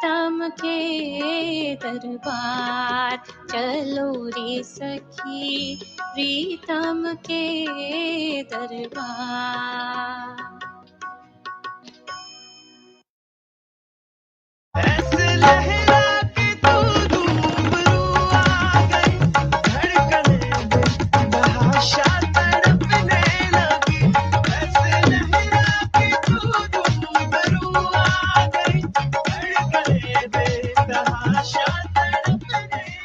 तम के दरबार चलो रे सखी प्रीतम के दरबार ऐसे लहरा के तू रूबरू आ गई धड़कने बहाशा तड़पने लगी ऐसे लहरा के तू रूबरू आ गई धड़कने बहाशा तड़पने लगी.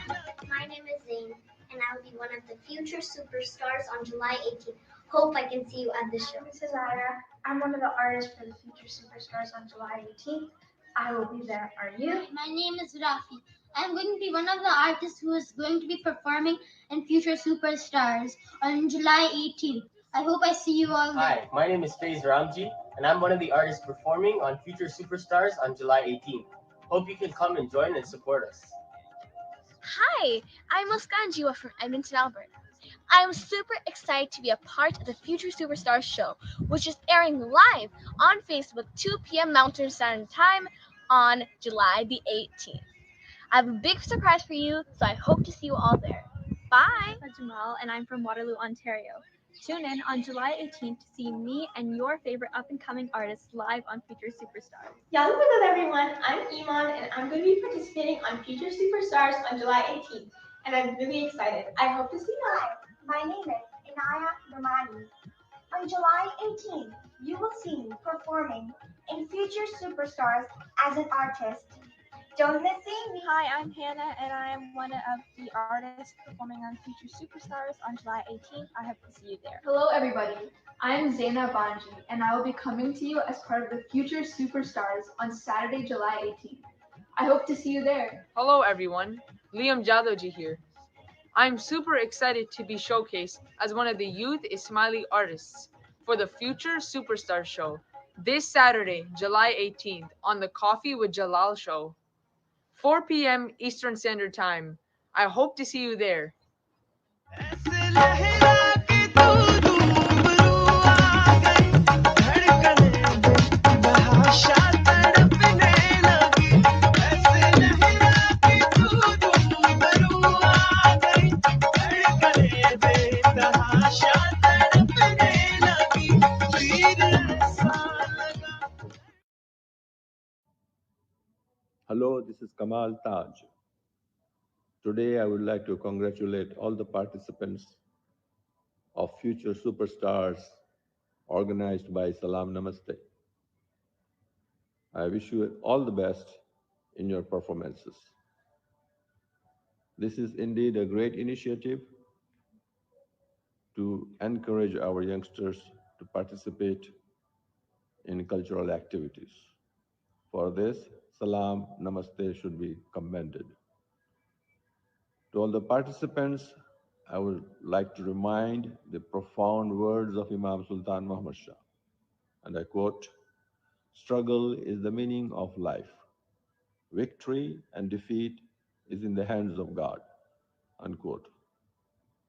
My name is Zain, and I will be one of the future superstars on July 18th. Hope I can see you at the show. This is Ira. I'm one of the artists for the Future Superstars on July 18th. I will be there. Are you? My name is Rafi. I'm going to be one of the artists who is going to be performing in Future Superstars on July 18th. I hope I see you all there. Hi, my name is Riz Jadavji, and I'm one of the artists performing on Future Superstars on July 18th. Hope you can come and join and support us. Hi, I'm Muskan Jiwa from Edmonton, Alberta. I'm super excited to be a part of the Future Superstars show, which is airing live on Facebook 2 p.m. Mountain Standard Time on July the 18th. I have a big surprise for you, so I hope to see you all there. Bye! I'm Jamal, and I'm from Waterloo, Ontario. Tune in on July 18th to see me and your favorite up-and-coming artists live on Future Superstars. Yalu Vidal everyone, I'm Iman and I'm going to be participating on Future Superstars on July 18th and I'm really excited. I hope to see you. Hi, my name is Inaya Damani. On July 18th, you will see me performing in Future Superstars as an artist. Don't miss seeing me. Hi, I'm Hannah, and I am one of the artists performing on Future Superstars on July 18th. I hope to see you there. Hello everybody, I'm Zaina Banji and I will be coming to you as part of the Future Superstars on Saturday, July 18th. I hope to see you there. Hello everyone, Riz Jadavji here. I'm super excited to be showcased as one of the Youth Ismaili Artists for the Future Superstars show this Saturday, July 18th on the Koffee with Jalal show. 4 p.m. Eastern Standard Time. I hope to see you there. ऐसे लहरा के तू रूबरू आ गई धड़कने बहाशा तड़पने लगी ऐसे लहरा के तू रूबरू आ गई धड़कने बहाशा तड़पने लगी फिर ऐसा लगा. Hello, this is Kamal Taj. Today, I would like to congratulate all the participants of Future Superstars organized by Salaam, Namaste. I wish you all the best in your performances. This is indeed a great initiative to encourage our youngsters to participate in cultural activities. For this, Salaam, Namaste should be commended. To all the participants, I would like to remind the profound words of Imam Sultan Muhammad Shah. And I quote, "Struggle is the meaning of life. Victory and defeat is in the hands of God." Unquote.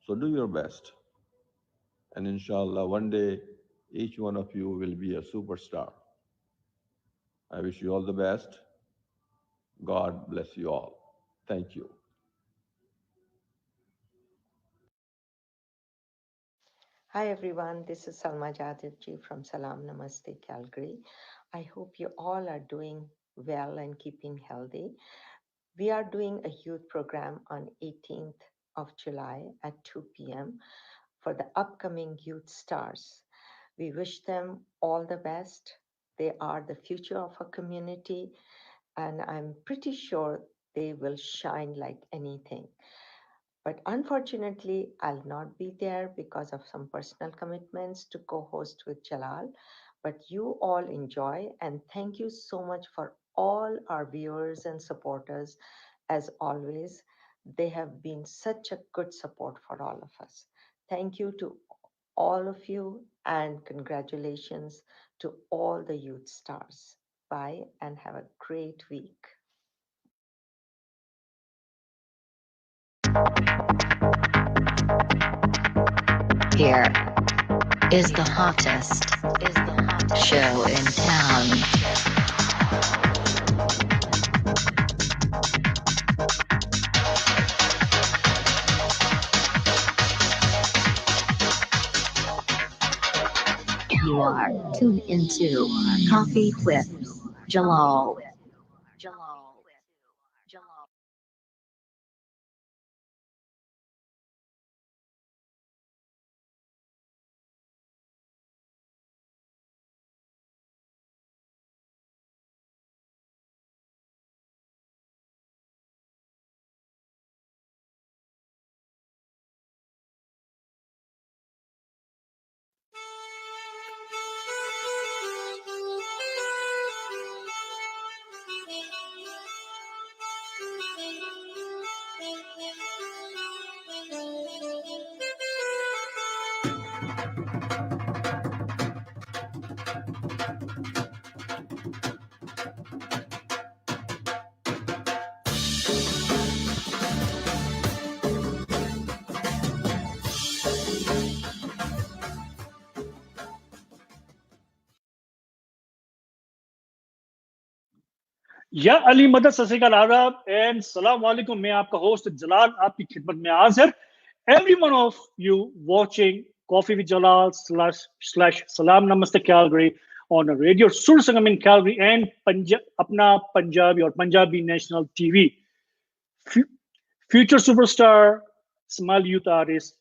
So do your best. And inshallah, one day, each one of you will be a superstar. I wish you all the best. God bless you all. Thank you. Hi everyone, this is Riz Jadavji from Salaam, Namaste, Calgary. I hope you all are doing well and keeping healthy. We are doing a youth program on 18th of July at 2 p.m. for the upcoming youth stars. We wish them all the best. They are the future of our community, and I'm pretty sure they will shine like anything. But unfortunately, I'll not be there because of some personal commitments to co-host with Jalal. But you all enjoy, and thank you so much for all our viewers and supporters. As always, they have been such a good support for all of us. Thank you to all of you, and congratulations to all the youth stars. Bye, and have a great week. Here is the hottest show in town. Tune into Coffee with Jalal. या अली मदद सत आदाब and सलाम वालेकुम मैं आपका host जलाल आपकी खिदमत में हाजिर every one of you watching Coffee with Jalal slash Salaam Namaste Calgary on a radio Sur Sangam in Calgary and अपना पंजाबी और Punjabi national TV future superstar Ismaili Youth Artists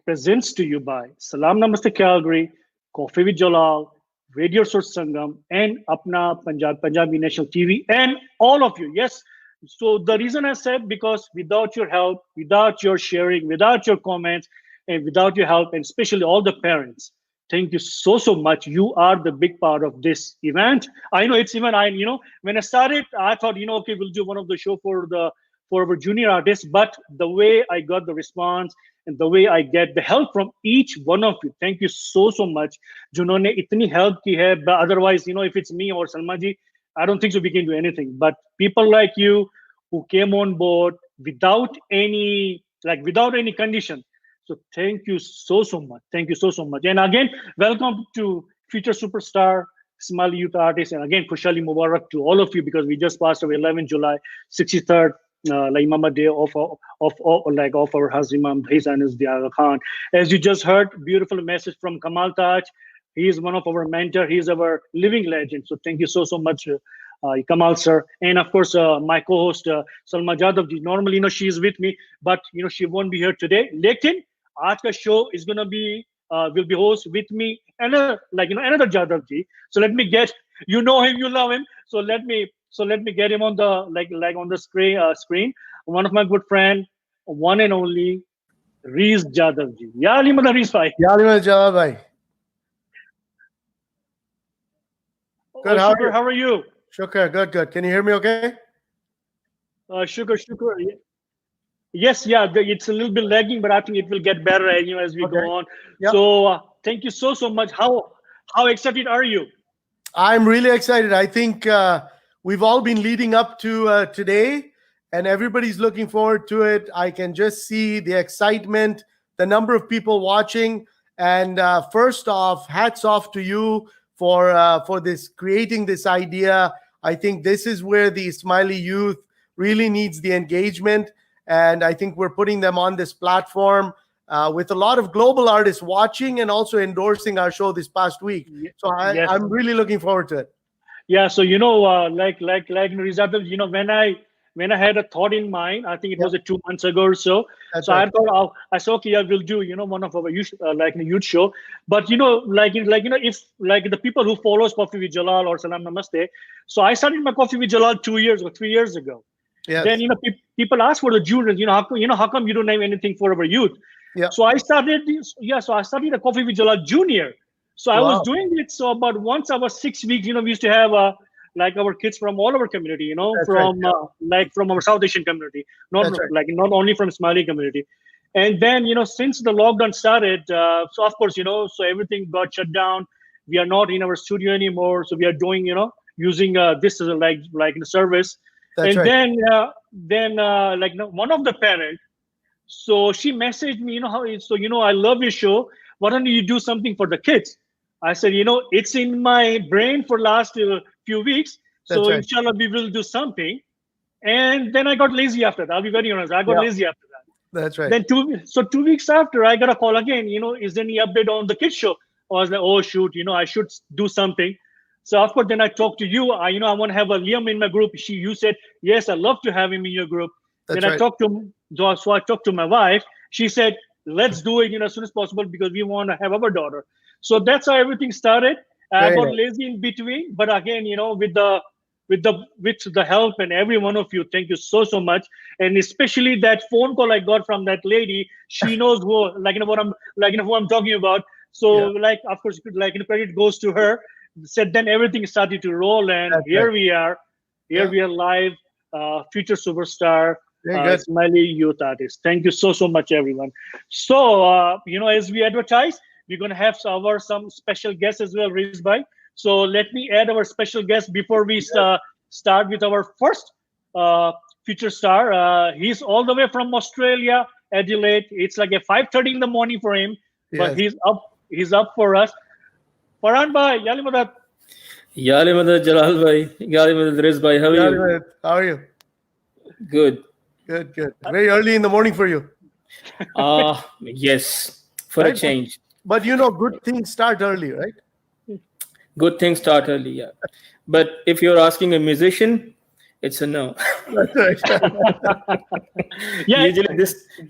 presents to you by Salaam Namaste Calgary, Coffee with Jalal, Radio Source Sangam, and Apna Punjabi National TV, and all of you. Yes. So the reason I said, because without your help, without your sharing, without your comments, and without your help, and especially all the parents, thank you so much. You are the big part of this event. I know it's even when I started, I thought okay, we'll do one of the show for our junior artists, but the way I got the response and the way I get the help from each one of you, thank you so much. जिन्होंने इतनी help की है, but otherwise, if it's me or Salma ji, I don't think so we can do anything. But people like you who came on board without any condition. So thank you so much. Thank you so much. And again, welcome to future superstar Ismaili Youth Artists. And again, Khushali Mubarak to all of you, because we just passed away 11 July, 63rd Imam Day of our Hazrat Imam Haisanis Diaga Khan. As you just heard, beautiful message from Kamal Taj. He is one of our mentor. He is our living legend. So thank you so much, Kamal sir. And of course, my co-host Salma Jadavji. Normally, she is with me, but she won't be here today. Lekin, aaj show is gonna be will be host with me another Jadavji. So let me get him, you love him. So let me get him on the on the screen. One of my good friend, one and only Riz Jadavji. Ya Ali Mada Riz bhai. Ya Ali Mada Jadavji bhai. Good. How are you? Shukr. Good. Can you hear me okay? Shukr. Yes, yeah. It's a little bit lagging, but I think it will get better as we go on. Yep. So thank you so much. How excited are you? I'm really excited. I think we've all been leading up to today, and everybody's looking forward to it. I can just see the excitement, the number of people watching. And first off, hats off to you for this creating this idea. I think this is where the Ismaili youth really needs the engagement. And I think we're putting them on this platform with a lot of global artists watching and also endorsing our show this past week. So I'm really looking forward to it. Yeah. So, like Rizadov, when I had a thought in mind, I think it was 2 months ago or so. That's so right. I thought, I said, okay, yeah, we'll do, one of our youth, youth show. But, if the people who follows Coffee with Jalal or Salaam Namaste. So I started my Coffee with Jalal 2 years or 3 years ago. Yes. Then, people ask for the juniors, how come you don't have anything for our youth? Yeah. So I started a Coffee with Jalal Junior. So I was doing it. So about once every 6 weeks, we used to have our kids from all our community, from our South Asian community, not only from Ismaili community. And then, since the lockdown started, so of course, so everything got shut down. We are not in our studio anymore. So we are doing, using this as a service. That's and right. then one of the parents, so she messaged me, I love your show. Why don't you do something for the kids? I said, it's in my brain for last few weeks. So right. Inshallah, we will do something. And then I got lazy after that. I'll be very honest. I got lazy after that. That's right. Then 2 weeks after, I got a call again, is there any update on the kids show? I was like, oh shoot, I should do something. So of course, then I talked to you. I want to have a Liam in my group. You said yes, I love to have him in your group. That's Then right. so I talked to my wife. She said, let's do it, as soon as possible because we want to have our daughter. So that's how everything started. I Very got nice. lazy in between, but again, with the help and every one of you, thank you so much. And especially that phone call I got from that lady. She knows who who I'm talking about. So Yeah. of course, credit goes to her. Said then everything started to roll, and That's here right. we are. Here Yeah. we are live. Future superstar, Very good. Ismaili Youth Artists. Thank you so much, everyone. So as we advertise, we're gonna have some special guests as well, Riz Bhai. So let me add our special guest before we start with our first future star. He's all the way from Australia, Adelaide. It's like a 5:30 in the morning for him, but Yes. he's up. He's up for us. Farhan Bhai, Yali Madad. Yali Madad Jalal bhai, Yali Madad Riz bhai, how are Yeah, you? good. How are you? Good. Good, good. Very early in the morning for you. Yes, for a Right? change. But good things start early, right? Good things start early, yeah. But if you're asking a musician, it's a no. That's right. Yeah.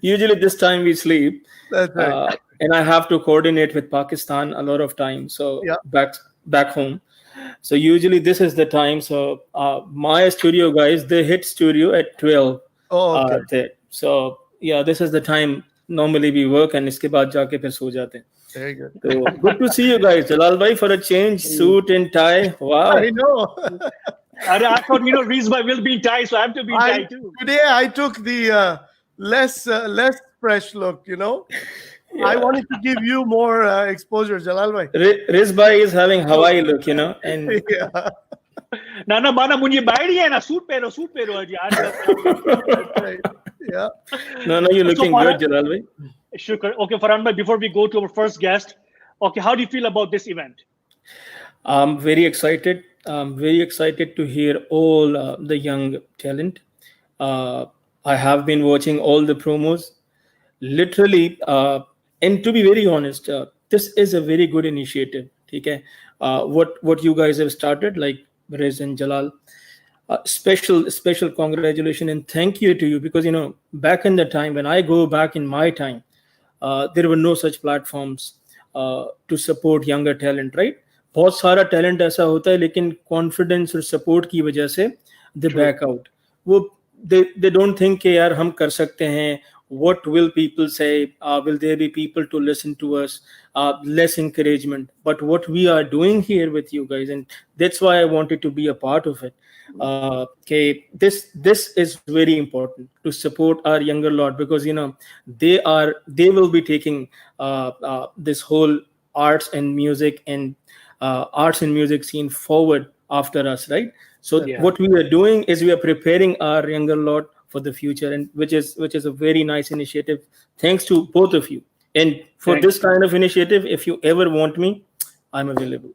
Usually this time we sleep. That's right. And I have to coordinate with Pakistan a lot of times. So Yeah. back home. So usually this is the time. So my studio guys, they hit studio at 12. Oh, okay. There. So yeah, this is the time normally we work, and इसके बाद जाके फिर सो जाते हैं. Very good. So good to see you guys. Jalal bhai, for a change, suit and tie. Wow. I know. I thought Riz Bhai will be in tie, so I have to be in tie too. Today I took the less fresh look. I wanted to give you more exposure, Jalal bhai. Riz bhai is having Hawaii look, and Yeah. Nana bana munye baidi hai na suit pero aaj That's right. Yeah. no, you're looking Farhan- good, Jalal bhai. Shukr. Okay, Farhan Bhai, before we go to our first guest, okay, how do you feel about this event? I'm very excited. I'm very excited to hear all the young talent. I have been watching all the promos. Literally, and to be very honest, this is a very good initiative. Okay, what you guys have started, like Riz and Jalal. Special congratulations and thank you to you, because back in the time when I go back in my time, there were no such platforms to support younger talent, right? बहुत सारा talent ऐसा होता है, लेकिन confidence और support की वजह से they back out. They don't think कि यार हम कर सकते हैं. What will people say? Will there be people to listen to us? Less encouragement. But what we are doing here with you guys, and that's why I wanted to be a part of it. Okay, this is very important to support our younger lot, because they will be taking this whole arts and music scene forward after us, right? So what we are doing is we are preparing our younger lot for the future, and which is a very nice initiative. Thanks to both of you. And for this kind of initiative, if you ever want me, I'm available.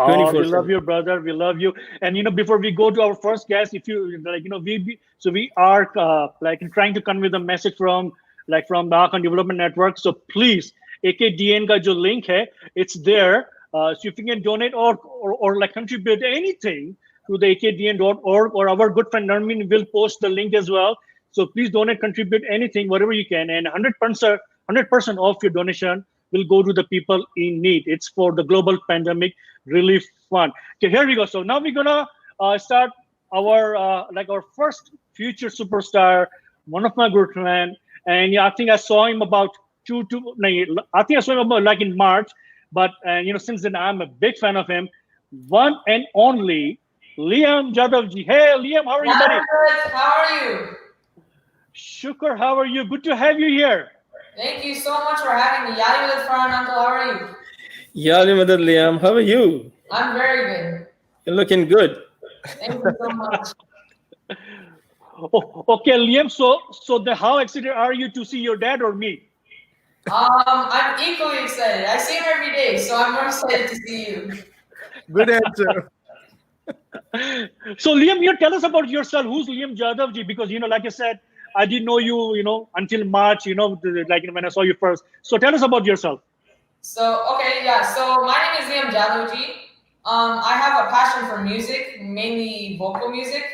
Oh, we love you, brother. We love you. And before we go to our first guest, if you we are trying to convey the message from the Akan Development Network. So please, AKDN ka jo link hai, it's there. So if you can donate or contribute anything to the akdn.org, or our good friend Narmin will post the link as well. So please donate, contribute anything, whatever you can, and 100% of your donation will go to the people in need. It's for the global pandemic relief fund. Okay, here we go. So now we're gonna start our first future superstar, one of my good friends, and I think I saw him about I think I saw him about in March, but since then I'm a big fan of him. One and only Liam Jadavji. Hey, Liam, how are you, buddy? How are you? Shukr, how are you? Good to have you here. Thank you so much for having me. Yali Madad Farhan, uncle, how are you? Yali Madad Liam, how are you? I'm very good. You're looking good. Thank you so much. Oh, okay, Liam. So how excited are you to see your dad or me? I'm equally excited. I see him every day, so I'm more excited to see you. Good answer. So Liam, tell us about yourself. Who's Liam Jadavji? Because like I said, I didn't know you, until March, when I saw you first. So tell us about yourself. So, okay, yeah. So, my name is Riz Jadavji. I have a passion for music, mainly vocal music.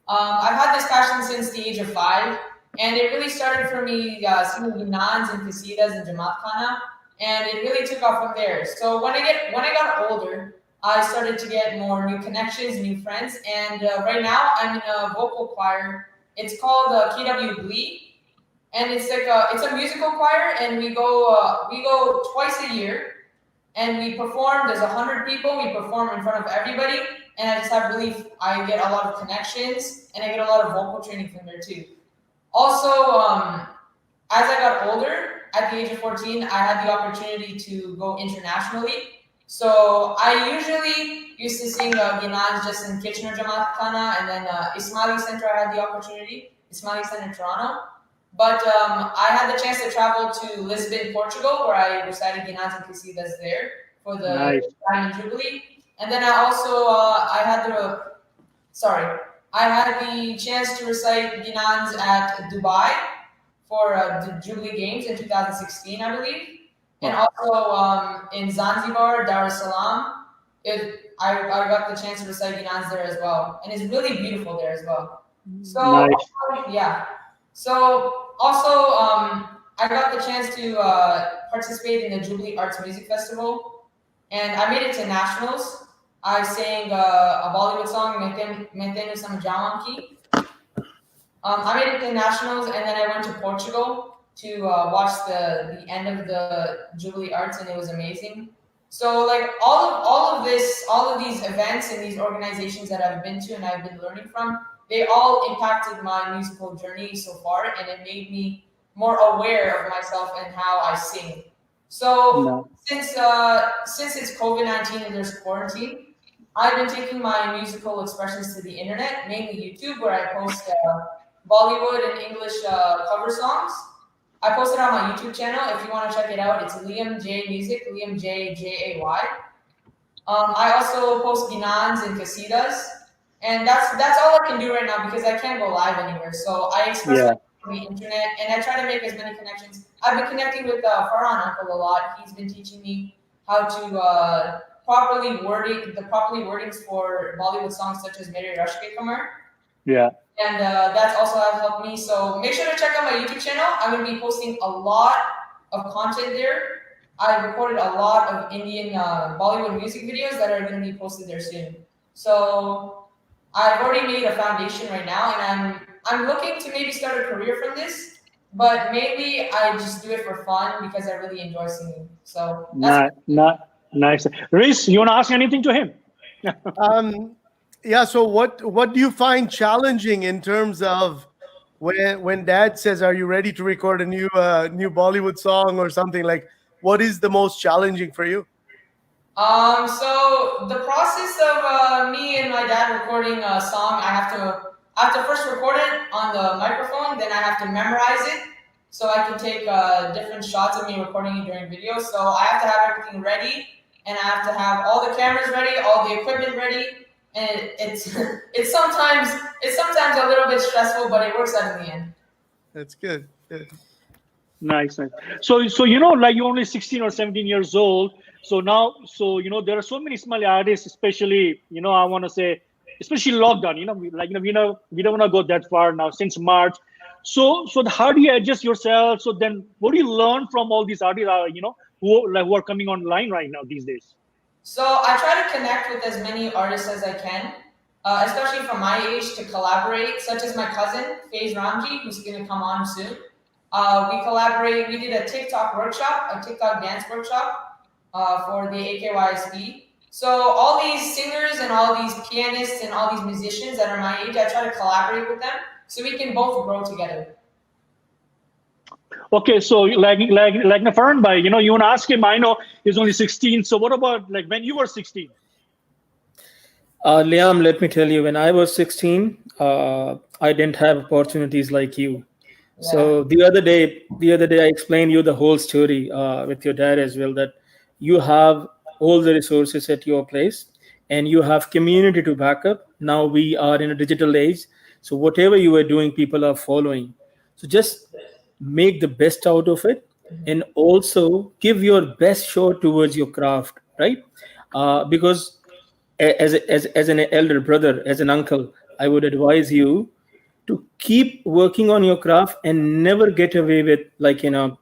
I've had this passion since the age of 5, and it really started for me singing ginans and qasidas and Jamaat Khana, and it really took off from there. So, when I got older, I started to get more new connections, new friends, and right now I'm in a vocal choir. It's called KW Jubilee, and it's a musical choir, and we go twice a year, and we perform. There's 100 people. We perform in front of everybody, and I get a lot of connections, and I get a lot of vocal training from there too. Also, as I got older, at the age of 14, I had the opportunity to go internationally. So I usually used to sing Ginaj just in Kitchener Jamaat Khana, and then Ismaili Center, I had the opportunity, Ismaili Center Toronto. But I had the chance to travel to Lisbon, Portugal, where I recited Ginaj and Qasidas there for the Nice. Diamond Jubilee. And then I also, I had the chance to recite Ginaj at Dubai for the Jubilee Games in 2016, I believe. And also in Zanzibar, Dar es Salaam, I got the chance to recite Ginaj there as well. And it's really beautiful there as well. So, Nice. yeah. So, also, I got the chance to participate in the Jubilee Arts Music Festival, and I made it to nationals. I sang a Bollywood song, Metenu Samajawanki. I made it to nationals, and then I went to Portugal to watch the end of the Jubilee Arts, and it was amazing. So, like all of these events and these organizations that I've been to and I've been learning from, they all impacted my musical journey so far, and it made me more aware of myself and how I sing. So since it's COVID-19 and there's quarantine, I've been taking my musical expressions to the internet, mainly YouTube, where I post Bollywood and English cover songs. I post it on my YouTube channel. If you want to check it out, it's Liam J Music, Liam J Jay. I also post ginans and qasidas, and that's all I can do right now because I can't go live anywhere. So I express myself on the internet, and I try to make as many connections. I've been connecting with Farhan Uncle a lot. He's been teaching me how to properly wordings for Bollywood songs such as Mere Rush Ke Kamar. Yeah. And that's also helped me. So make sure to check out my YouTube channel. I'm going to be posting a lot of content there. I recorded a lot of Indian Bollywood music videos that are going to be posted there soon. So I've already made a foundation right now, and I'm looking to maybe start a career from this. But maybe I just do it for fun because I really enjoy singing. So that's nice. Riz, you want to ask anything to him? Yeah. So what do you find challenging in terms of when Dad says, "Are you ready to record a new Bollywood song or something?" Like, what is the most challenging for you? So the process of me and my dad recording a song, I have to first record it on the microphone, then I have to memorize it so I can take different shots of me recording it during video. So I have to have everything ready, and I have to have all the cameras ready, all the equipment ready. And it's sometimes a little bit stressful, but it works out in the end. That's good. Good. Nice. So like you're only 16 or 17 years old. So now, there are so many Ismaili artists, especially, I want to say, especially lockdown. We don't want to go that far now since March. So how do you adjust yourself? So then, what do you learn from all these artists? Who are coming online right now these days? So I try to connect with as many artists as I can, especially from my age, to collaborate, such as my cousin, Faiz Ramji, who's going to come on soon. We collaborate. We did a TikTok dance workshop for the AKYSB. So all these singers and all these pianists and all these musicians that are my age, I try to collaborate with them so we can both grow together. Okay, so like Nafaran Bhai, you want to ask him. I know he's only 16. So what about like when you were 16? Liam, let me tell you, when I was 16, I didn't have opportunities like you. Yeah. So the other day, I explained you the whole story with your dad as well, that you have all the resources at your place and you have community to back up. Now we are in a digital age. So whatever you are doing, people are following. So just make the best out of it and also give your best shot towards your craft, right? Because as an elder brother, as an uncle, I would advise you to keep working on your craft and never get away with, like, with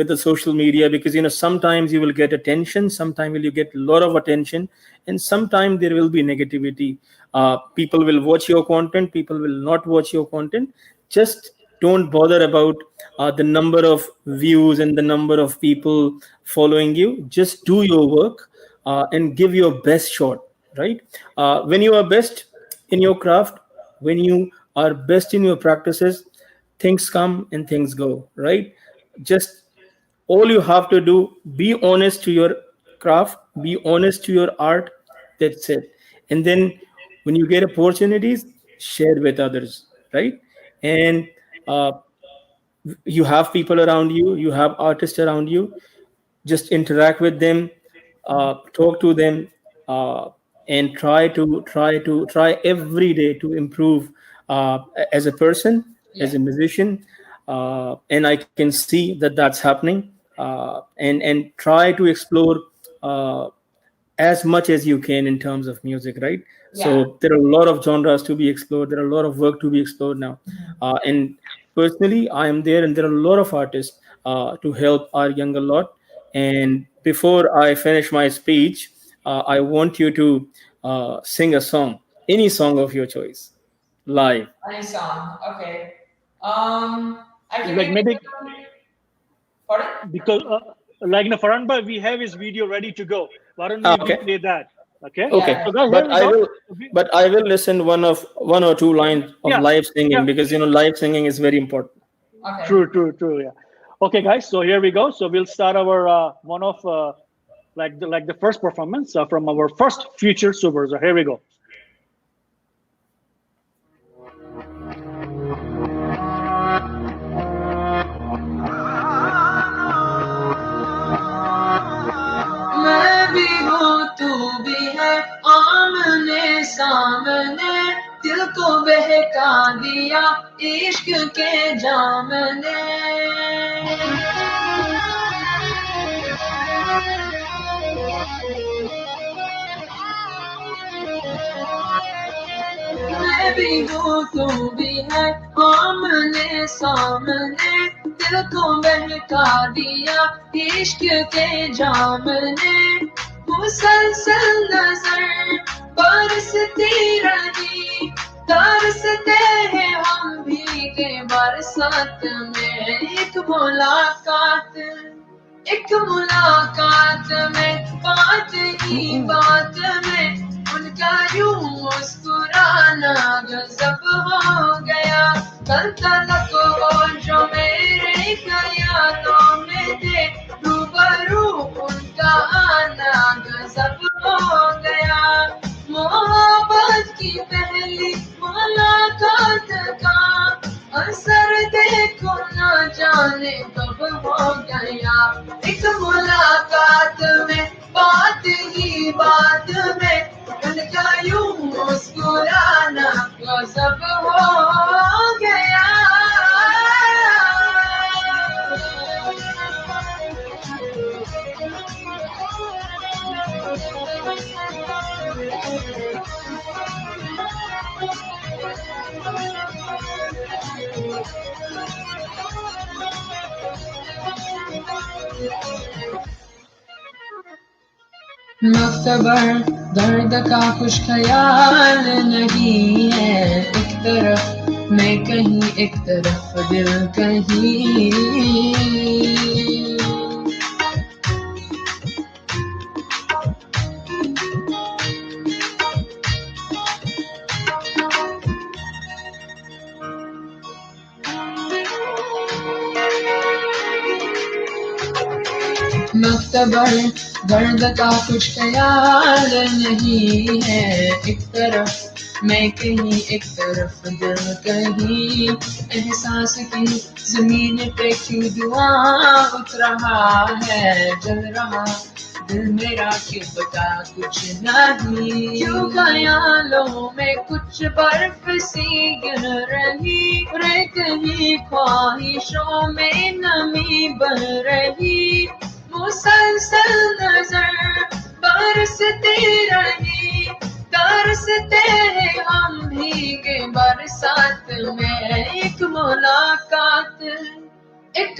the social media, because sometimes you will get attention, sometimes you get a lot of attention, and sometimes there will be negativity. People will watch your content, people will not watch your content. Just don't bother about the number of views and the number of people following you. Just do your work and give your best shot, right? When you are best in your craft, when you are best in your practices, things come and things go, right? Just all you have to do, be honest to your craft, be honest to your art. That's it. And then when you get opportunities, share with others, right? And uh, you have people around you, you have artists around you, just interact with them, talk to them, and try every day to improve as a person, as a musician. And I can see that that's happening. And try to explore as much as you can in terms of music, right? Yeah. So there are a lot of genres to be explored, there are a lot of work to be explored now. And personally, I am there, and there are a lot of artists to help our younger lot. And before I finish my speech, I want you to sing a song, any song of your choice, live. Any song. Okay. I can Like maybe Pardon? because like Farhan bhai, we have his video ready to go. Why don't we Okay. play that? Okay. Okay, So guys, but here we go. but I will listen one or two lines of Yeah. live singing, Yeah. because live singing is very important. Okay. True. Yeah. Okay, guys. So here we go. So we'll start our one of like the first performance from our first future supers. So here we go. मैं भी हूँ तू भी है आमने सामने दिल को बहका दिया इश्क के जाम ने मैं भी हूँ तू भी है आमने सामने दिल को बहका दिया इश्क के जाम ने मुसलसल नजर बरसती रही तरसते हैं हम भीगे बरसात में एक मुलाकात में बात ही बात में उनका यूं मुस्कुराना गजब हो गया कल तलक हो जो मेरे ख्यालों में थे रूबरू उनका आना गजब हो गया मोहब्बत की पहली मुलाकात का असर देखो ना जाने कब हो गया एक मुलाकात में बात ही बात में उनका यूं मुस्कुराना गजब हो गया मख्तबर दर्द का कुछ ख्याल नहीं है एक तरफ मैं कहीं एक तरफ दिल कहीं मख्तबर दर्द का कुछ ख्याल नहीं है एक तरफ मैं कहीं एक तरफ दिल कहीं एहसास की जमीन पे क्यों धुआं उठ रहा है जल रहा दिल मेरा क्यों पता कुछ नहीं, क्यों ख्यालों में कुछ बर्फ सी गिर रही, रेत ही ख्वाहिशों में नमी बह रही, मुसलसल नजर बरसती रही, तरसते हैं हम भीगे बरसात में, एक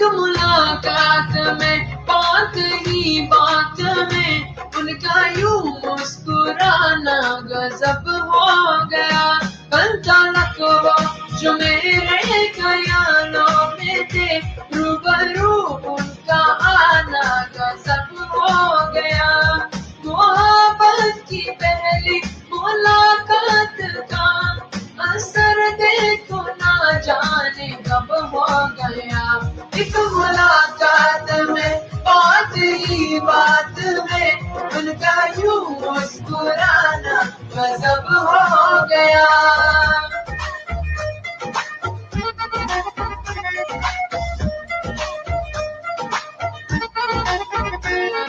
मुलाकात में, बात ही बात में, उनका यूं मुस्कुराना गजब हो गया, कल तलक वो जो मेरे ख्यालों में थे, रूबरू उनका आना गजब हो गया, मोहब्बत की पहली मुलाकात का असर देखो ना जाने कब हो गया, एक मुलाकात में, बात ही बात में, उनका यूं मुस्कुराना गजब हो गया।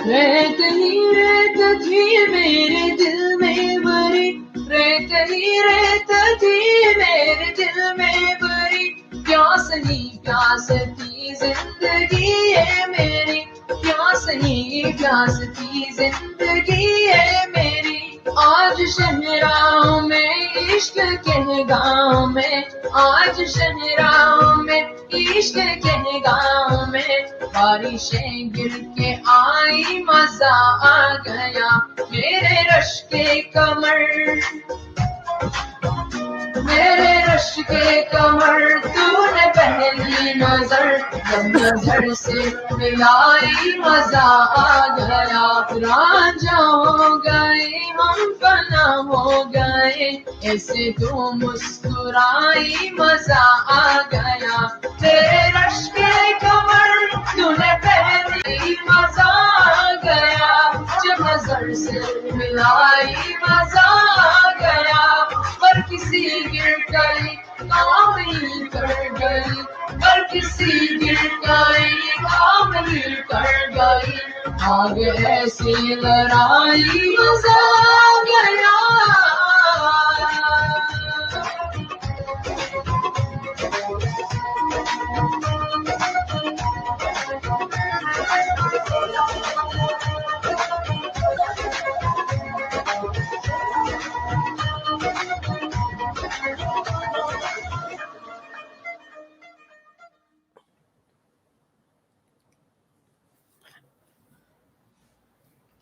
रेत ही रेत थी मेरे दिल में भरी, रेत ही रेत थी मेरे दिल में भरी, प्यास ही प्यास थी जिंदगी है मेरी, प्यास ही प्यास थी जिंदगी है मेरी, आज शहराओं में इश्क के गाँव में, आज शहराओं में इश्क के गाँव में, बारिशें गिर के आई मजा आ गया, मेरे रश के कमर, मेरे रश के कमर, तूने पहली नजर जब नजर से मिलाई मजा आ गया, रांझा हो गए हम फना हो गए, ऐसे तू मुस्कुराई मजा आ गया, तेरे रश के कमर तूने पहली मजा आ गया, जब नजर से मिलाई मजा आ गया, पर किसी गिर गई काम ही कर गई, पर किसी गिर गई काम ही कर गई, आगे ऐसी लड़ाई मजा आ गया।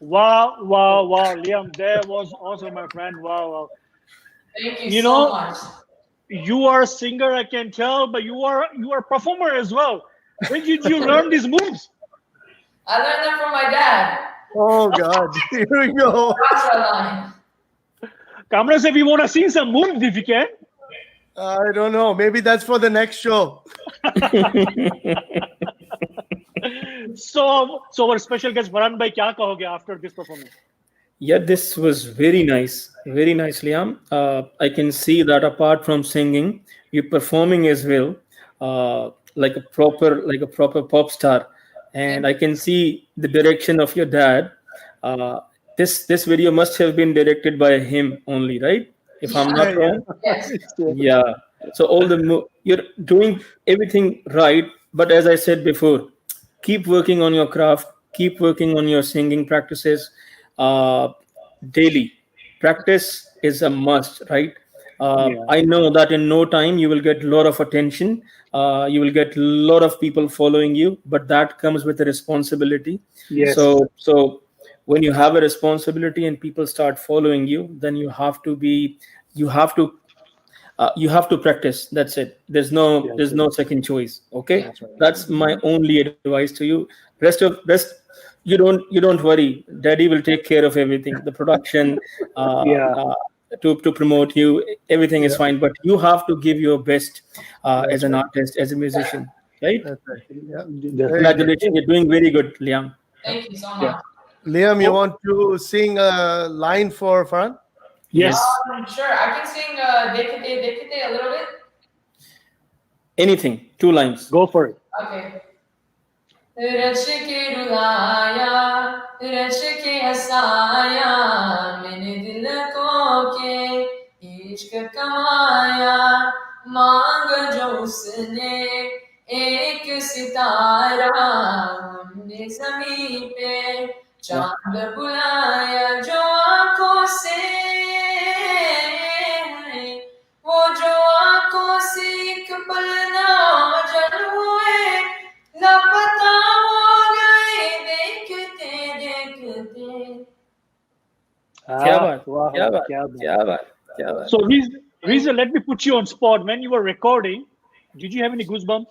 Wow, wow, wow, Liam, that was awesome, my friend. Wow, wow. Thank you You so know, much. you are a singer, I can tell, but you are a performer as well. When did you learn these moves? I learned them from my dad. Oh God, here we go. Kamran said we want to see some moves if you can. I don't know. Maybe that's for the next show. So our special guest Varan bhai, kya kahoge after this performance? Yeah, this was very nice, Liam. I can see that apart from singing, you're performing as well, like a proper pop star. And I can see the direction of your dad. This video must have been directed by him only, right? If I'm not wrong. Yes. Yeah. So you're doing everything right, but as I said before, keep working on your craft, keep working on your singing practices. Daily practice is a must, right? I know that in no time you will get a lot of attention, you will get a lot of people following you, but that comes with a responsibility. Yes. So when you have a responsibility and people start following you, then you have to practice. That's it. There's no second choice. Okay, that's my only advice to you. Rest you don't worry. Daddy will take care of everything. The production, to promote you, everything is fine. But you have to give your best as an artist, as a musician, right? That's right. Yeah. Congratulations, you're doing very good, Liam. Thank you so much. Liam, you want to sing a line for Farhan? Yes. Sure. I can sing Dekite a little bit. Anything. 2 lines. Go for it. Okay. रच के रुलाया रच के हंसाया मैंने दिल को के इश्क कमाया मांग जो उसने एक सितारा हमने जमीन पे चांद बुलाया जो आंखों से वो जो आंखों से एक पल ना जल हुए लापता हो गए देखते देखते. क्या बात, wow, क्या बात, क्या बात. क्या बात, क्या बात. So, Riza, let me put you on spot. When you were recording, did you have any goosebumps?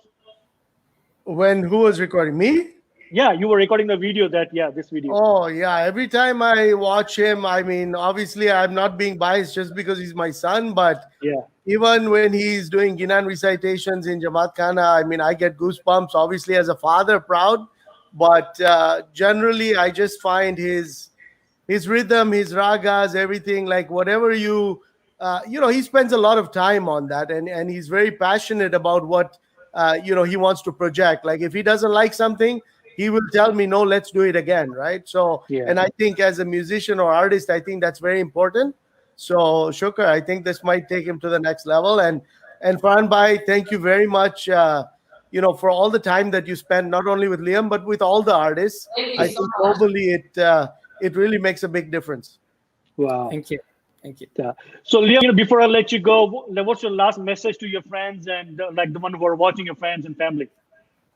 When who was recording? Me? Yeah, you were recording the video this video. Oh, yeah. Every time I watch him, I mean, obviously, I'm not being biased just because he's my son, but yeah, even when he's doing Ginan recitations in Jamaat Khana, I mean, I get goosebumps, obviously, as a father, proud. But generally, I just find his rhythm, his ragas, everything, like whatever he spends a lot of time on that, and he's very passionate about what he wants to project. Like if he doesn't like something, he will tell me, no, let's do it again, right? So, yeah. And I think as a musician or artist, I think that's very important. So, Shukr, I think this might take him to the next level. And Farhan Bhai, thank you very much, for all the time that you spend, not only with Liam, but with all the artists. Thank you I so think much. globally it really makes a big difference. Wow. Thank you. Thank you. So, Liam, before I let you go, what's your last message to your friends and like the one who are watching, your friends and family?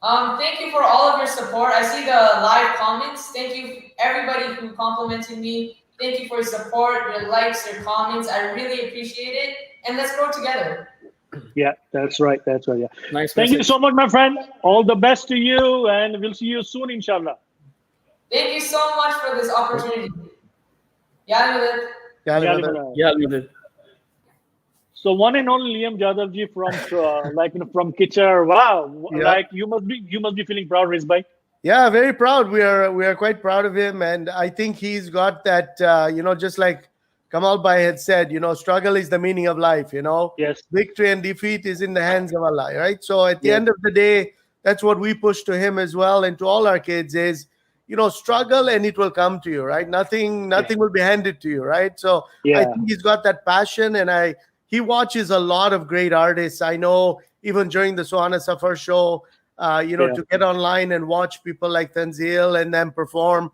Thank you for all of your support. I see the live comments. Thank you, everybody who complimented me. Thank you for your support, your likes, your comments. I really appreciate it. And let's grow together. Yeah, that's right. Yeah. Nice. Thank you so much, my friend. All the best to you, and we'll see you soon, inshallah. Thank you so much for this opportunity. Yeah, So one and only Liam Jadavji from Kitcher. Wow, Yeah. like you must be feeling proud, Riz bhai. Yeah, very proud. We are quite proud of him, and I think he's got that. Just like Kamal Bhai had said, struggle is the meaning of life. Yes. Victory and defeat is in the hands of Allah, right? So at the Yes. end of the day, that's what we push to him as well, and to all our kids is, struggle and it will come to you, right? Nothing will be handed to you, right? So I Yeah. think he's got that passion, and he watches a lot of great artists. I know even during the Suhana Safar show, to get online and watch people like Tanzil and them perform,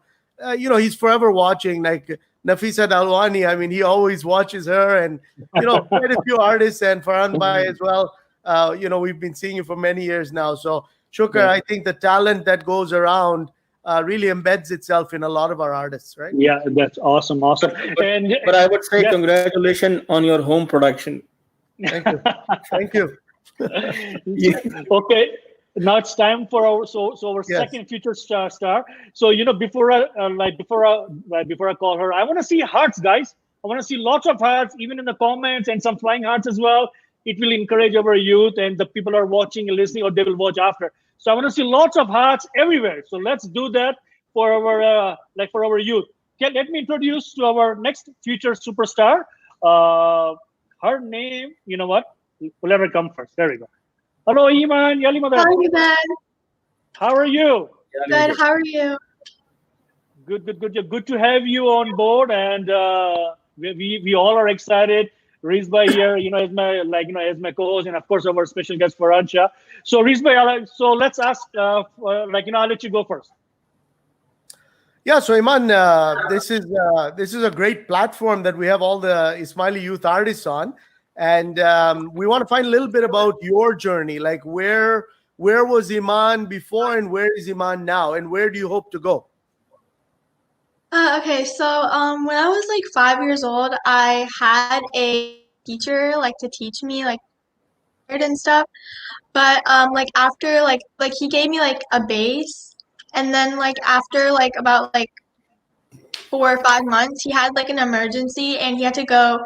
he's forever watching, like Nafisa Dalwani. I mean, he always watches her, and quite a few artists, and Farhan Bhai as well. We've been seeing you for many years now. So Shukr, Yeah. I think the talent that goes around really embeds itself in a lot of our artists, right? Yeah, that's awesome. And But I would say yeah. congratulations on your home production. Thank you. Thank you. Okay, now it's time for our Yes. second future star. So before I call her, I want to see hearts, guys. I want to see lots of hearts, even in the comments, and some flying hearts as well. It will encourage our youth, and the people are watching and listening, or they will watch after. So I want to see lots of hearts everywhere. So let's do that for our youth. Okay, let me introduce to our next future superstar. Her name, you know what? We'll let her come first. There we go. Hello, Iman. Yali Mother. Hi, Dad. How are you? Good. How are you? Good. Good to have you on board, and we all are excited. Riz bhai here, as my co-host, and of course our special guest Farhan Shah. So Riz bhai, so let's ask, I'll let you go first. Yeah, so Iman, this is a great platform that we have all the Ismaili youth artists on, and we want to find a little bit about your journey. Like where was Iman before, and where is Iman now, and where do you hope to go? Okay, so when I was like 5 years old, I had a teacher like to teach me like and stuff. But like after like he gave me like a bass, and then like after like about like 4 or 5 months, he had like an emergency and he had to go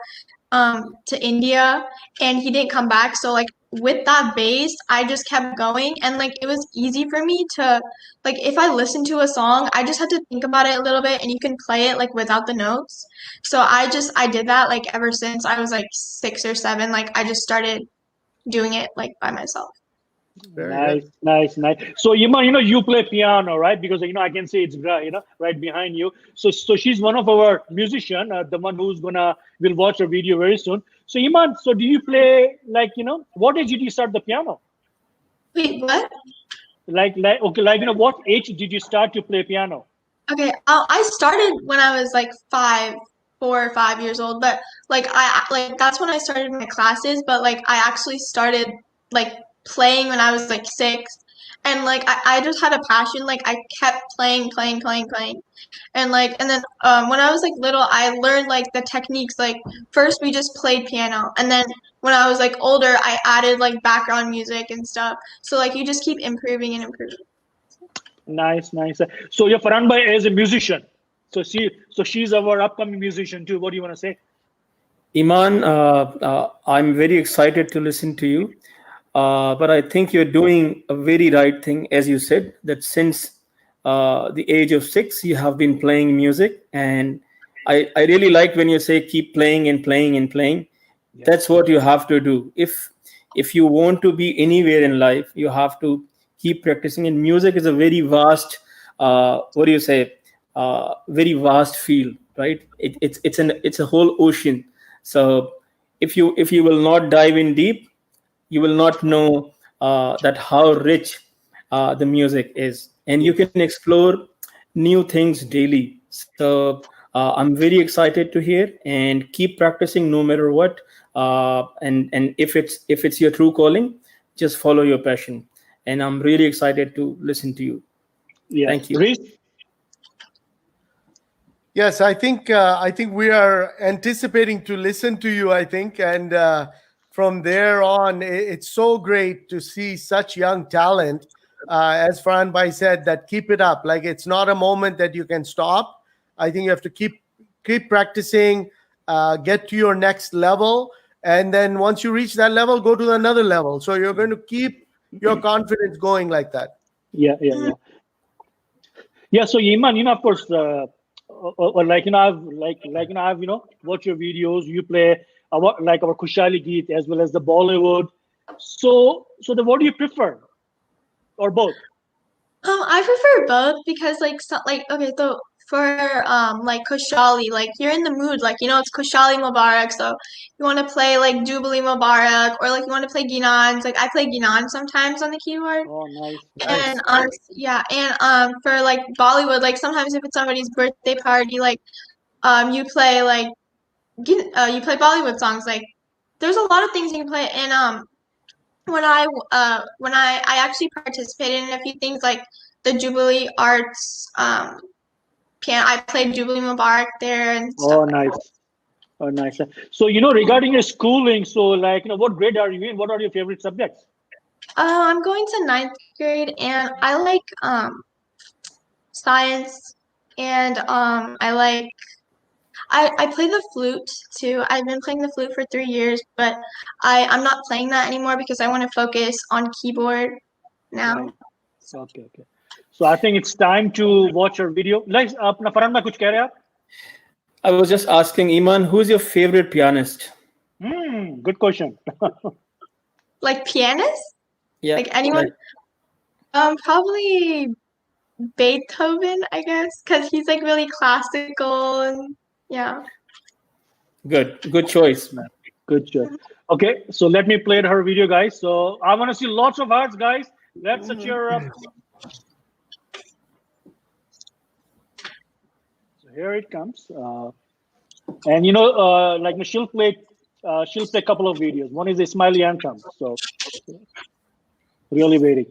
to India, and he didn't come back. So like with that bass, I just kept going, and like it was easy for me to like if I listened to a song, I just had to think about it a little bit, and you can play it like without the notes. So I did that like ever since I was like 6 or 7. Like I just started doing it like by myself. Very Nice, good. nice. So Iman, you play piano, right? Because I can see it's right behind you. So she's one of our musician, the one will watch her video very soon. So Iman, so do you play what age did you start the piano? Wait, what? What age did you start to play piano? Okay, I started when I was like 4 or 5 years old, but that's when I started my classes. But like I actually started like playing when I was like 6, and like I just had a passion. Like I kept playing, and then when I was like little, I learned like the techniques. Like first we just played piano, and then when I was like older, I added like background music and stuff. So like you just keep improving and improving. Nice. So your Farhan Bhai is a musician. So she's our upcoming musician too. What do you want to say? Iman, I'm very excited to listen to you. But I think you're doing a very right thing, as you said, that since the age of 6, you have been playing music. And I really like when you say keep playing and playing and playing. Yeah. That's what you have to do. If you want to be anywhere in life, you have to keep practicing. And music is a very vast, very vast field, right? It's a whole ocean. So if you will not dive in deep, you will not know that how rich the music is, and you can explore new things daily. So I'm very excited to hear, and keep practicing no matter what. And if it's your true calling, just follow your passion. And I'm really excited to listen to you. Yeah. Thank you. Riz? Yes, I think we are anticipating to listen to you. I think, and from there on, it's so great to see such young talent. As Farhan Bhai said, that keep it up. Like it's not a moment that you can stop. I think you have to keep practicing, get to your next level, and then once you reach that level, go to another level. So you're going to keep your confidence going like that. Yeah. So Iman, of course, I've watched your videos. You play our Khushali Geet as well as the Bollywood. So what do you prefer, or both? I prefer both because okay, so for like Koshali, like you're in the mood, like it's Koshali Mubarak, so you want to play like Jubilee Mubarak, or like you want to play Ginans. Like I play Ginan sometimes on the keyboard. Oh, nice. And for like Bollywood, like sometimes if it's somebody's birthday party, like you play like you play Bollywood songs. Like there's a lot of things you can play, and when I actually participated in a few things like the Jubilee Arts piano. I played Jubilee Mubarak there and stuff. Oh, nice. Oh, nice. So regarding your schooling, so what grade are you in? What are your favorite subjects? I'm going to 9th grade, and I like science, and I play the flute too. I've been playing the flute for 3 years, but I'm not playing that anymore because I want to focus on keyboard now. Right. Okay. So I think it's time to watch our video. अपना फरहान भाई कुछ कह रहे हैं आप? I was just asking Iman, who's your favorite pianist? Good question. Like pianist? Yeah. Like anyone? Probably Beethoven, I guess, because he's like really classical and yeah. Good choice, man. Good choice. Okay, so let me play her video, guys. So I want to see lots of hearts, guys. Let's cheer up. So here it comes. And she'll play a couple of videos. One is the Ismaili anthem. So really waiting.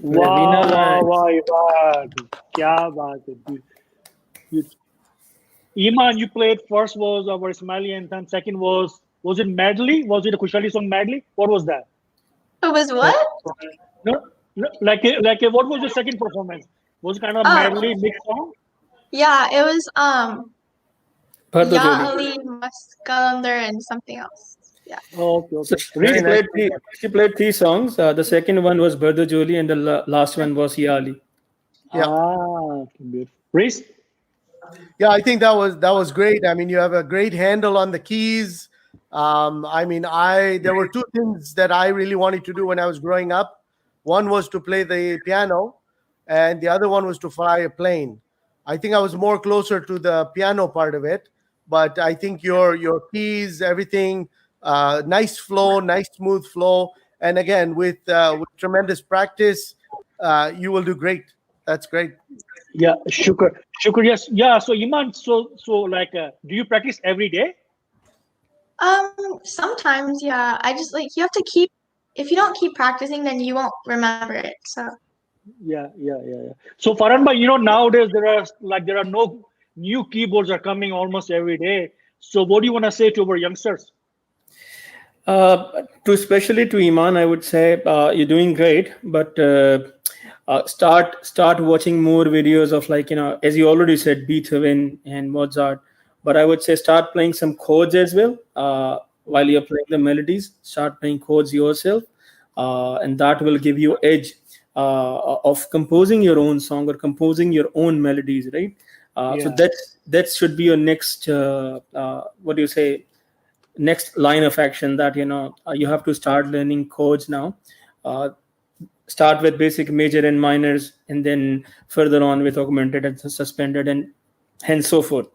Ravina Wow, and Iman. Kya baat hai. Iman, you played first was our Ismaili anthem, second was it Madly? Was it a Khushali song Madly? What was that? It was what? No, no, what was your second performance? Was it kind of Oh, Madly mixed song? yeah, it was Bhardo Ya Joli. Ali Muskalander and something else. Yeah. Okay, So okay. Really nice. she played three songs. The second one was Bhardo Joli, and the last one was Yali. Yeah. Good. Riz? Yeah, I think that was great. I mean, you have a great handle on the keys. I mean, there were two things that I really wanted to do when I was growing up. One was to play the piano, and the other one was to fly a plane. I think I was more closer to the piano part of it, but I think your keys, everything, nice flow, nice smooth flow, and again with tremendous practice, you will do great. That's great. Yeah, shukr. Yes. Yeah. So Iman, so like, do you practice every day? Sometimes, yeah. I just like you have to keep. If you don't keep practicing, then you won't remember it. So. Yeah. So Farhan bhai, nowadays there are no new keyboards are coming almost every day. So what do you want to say to our youngsters? Especially to Iman, I would say you're doing great, but start watching more videos of, like, as you already said, Beethoven and Mozart. But I would say start playing some chords as well while you're playing the melodies. Start playing chords yourself, and that will give you edge of composing your own song or composing your own melodies, right? So that should be your next what do you say? Next line of action, that you have to start learning chords now. Start with basic major and minors, and then further on with augmented and suspended and so forth.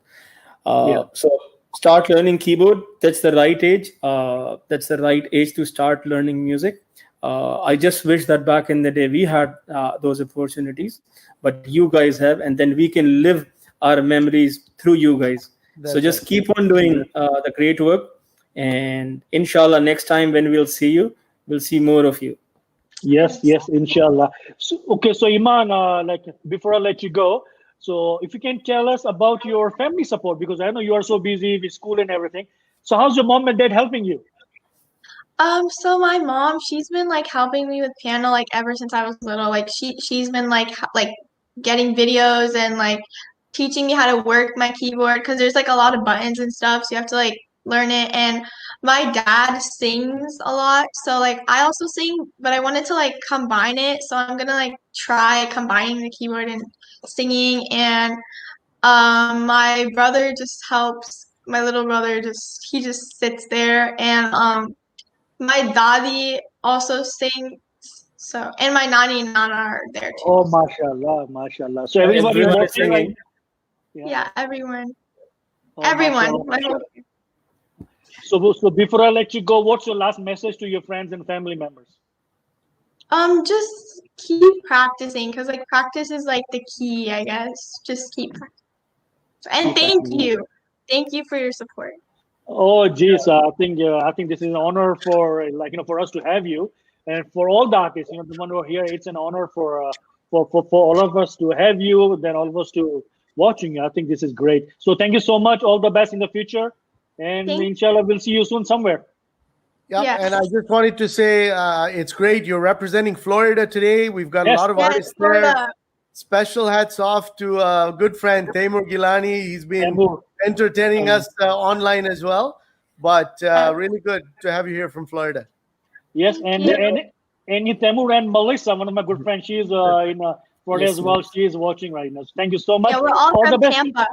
So start learning keyboard. That's the right age. That's the right age to start learning music. I just wish that back in the day we had those opportunities, but you guys have, and then we can live our memories through you guys. So just keep on doing the great work, and inshallah next time when we'll see you, we'll see more of you. Yes, inshallah. So, okay, so Iman, like before I let you go, so if you can tell us about your family support, because I know you are so busy with school and everything. So how's your mom and dad helping you? So my mom, she's been like helping me with piano like ever since I was little. Like she's been like getting videos and like teaching me how to work my keyboard because there's like a lot of buttons and stuff, so you have to like learn it. And my dad sings a lot, so like I also sing, but I wanted to like combine it, so I'm gonna like try combining the keyboard and singing. And my brother just helps. My little brother he just sits there, and my daddy also sings, so, and my nani and nana are there too. Oh, mashallah. So everybody Everyone is watching, like, singing. Yeah, everyone. Oh, Everyone. mashallah. So before I let you go, what's your last message to your friends and family members? Just keep practicing, because like practice is like the key, I guess. Just keep practicing. And thank you for your support. Oh, geez, I think this is an honor for for us to have you, and for all the artists, the one who are here. It's an honor for all of us to have you, then all of us to watching you. I think this is great. So thank you so much. All the best in the future, and inshallah we'll see you soon somewhere. Yeah, and I just wanted to say it's great you're representing Florida today. We've got a lot of artists there. Special hats off to a good friend, Taimur Gilani. He's been entertaining us online as well. But really good to have you here from Florida. Yes, and Taimur and Melissa, one of my good friends, she's in Florida as well. She is watching right now. So thank you so much. Yeah, we're all the from best. Tampa.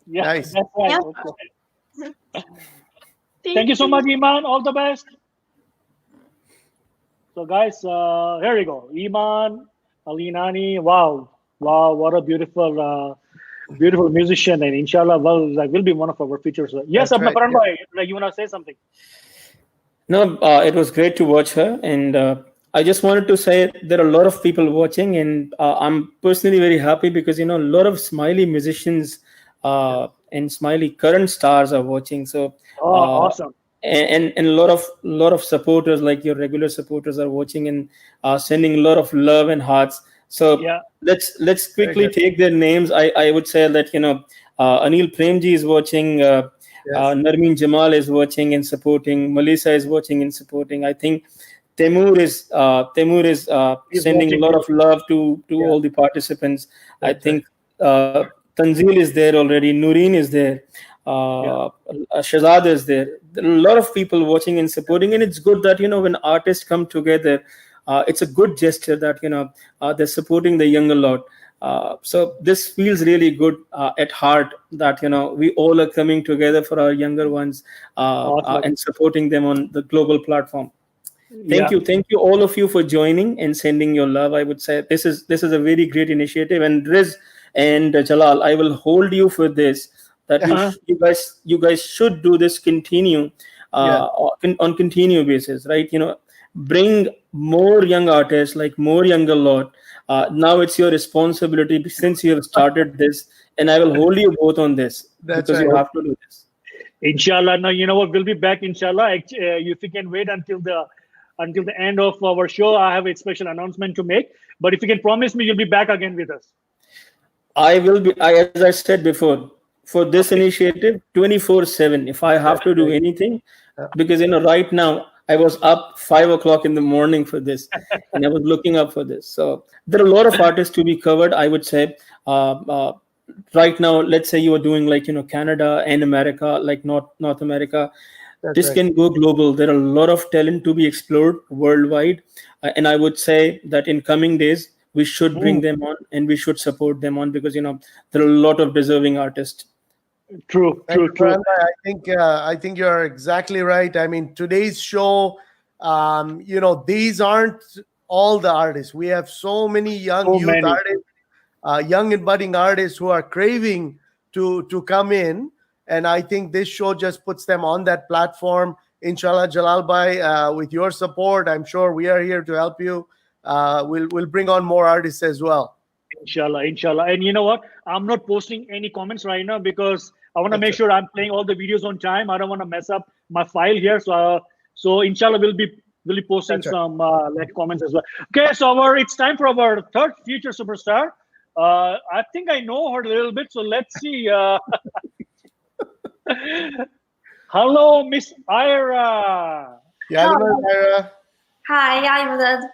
Yeah, nice. That's right. Okay. Thank you so much, Iman. All the best. So, guys, here we go. Iman, Alinani. Wow, what a beautiful musician, and inshallah, will be one of our features. Yes, Abna Paran bhai, you want to say something? No, it was great to watch her, and I just wanted to say there are a lot of people watching, and I'm personally very happy because a lot of Smiley musicians and Smiley current stars are watching. So awesome. and a lot of supporters, like your regular supporters, are watching and sending a lot of love and hearts. So Yeah. let's Very quickly good. take their names. I would say that Anil Premji is watching, Yes. Narmeen Jamal is watching and supporting, Melissa is watching and supporting. I think Temur is He's sending a watching lot you. of love to Yeah. all the participants. I That's right. think Tanzil is there already, Nureen is there, Yeah. Shazad is there. There are a lot of people watching and supporting, and it's good that when artists come together, it's a good gesture that they're supporting the young a lot. So this feels really good at heart that we all are coming together for our younger ones, Awesome. and supporting them on the global platform. Yeah. Thank you all of you for joining and sending your love. I would say this is a very great initiative, and Riz and Jalal, I will hold you for this. That Uh-huh. you guys should do this continue Yeah. on continue basis, right? Bring more young artists, like more younger lot. Now it's your responsibility since you have started this, and I will hold you both on this That's because right. you have to do this. Inshallah. Now you know what? We'll be back. Inshallah. If you can wait until the end of our show, I have a special announcement to make. But if you can promise me, you'll be back again with us. I will be, as I said before, for this initiative, 24/7. If I have to do anything, because right now I was up 5 o'clock in the morning for this, and I was looking up for this. So there are a lot of artists to be covered. I would say, right now, let's say you are doing like Canada and America, like North America. That's This right. can go global. There are a lot of talent to be explored worldwide, and I would say that in coming days we should bring them on and we should support them on, because there are a lot of deserving artists. True. Thank you, Farhan bhai. I think you're exactly right. I mean, today's show, these aren't all the artists. We have so many young So youth many. artists, young and budding artists who are craving to come in, and I think this show just puts them on that platform. Inshallah, Jalal bhai, with your support, I'm sure we are here to help you. We'll bring on more artists as well. Inshallah. And you know what? I'm not posting any comments right now because I want to make sure I'm playing all the videos on time. I don't want to mess up my file here. So inshallah, we'll be posting some like comments as well. Okay, so it's time for our third future superstar. I think I know her a little bit, so let's see. Hello, Miss Ira. Yeah, Ira. Hi, I'm good.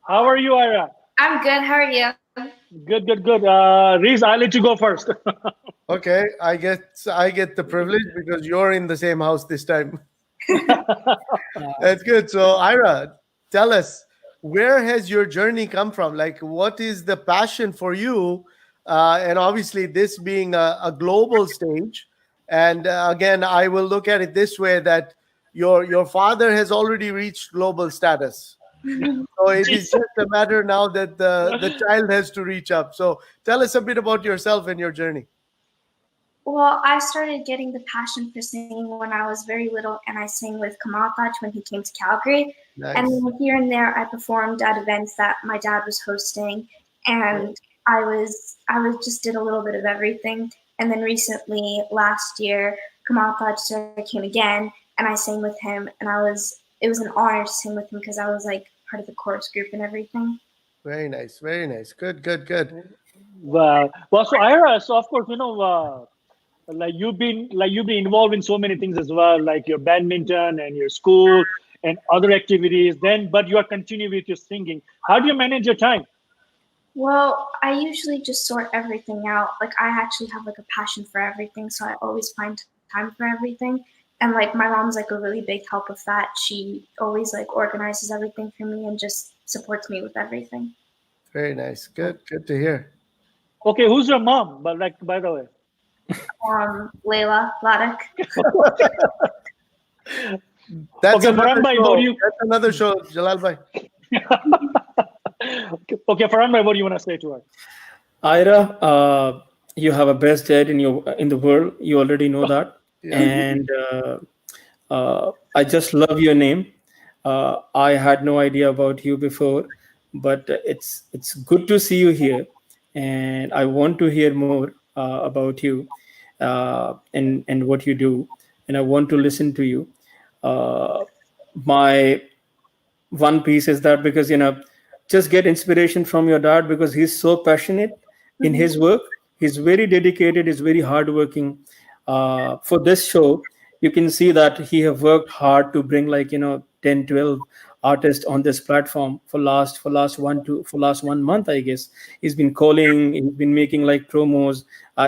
How are you, Ira? I'm good. How are you? Good. Riz, I'll let you go first. Okay, I get the privilege because you're in the same house this time. That's good. So, Ira, tell us, where has your journey come from? Like, what is the passion for you? And obviously, this being a global stage. And again, I will look at it this way, that your father has already reached global status. So it is just a matter now that the child has to reach up. So tell us a bit about yourself and your journey. Well, I started getting the passion for singing when I was very little, and I sang with Kamal Taj when he came to Calgary. Nice. And then here and there, I performed at events that my dad was hosting, and I just did a little bit of everything. And then recently, last year, Kamal Taj came again, and I sang with him, and it was an honor to sing with him because I was like part of the chorus group and everything. Very nice. Good. Wow. Well, so Ira, so of course, like you've been involved in so many things as well, like your badminton and your school and other activities. But you are continuing with your singing. How do you manage your time? Well, I usually just sort everything out. Like I actually have like a passion for everything, so I always find time for everything. And like my mom's like a really big help with that. She always like organizes everything for me and just supports me with everything. Very nice. Good to hear. Okay, who's your mom? But like, by the way. Layla Ladak. That's okay, Farhan bhai, that's another show, Jalal bhai. Okay, Farhan bhai, what do you want to say to her? Ira, you have a best dad in the world. You already know that. Yeah. And I just love your name. I had no idea about you before, but it's good to see you here, and I want to hear more about you and what you do. and I want to listen to you. My one piece is that because just get inspiration from your dad, because he's so passionate in his work. He's very dedicated, he's very hardworking. For this show, you can see that he have worked hard to bring 10, 12 artists on this platform for last 1 month, I guess. He's been calling, he's been making promos,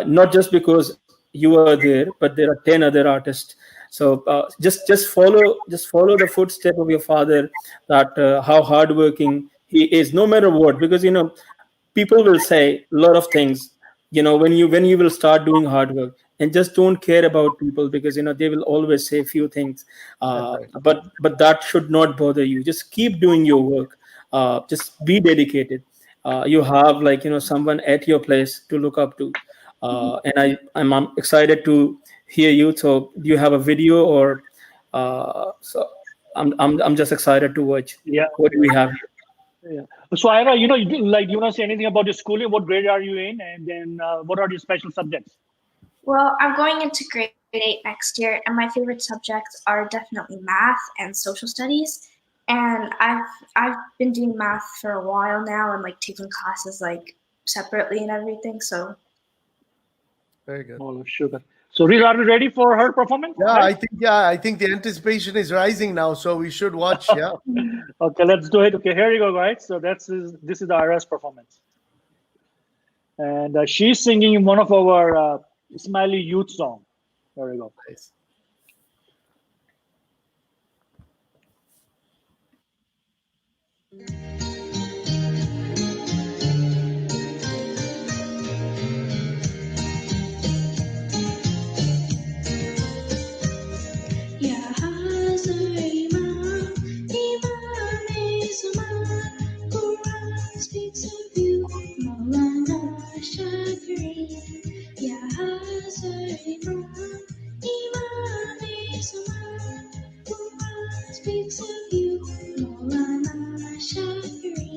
not just because you are there, but there are 10 other artists. So just follow the footstep of your father, that how hardworking he is, no matter what. Because people will say a lot of things, when you will start doing hard work, and just don't care about people, because they will always say a few things. But that should not bother you. Just keep doing your work. Just be dedicated. You have someone at your place to look up to. And I'm excited to hear you. So do you have a video, or so I'm just excited to watch. Yeah. What do we have here? Yeah. So Ira, you want to say anything about your schooling? What grade are you in, and then what are your special subjects? Well, I'm going into grade 8 next year, and my favorite subjects are definitely math and social studies. And I've been doing math for a while now, and taking classes separately and everything. So very good. Oh, sugar. So, Riz, are we ready for her performance? Yeah, Right? I think the anticipation is rising now, so we should watch. Yeah. Okay, let's do it. Okay, here you go, guys. So this is the Ira's performance, and she's singing one of our Ismaili youth song. There we go. Nice. Speaks of you, Maulana Shakri. Ya Hazar Imran, Imam Zaman. Quran speaks of you, Maulana Shakri.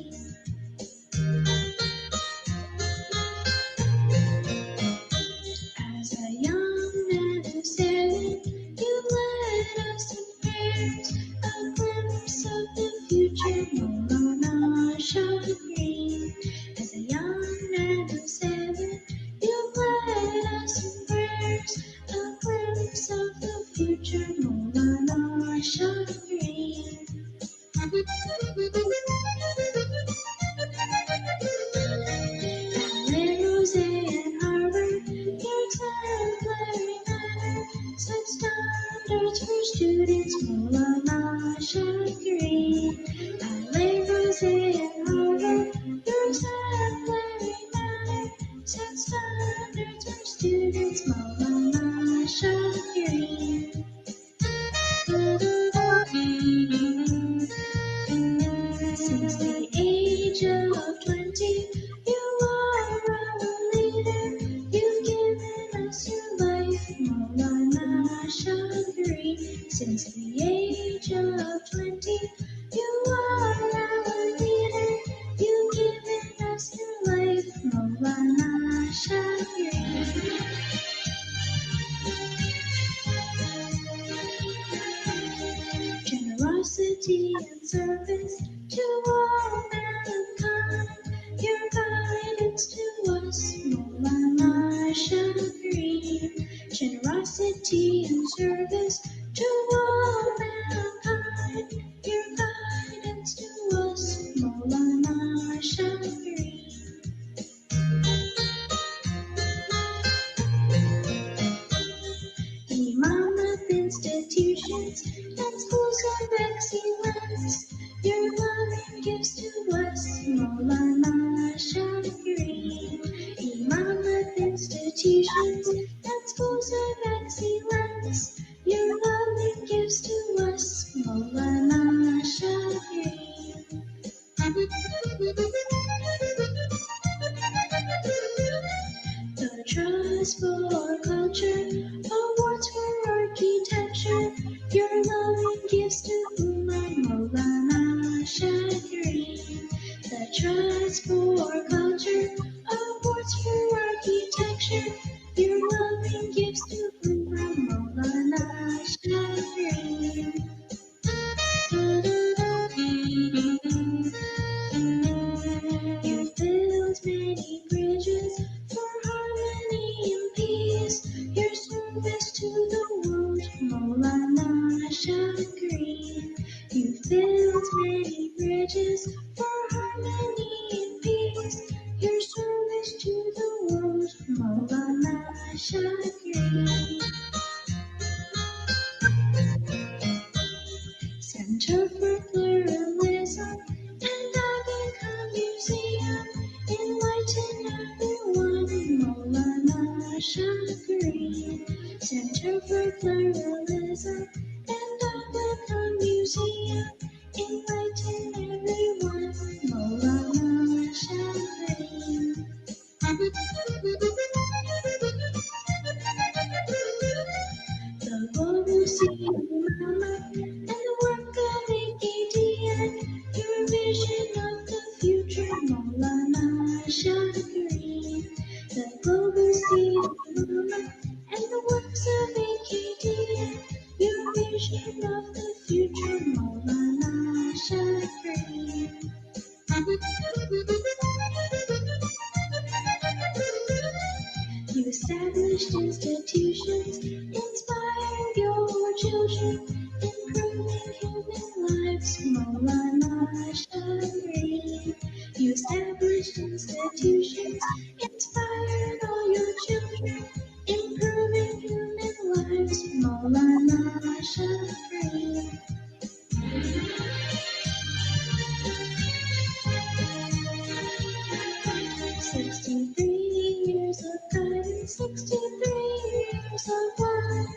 As a young man of 7, you led us in prayers, a glimpse of the future, Maulana Shakri. As a young man of 7, you led us in prayers, a glimpse of the future, Maulana Shakri. Rose and Harvard, your exemplary manner set standards for students, Maulana Shakri. Rose and Harvard, your exemplary manner set standards for students, Maulana Shakri. Since the age of 20, you are our leader. You've given us your life, Maulana Shakri. Since the age of 20, you are our leader. You've given us your life, Maulana Shakri. Generosity and service to all mankind, your guidance to us, Maulana Shakri. Generosity and service to all mankind, your guidance to us, Maulana Shakri. Imam of institutions and schools of excellence, your loving gifts to us, Maulana Shakri. Imam of institutions and schools of excellence, your loving gifts to us, Maulana Shakri. The trust for culture, awards for architecture, your loving gifts to Ummah, Maulana Shakri. The trust for culture, awards for architecture, your loving gifts to Ummah, Maulana Shakri. You built many bridges for harmony and peace. Your service to the world, Maulana Shakri. You built many bridges for harmony and peace. Your service to the world, Maulana Shakri. Center for Pluralism and Aga Museum. Enlighten everyone, Maulana Shakri. Center for Pluralism and Aga Museum. Enlighten everyone, Maulana Shakri. The global cinema and the work of AKDN, your vision of the future, Maulana Shakri. The global cinema and the works of AKDN, your vision of the future, Maulana Shakri. You established institutions, inspired your children, improving human lives, Maulana Shakri. You established institutions, inspired all your children, improving human lives, Maulana Shakri. 63 years of guidance, 63 years of love.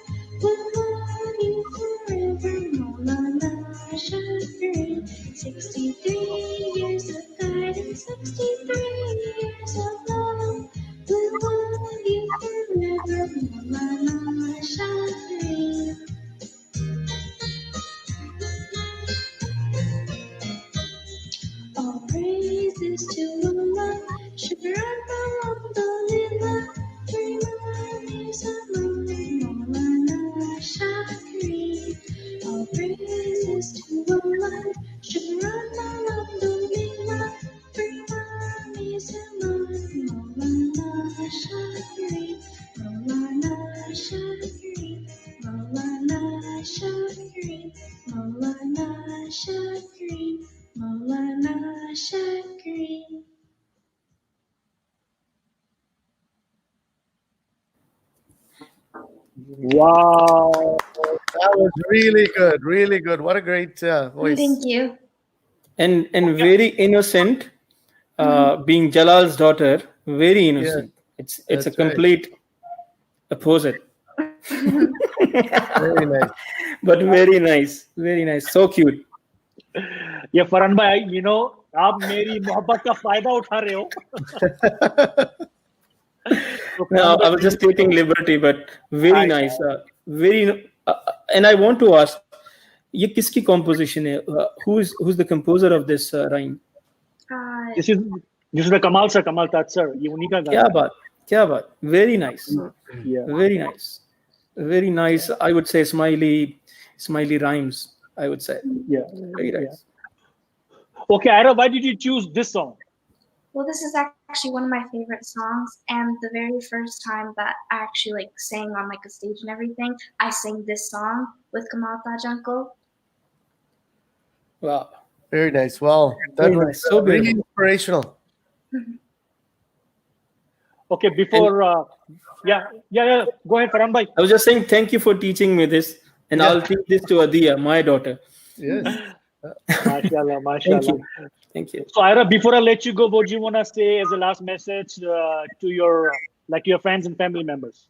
We'll love you forever, Maulana Shakri. 63 years of guidance, 63 years of love. We'll love you forever, Maulana Shakri. All praises to Allah, Shukran Alhamdulillah, for Imam is among Maulana Shakri. All praises to Allah, Shukran Alhamdulillah, for Imam is among Maulana Shakri. Maulana Shakri, Maulana Shakri, Maulana Shakri. Maulana Shakri. Wow. That was really good, really good. What a great voice. Thank you. And very innocent, being Jalal's daughter, very innocent. It's a complete opposite. Very nice. But very nice, so cute. ये फरहान भाई, you know, आप मेरी मोहब्बत का फायदा उठा रहे हो. No, I was just taking liberty, but very nice, and I want to ask, ये किसकी composition है? Who's the composer of this rhyme? This is the Kamal Tat sir. ये उन्हीं का गाना है. क्या बात, very nice. Yeah. Very nice. I would say smiley rhymes, I would say. Yeah. Very nice. Okay, Ira, why did you choose this song? Well, this is actually one of my favorite songs, and the very first time that I actually sang on a stage and everything, I sang this song with Kamal Taj uncle. Wow. Very nice. Well, that Very was nice. So really beautiful. inspirational. Okay, before yeah, go ahead, Farhan bhai. I was just saying thank you for teaching me this, and I'll teach this to Adia, my daughter. Yes. Mashallah. Thank you. So Ira, before I let you go, what do you want to say as a last message to your friends and family members?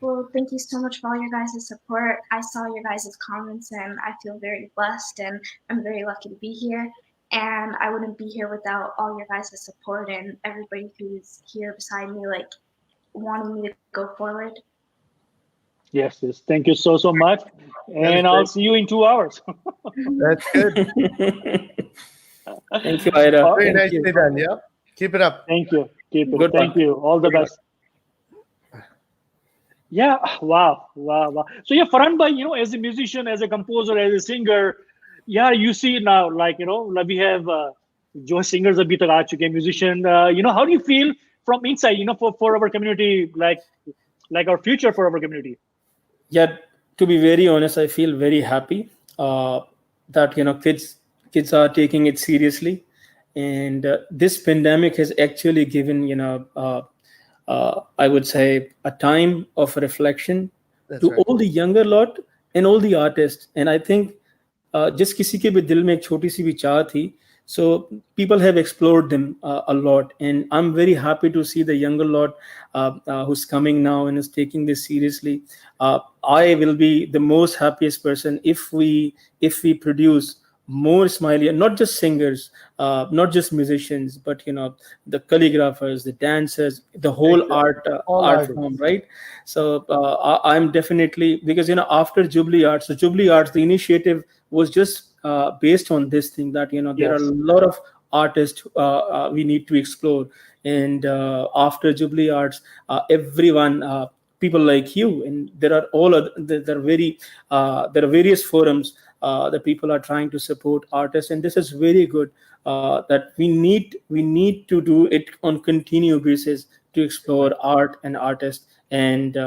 Well, thank you so much for all your guys' support. I saw your guys' comments, and I feel very blessed, and I'm very lucky to be here. And I wouldn't be here without all your guys' support and everybody who's here beside me, wanting me to go forward. Yes. Thank you so much. And I'll see you in 2 hours. That's good. Thank you, Ira. Very Thank nicely you. done. Yeah. Keep it up. Thank you. Good Thank you. All the best. Yeah, wow. So yeah, Farhan bhai, as a musician, as a composer, as a singer, yeah, you see now, like we have जो singers अभी तक आ चुके हैं, musician. How do you feel from inside? For our community, like our future for our community. Yeah, to be very honest, I feel very happy that kids are taking it seriously, and this pandemic has actually given I would say a time of reflection That's to right. all the younger lot and all the artists. And I think जिस किसी के भी दिल में एक छोटी सी भी चाह थी, so people have explored them a lot, and I'm very happy to see the younger lot who's coming now and is taking this seriously. I will be the most happiest person if we produce more smiley, and not just singers, not just musicians, but the calligraphers, the dancers, the whole Exactly. All art artists. form, right? So I'm definitely, because after Jubilee Arts, so Jubilee Arts, the initiative was just based on this thing, that there are Yes. a lot of artists we need to explore. And after Jubilee Arts, everyone, people like you, and there are all other, there are there are various forums that people are trying to support artists, and this is very good, that we need to do it on continuous basis to explore art and artists. And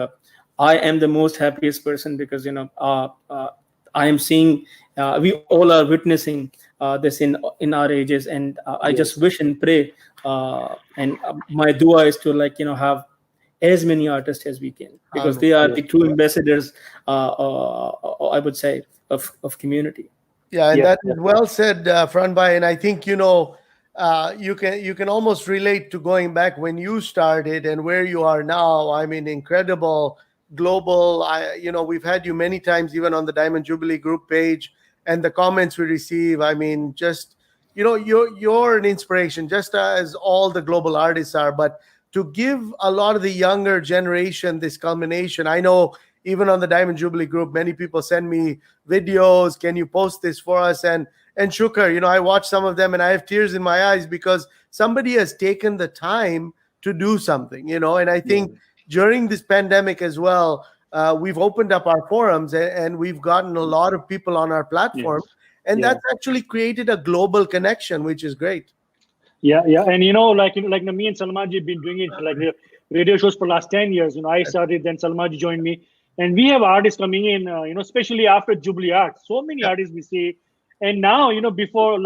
I am the most happiest person, because I am seeing, we all are witnessing this in our ages, and I just Yes. wish and pray, and my dua is to have as many artists as we can, because they are Yes. the true ambassadors, I would say, of community. Yeah, and Yes. that is well said, Franbai. And I think you can almost relate to going back when you started and where you are now. I mean, incredible global. We've had you many times, even on the Diamond Jubilee group page, and the comments we receive. I mean, just you're an inspiration, just as all the global artists are. But to give a lot of the younger generation this culmination, I know even on the Diamond Jubilee group, many people send me videos. Can you post this for us? And Shukar, I watch some of them and I have tears in my eyes, because somebody has taken the time to do something. And I think during this pandemic as well, we've opened up our forums, and we've gotten a lot of people on our platform, and Yeah. that's actually created a global connection, which is great. Yeah, and like me and Salmaji have been doing it like the radio shows for last 10 years. I started, then Salmaji joined me, and we have artists coming in. Especially after Jubilee Arts, so many artists we see, and now before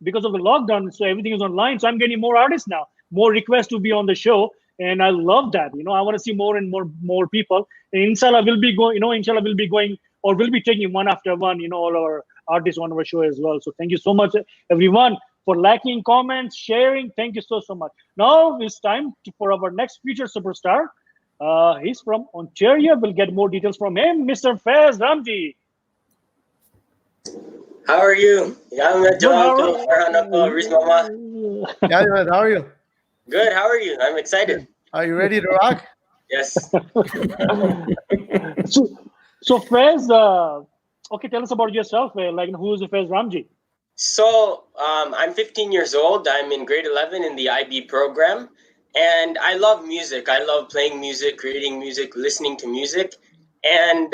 because of the lockdown, so everything is online. So I'm getting more artists now, more requests to be on the show, and I love that. I want to see more and more people. And Inshallah, we'll be going. Inshallah, we'll be going, or we'll be taking one after one. All our artists on our show as well. So thank you so much, everyone, for liking, comments, sharing. Thank you so much. Now it's time for our next future superstar. He's from Ontario. We'll get more details from him, Mr. Faiz Ramji. How are you? I'm Jalal, Farhan, Riz Mama. Yeah, how are you? Good. How are you? I'm excited. Are you ready to rock? Yes. So Faiz, okay, tell us about yourself. Who is Faiz Ramji? So I'm 15 years old. I'm in grade 11 in the IB program, and I love music. I love playing music, creating music, listening to music. And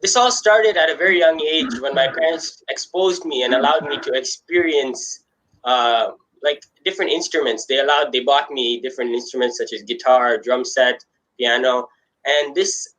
this all started at a very young age when my parents exposed me and allowed me to experience different instruments. They bought me different instruments such as guitar, drum set, piano, and this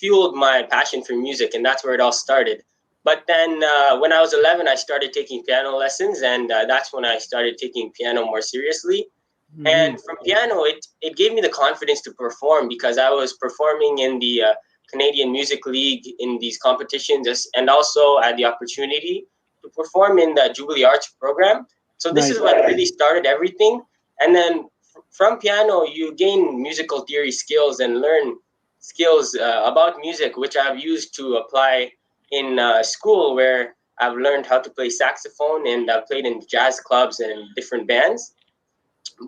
fueled my passion for music, and that's where it all started. But then when I was 11, I started taking piano lessons, and that's when I started taking piano more seriously. Mm-hmm. And from piano, it gave me the confidence to perform, because I was performing in the Canadian Music League in these competitions, and also had the opportunity to perform in the Jubilee Arts program. So this is what really started everything. And then from piano, you gain musical theory skills and learn skills about music, which I've used to apply in school, where I've learned how to play saxophone, and I've played in jazz clubs and different bands,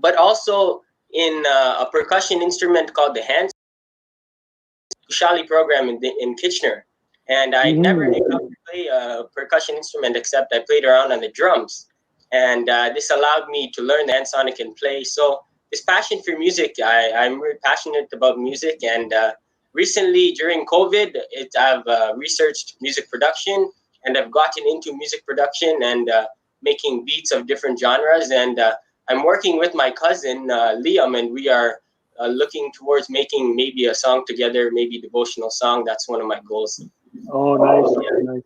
but also in a percussion instrument called the hand Shali program in Kitchener. And I never knew how to play a percussion instrument, except I played around on the drums. And this allowed me to learn the ensoniq and play. So this passion for music, I'm really passionate about music, and recently during COVID, I've researched music production, and I've gotten into music production and making beats of different genres. And I'm working with my cousin Liam, and we are looking towards making maybe a song together, maybe devotional song. That's one of my goals. Oh, nice, nice.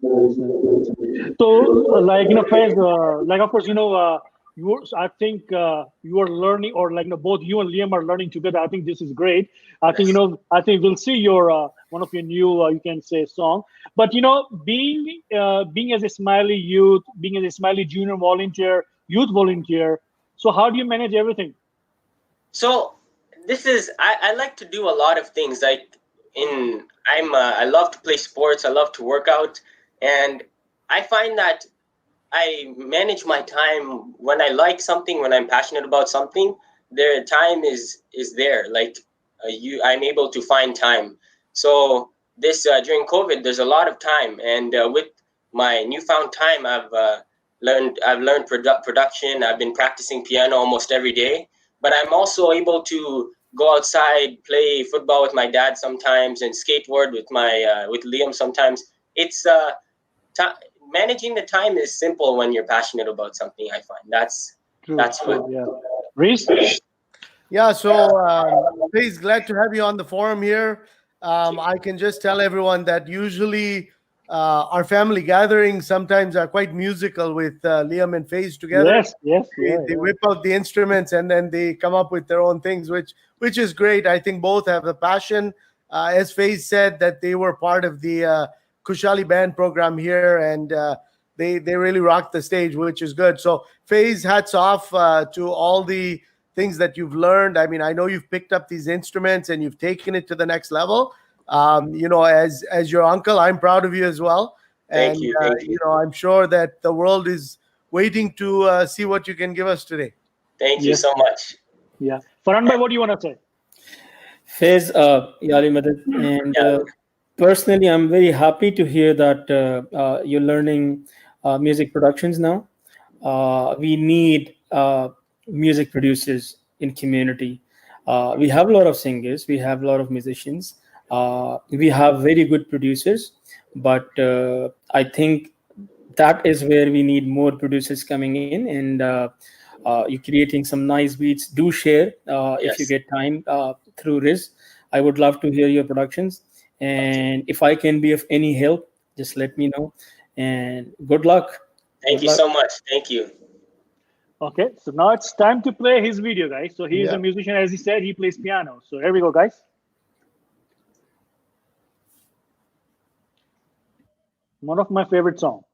So, like Faiz, like of course, I think you are learning, or like both you and Liam are learning together. I think this is great. I think I think we'll see your one of your new you can say song. But being as a Smiley youth, being as a Smiley junior volunteer, youth volunteer. So how do you manage everything? So this is I like to do a lot of things. Like I love to play sports. I love to work out, and I find that I manage my time when I like something, when I'm passionate about something. Their time is there. Like I'm able to find time. So this during COVID, there's a lot of time, and with my newfound time, I've learned production. I've been practicing piano almost every day, but I'm also able to go outside, play football with my dad sometimes, and skateboard with Liam sometimes. It's managing the time is simple when you're passionate about something. I find that's what. Yeah. Riz? Yeah, so please, glad to have you on the forum here. I can just tell everyone that usually our family gatherings sometimes are quite musical with Liam and FaZe together. Yes. They whip out the instruments and then they come up with their own things, which is great. I think both have the passion. As FaZe said, that they were part of the Kushali band program here, and they really rocked the stage, which is good. So FaZe, hats off to all the things that you've learned. I mean, I know you've picked up these instruments and you've taken it to the next level. As your uncle, I'm proud of you as well. And Thank you. I'm sure that the world is waiting to see what you can give us today. Thank you so much. Yeah, Farhan bhai, what do you want to say? Faiz, Yali Madad, and personally, I'm very happy to hear that you're learning music productions now. We need music producers in community. We have a lot of singers, we have a lot of musicians, we have very good producers, but I think that is where we need more producers coming in, and you're creating some nice beats. Do share if you get time through Riz. I would love to hear your productions, and if I can be of any help, just let me know, and good luck. Thank you so much. Thank you. Okay, so now it's time to play his video, guys. So he's a musician, as he said, he plays piano. So here we go, guys. One of my favorite songs.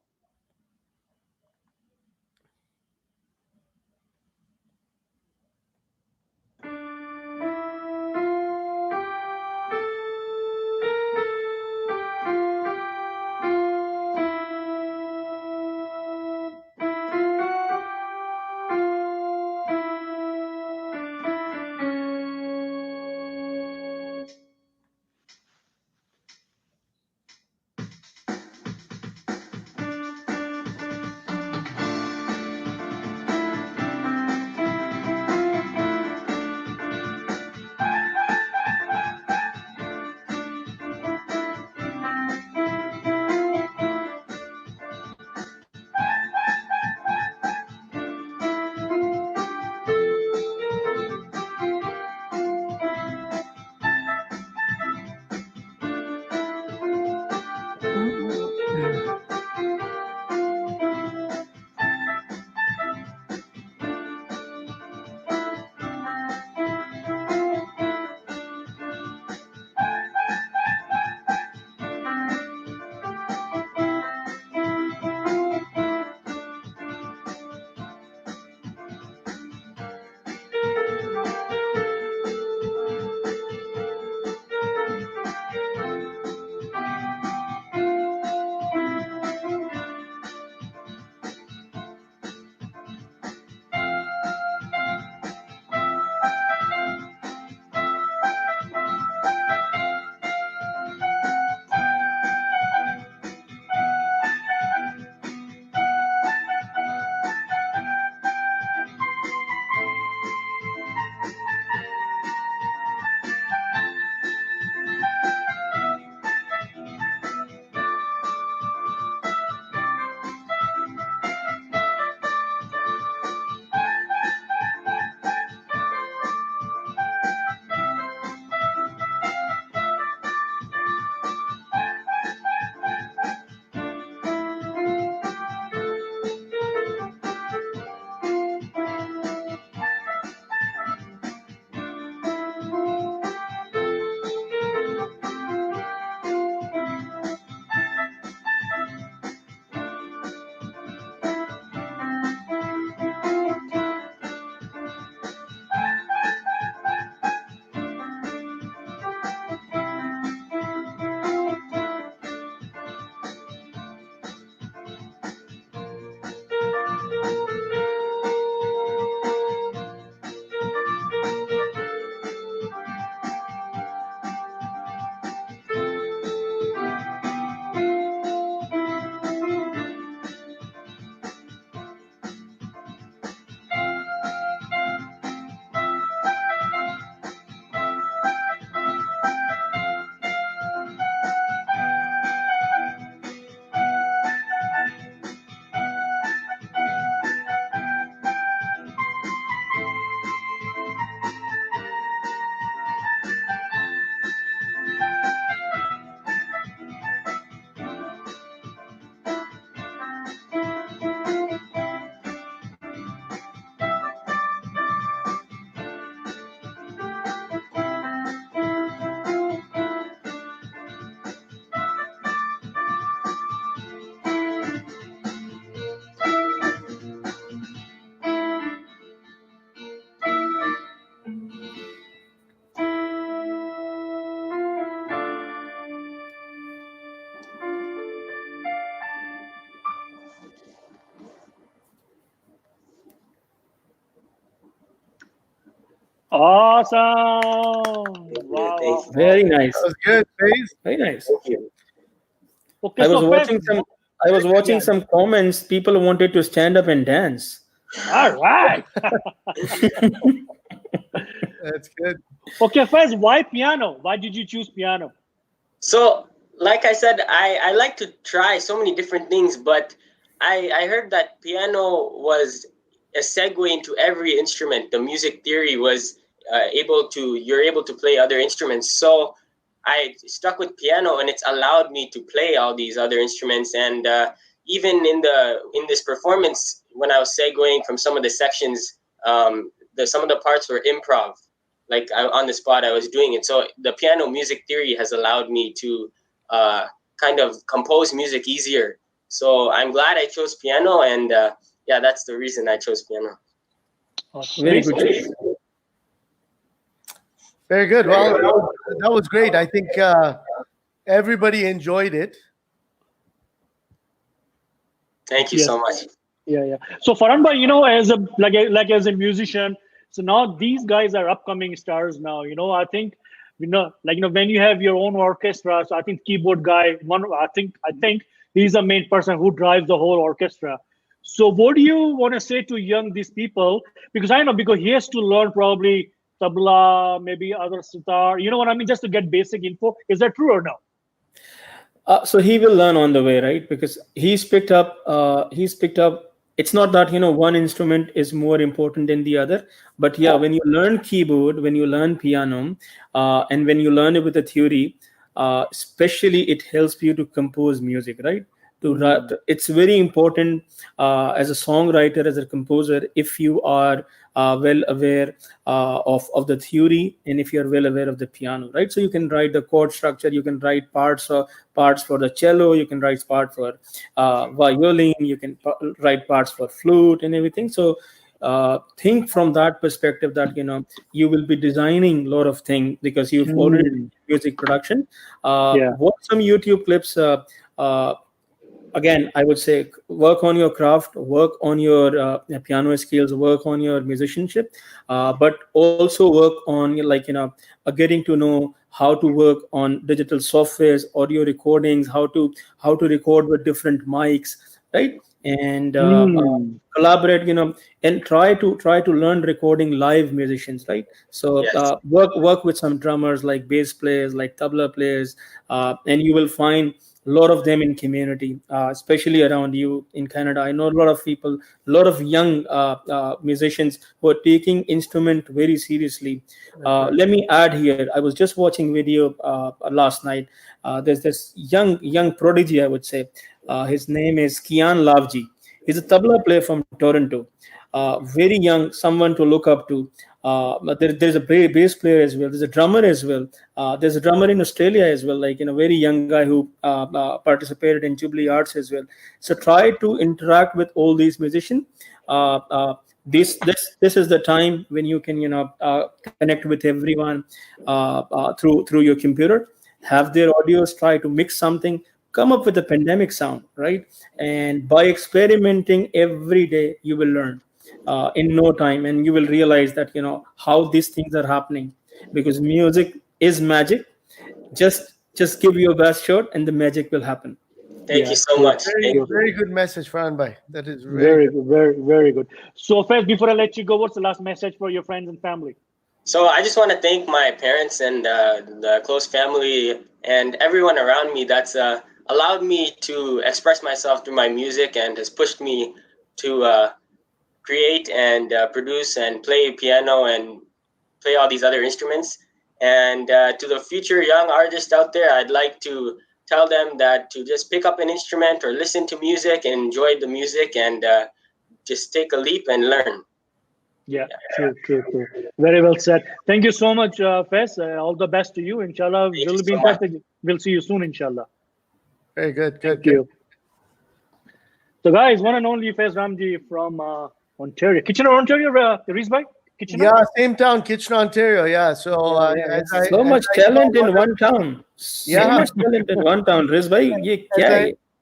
Awesome. Wow. Very nice. That was good, Faith. Very nice. Thank you. Okay, I so was Faiz, watching some. I was watching some comments. People wanted to stand up and dance. all right. That's good. Okay, Faiz, why piano? Why did you choose piano? So, like I said, I like to try so many different things, but I heard that piano was a segue into every instrument. The music theory was you're able to play other instruments. So I stuck with piano, and it's allowed me to play all these other instruments. And even in this performance, when I was segueing from some of the sections, some of the parts were improv. Like on the spot, I was doing it. So the piano music theory has allowed me to kind of compose music easier. So I'm glad I chose piano, and yeah, that's the reason I chose piano. Very good choice. Very good. Well, that was great. I think everybody enjoyed it. Thank you so much. Yeah. So Farhan bhai, as a musician, so now these guys are upcoming stars now. I think, when you have your own orchestra, so I think keyboard guy, I think he's the main person who drives the whole orchestra. So what do you want to say to these people? Because I know, because he has to learn probably tabla, maybe other sitar, you know what I mean, just to get basic info. Is that true or no? So he will learn on the way, right? Because he's picked up. It's not that one instrument is more important than the other, but yeah, when you learn keyboard, when you learn piano, and when you learn it with a theory, especially it helps you to compose music, right? It's very important as a songwriter, as a composer, if you are well aware of the theory, and if you're well aware of the piano, right? So you can write the chord structure, you can write parts for the cello, you can write parts for violin, you can write parts for flute and everything. So think from that perspective that you will be designing a lot of things because you've already done music production. Watch some YouTube clips. Again, I would say work on your craft, work on your piano skills, work on your musicianship, but also work on getting to know how to work on digital softwares, audio recordings, how to record with different mics, right? And collaborate, and try to learn recording live musicians, right? So work with some drummers, like bass players, like tabla players, and you will find a lot of them in community, especially around you in Canada. I know a lot of people, a lot of young musicians who are taking instrument very seriously. Let me add here, I was just watching video last night. There's this young prodigy, I would say. His name is Kian Lavji. He's a tabla player from Toronto. Very young, someone to look up to. There's a bass player as well. There's a drummer as well. There's a drummer in Australia as well, very young guy who participated in Jubilee Arts as well. So try to interact with all these musicians. This is the time when you can connect with everyone through your computer. Have their audios, try to mix something, come up with a pandemic sound, right? And by experimenting every day, you will learn in no time, and you will realize that how these things are happening, because music is magic. Just give your best shot and the magic will happen. Thank you so much. Very good message, Farhan bhai. That is very good. Very good. So first, before I let you go, what's the last message for your friends and family? So I just want to thank my parents and the close family and everyone around me that's allowed me to express myself through my music and has pushed me to create and produce and play piano and play all these other instruments. And to the future young artists out there, I'd like to tell them that to just pick up an instrument or listen to music and enjoy the music and just take a leap and learn. Yeah, true. Very well said. Thank you so much, Faiz. All the best to you. Inshallah, we'll be in touch. We'll see you soon, inshallah. Very good. Thank you. So, guys, one and only Faiz Ramji from Ontario. Kitchener, Ontario, Riz bhai? Kitchener? Yeah, same town, Kitchener, Ontario. Yeah, so so much talent in one town. So much talent in one town, Riz bhai.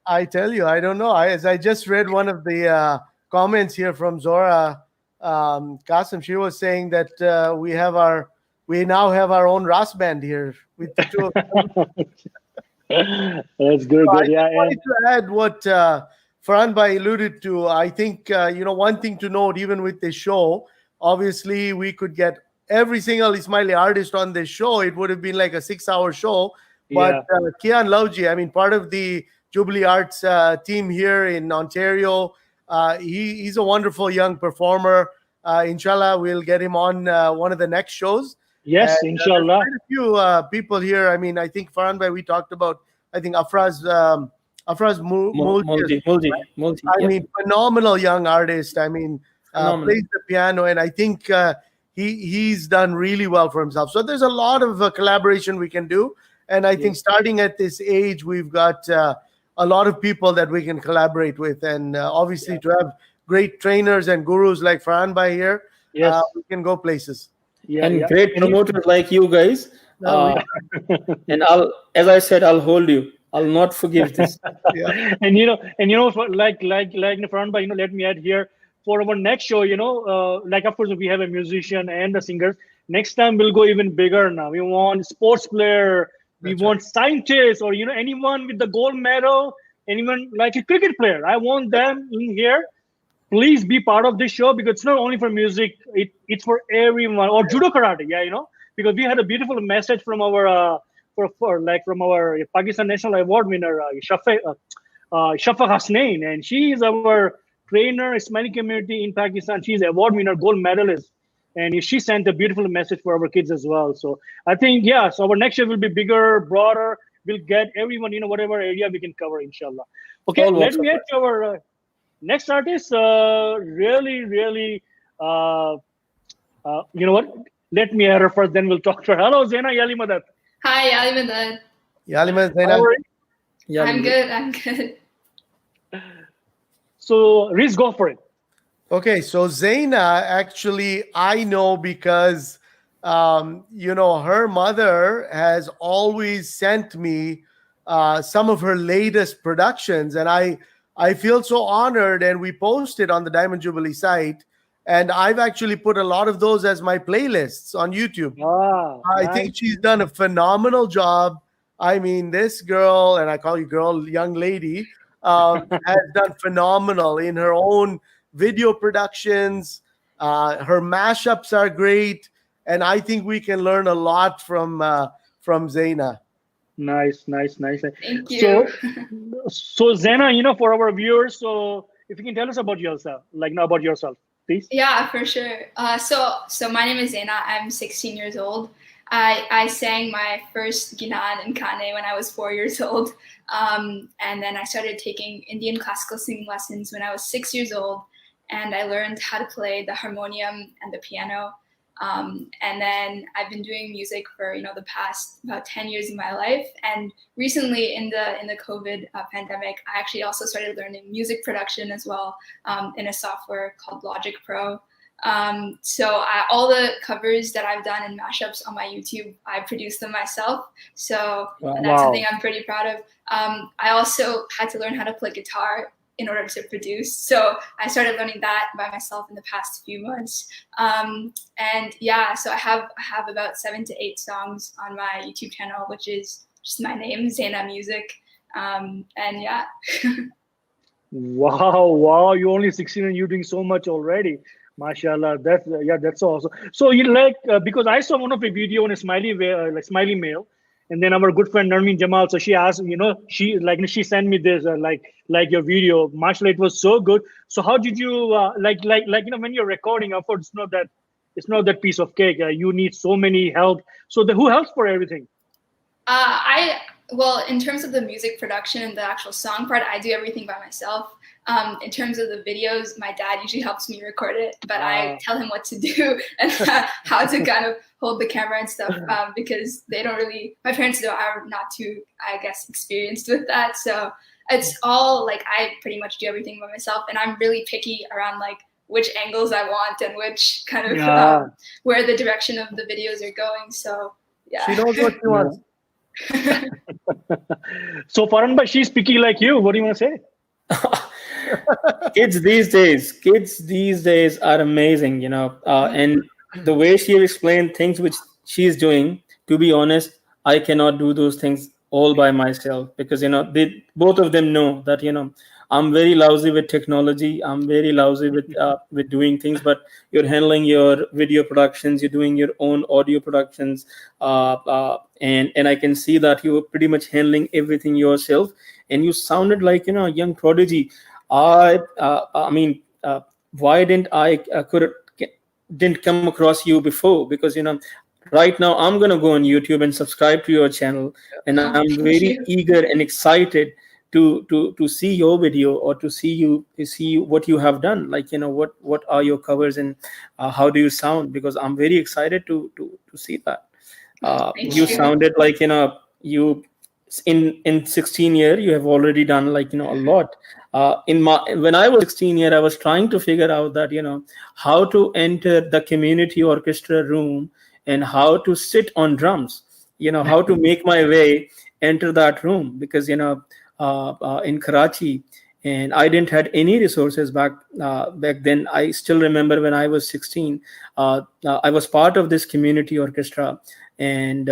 I tell you, I don't know. As I just read one of the comments here from Zora, Qasim, she was saying that we now have our own Ras band here with the two of them. That's good. I Good. Yeah. just wanted to add what Farhan Bhai alluded to. I think, one thing to note, even with this show, obviously we could get every single Ismaili artist on this show. It would have been like a 6-hour show. But Kian Lavji, I mean, part of the Jubilee Arts team here in Ontario, he's a wonderful young performer. Inshallah, we'll get him on one of the next shows. Yes, And, inshallah. there's quite a few people here. I mean, I think Farhan Bhai, we talked about, I think Afraz Multi. Multi. I mean, phenomenal young artist. I mean, plays the piano, and I think he's done really well for himself. So there's a lot of collaboration we can do. And I think starting at this age, we've got a lot of people that we can collaborate with. And obviously to have great trainers and gurus like Farhan Bhai here, we can go places. Great promoters like you guys. And as I said, I'll hold you. I'll not forgive this. And like Farhan Bhai, let me add here, for our next show, like of course we have a musician and the singers. Next time we'll go even bigger now. We want sports player, we want scientists, or anyone with the gold medal, anyone like a cricket player. I want them in here. Please be part of this show, because it's not only for music, it's for everyone. Or judo karate, because we had a beautiful message from our from our Pakistan National Award winner Shafa Hasnain, and she is our trainer, Ismaili community in Pakistan. She's an award winner, gold medalist, and she sent a beautiful message for our kids as well. So I think so our next year will be bigger, broader. We'll get everyone, whatever area we can cover, inshallah. Okay, let me get to our next artist. Really, you know what? Let me add her first, then we'll talk to her. Hello, Zaina Yali Madad. Hi, Yali Madad. Yali Madad, Zaina. I'm good. So, Riz, go for it. Okay, so Zaina, actually, I know because, her mother has always sent me some of her latest productions, and I feel so honored, and we posted on the Diamond Jubilee site, and I've actually put a lot of those as my playlists on YouTube. I think she's done a phenomenal job. I mean, this girl, and I call you girl, young lady, has done phenomenal in her own video productions. Her mashups are great, and I think we can learn a lot from Zaina. Nice. Thank you. So Zaina, for our viewers, so if you can tell us about yourself, please. Yeah, for sure. So my name is Zaina. I'm 16 years old. I sang my first Ginan and Kane when I was 4 years old. And then I started taking Indian classical singing lessons when I was 6 years old. And I learned how to play the harmonium and the piano. And then I've been doing music for the past about 10 years of my life. And recently in the COVID pandemic, I actually also started learning music production as well in a software called Logic Pro. So all the covers that I've done and mashups on my YouTube, I produced them myself. So that's something I'm pretty proud of. I also had to learn how to play guitar in order to produce. So I started learning that by myself in the past few months. So I have about 7 to 8 songs on my YouTube channel, which is just my name, Zaina Music. Wow, you're only 16 and you're doing so much already. MashaAllah, that's awesome. So because I saw one of your video on a Smiley Mail, and then our good friend Narmeen Jamal, so she asked, she sent me this, like your video. MashaAllah, it was so good. So how did you, when you're recording, of course, it's not that piece of cake. You need so many help. So who helps for everything? Well, in terms of the music production and the actual song part, I do everything by myself. In terms of the videos, my dad usually helps me record it, but I tell him what to do and how to kind of hold the camera and stuff, because my parents are not too, I guess, experienced with that. So it's all I pretty much do everything by myself, and I'm really picky around which angles I want and which kind of where the direction of the videos are going. So yeah. She knows what she wants. So Farhan Bhai, she's picky like you. What do you want to say? Kids these days are amazing, and the way she explained things which she's doing, to be honest, I cannot do those things all by myself, because they both of them know that I'm very lousy with technology. I'm very lousy with doing things. But you're handling your video productions, you're doing your own audio productions, and I can see that you were pretty much handling everything yourself, and you sounded like a young prodigy. I mean, why didn't come across you before? Because right now I'm gonna go on YouTube and subscribe to your channel, and I'm Thank very you. eager and excited to see your video, or to see what you have done. Like what are your covers, and how do you sound? Because I'm very excited to see that. Thank You you. sounded like you in 16 year you have already done like a lot. In my When I was 16 year, I was trying to figure out that how to enter the community orchestra room, and how to sit on drums, how to make my way enter that room, because in Karachi, and I didn't had any resources back then. I still remember when I was 16, I was part of this community orchestra, and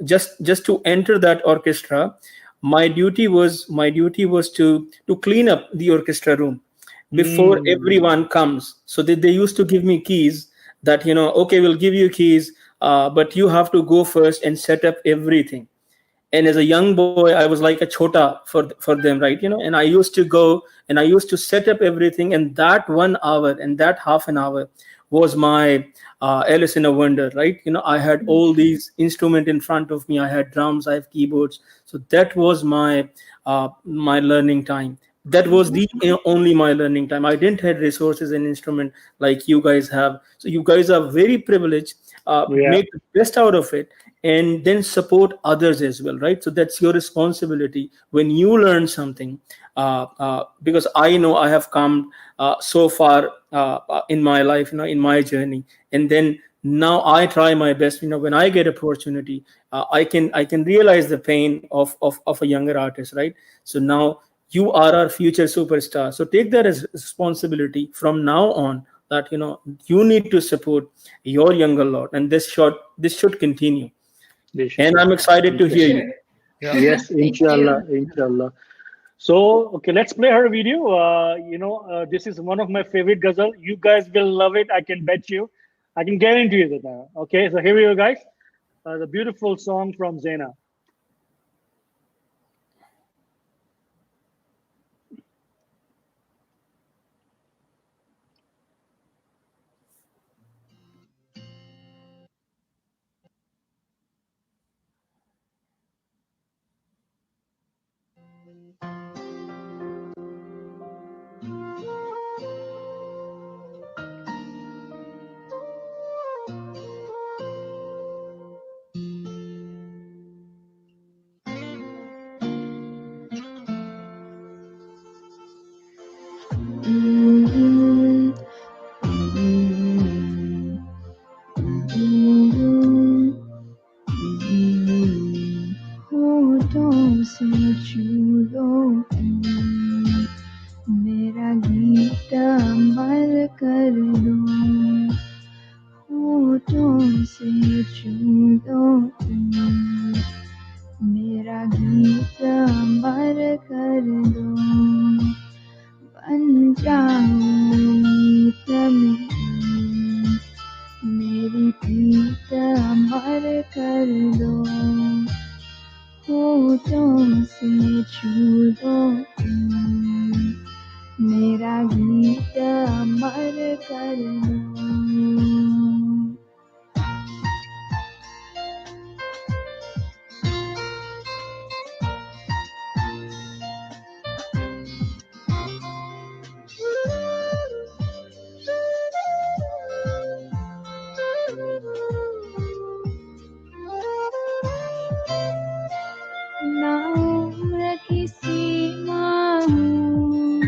just to enter that orchestra, my duty was to clean up the orchestra room before everyone comes. So they used to give me keys, that okay, we'll give you keys, but you have to go first and set up everything. And as a young boy, I was like a chota for them, right? And I used to go and I used to set up everything, and that 1 hour and that half an hour was my Alice in a Wonder, right? I had all these instruments in front of me. I had drums, I have keyboards. So that was my learning time. That was the only my learning time. I didn't have resources and instrument like you guys have. So you guys are very privileged. Make the best out of it, and then support others as well, right? So that's your responsibility when you learn something, because I know I have come so far in my life, in my journey, and then now I try my best. When I get opportunity, I can realize the pain of a younger artist, right? So now you are our future superstar. So take that as responsibility from now on, that you need to support your younger lot, and this should continue. And I'm excited to hear you. Yes, inshallah, inshallah. So, okay, let's play her video. This is one of my favorite ghazal. You guys will love it. I can bet you. I can guarantee you that. Okay, so here we go, guys. The beautiful song from Zaina. होठों से छू लो मेरा गीत अमर कर दो होठों से छू लो मेरा गीत अमर कर दो बन जाओ गीत में मेरी प्रीत अमर कर दो होठों से छू लो मेरा गीत अमर कर दो ना उम्र की सीमा हूँ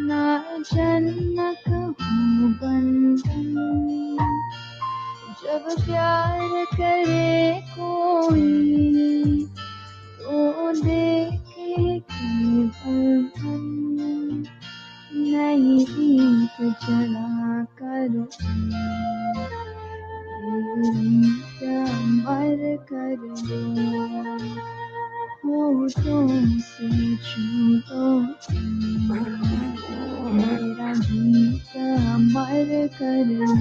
ना जन्नत हूँ बंधन होठों से छूटों से मेरा गीत अमर कर लो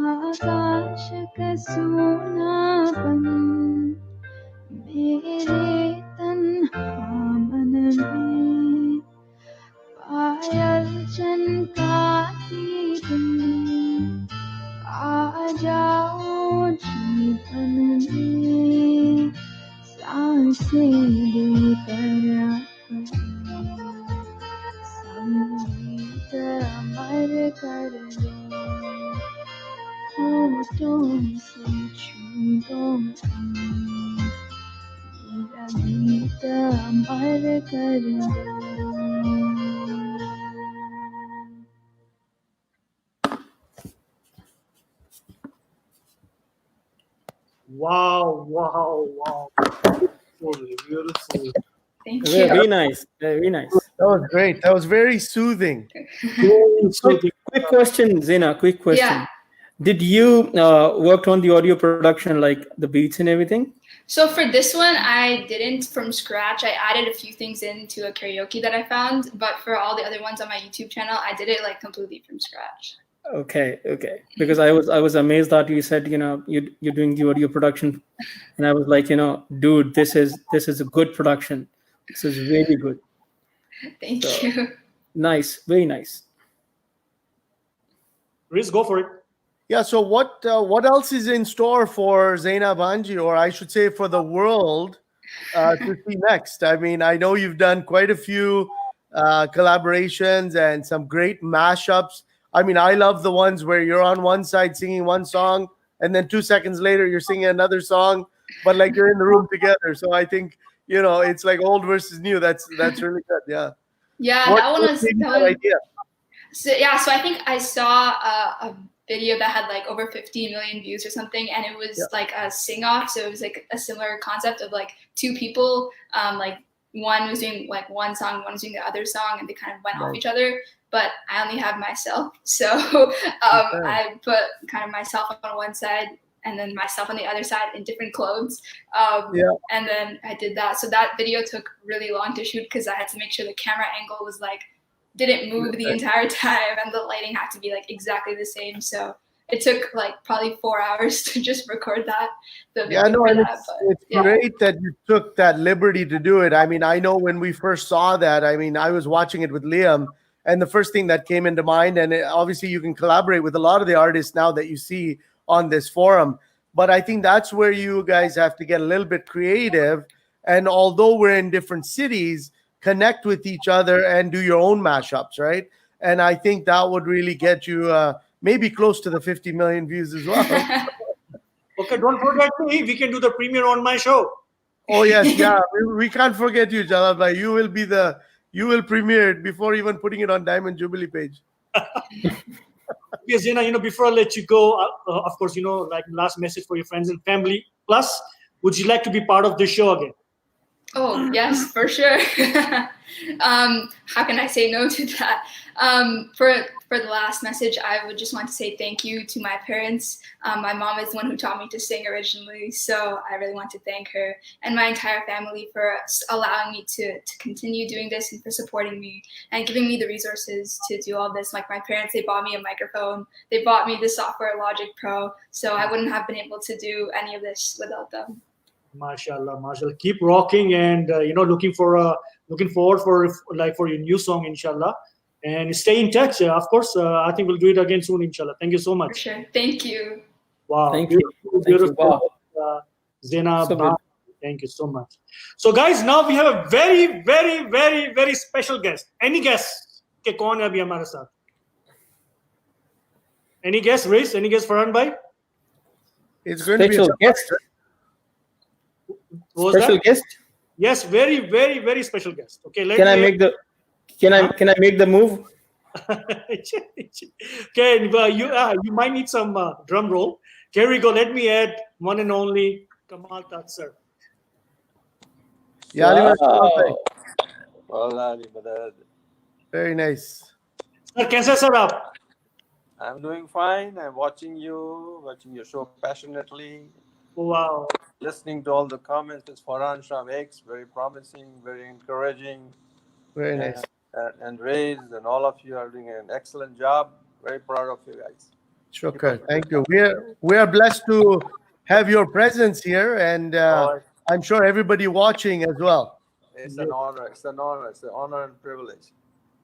आकाश का सोनापन मेरे तन्हा मन में पायल चनकाती बिंदी आ जाओ जीवन में सांसें लेकर संगीत अमर कर लो होठों से छूटों से मेरा गीत अमर कर लो Wow, wow, wow. Beautiful. Thank Very, you. very nice. Very nice. That was great. That was very soothing. Quick question, Zena. Quick question. Yeah. Did you work on the audio production, like the beats and everything? So for this one, I didn't from scratch. I added a few things into a karaoke that I found, but for all the other ones on my YouTube channel, I did it like completely from scratch. Okay. Because I was amazed that you said you're doing the audio production, and I was like, dude, this is a good production. This is really good. Thank you. Nice, very nice. Riz, go for it. Yeah. So what else is in store for Zaina Banji, or I should say for the world to see next? I mean, I know you've done quite a few collaborations and some great mashups. I mean, I love the ones where you're on one side singing one song, and then 2 seconds later you're singing another song, but like you're in the room together. So I think it's like old versus new. That's really good. Yeah. Yeah, that one was that idea. So I think I saw a video that had like over 50 million views or something, and it was like a sing-off. So it was like a similar concept of like two people, like one was doing like one song, one was doing the other song, and they kind of went off each other. But I only have myself, so I put kind of myself on one side and then myself on the other side in different clothes. And then I did that. So that video took really long to shoot because I had to make sure the camera angle was like didn't move the entire time, and the lighting had to be like exactly the same. So it took like probably 4 hours to just record that. It's great that you took that liberty to do it. I mean, I know when we first saw that, I mean, I was watching it with Liam, and the first thing that came into mind, and obviously you can collaborate with a lot of the artists now that you see on this forum, but I think that's where you guys have to get a little bit creative. And although we're in different cities, connect with each other and do your own mashups, right? And I think that would really get you maybe close to the 50 million views as well. Okay, don't forget me. We can do the premiere on my show. Oh yes, yeah. We can't forget you, Jalal bhai. You will premiere it before even putting it on Diamond Jubilee page. Yes, Zena, before I let you go, of course, like last message for your friends and family. Plus, would you like to be part of the show again? Oh, yes, for sure. How can I say no to that? For the last message, I would just want to say thank you to my parents. My mom is the one who taught me to sing originally, so I really want to thank her and my entire family for allowing me to continue doing this and for supporting me and giving me the resources to do all this. Like my parents, they bought me a microphone, they bought me the software Logic Pro, so I wouldn't have been able to do any of this without them. Mashallah. Keep rocking, and looking forward for your new song, inshallah. And stay in touch. Of course, I think we'll do it again soon, inshallah. Thank you so much. For sure. Thank you. Wow. Thank Beautiful. you. Wow. Zena, thank you so much. So, guys, now we have a very, very, very, very special guest. Any guess? Ke kaun hai abhi hamare saath? Any guess, Riz? Any guess, Farhan bhai? It's going to be a guest. Special guest? Yes, very, very, very special guest. Okay, Can I make the move? Okay, you might need some drum roll. Here we go. Let me add one and only Kamal Tat, sir. Yeah, Ali Mashallah. Very nice. Sir, kaise sir aap? I'm doing fine. I'm watching your show passionately. Wow. Listening to all the comments Ms. Farhan Shah makes, very promising, very encouraging. Very nice. And Riz and all of you are doing an excellent job. Very proud of you guys. Shukr. Thank you. We are blessed to have your presence here, and I'm sure everybody watching as well. It's an honor. It's an honor. It's an honor and privilege.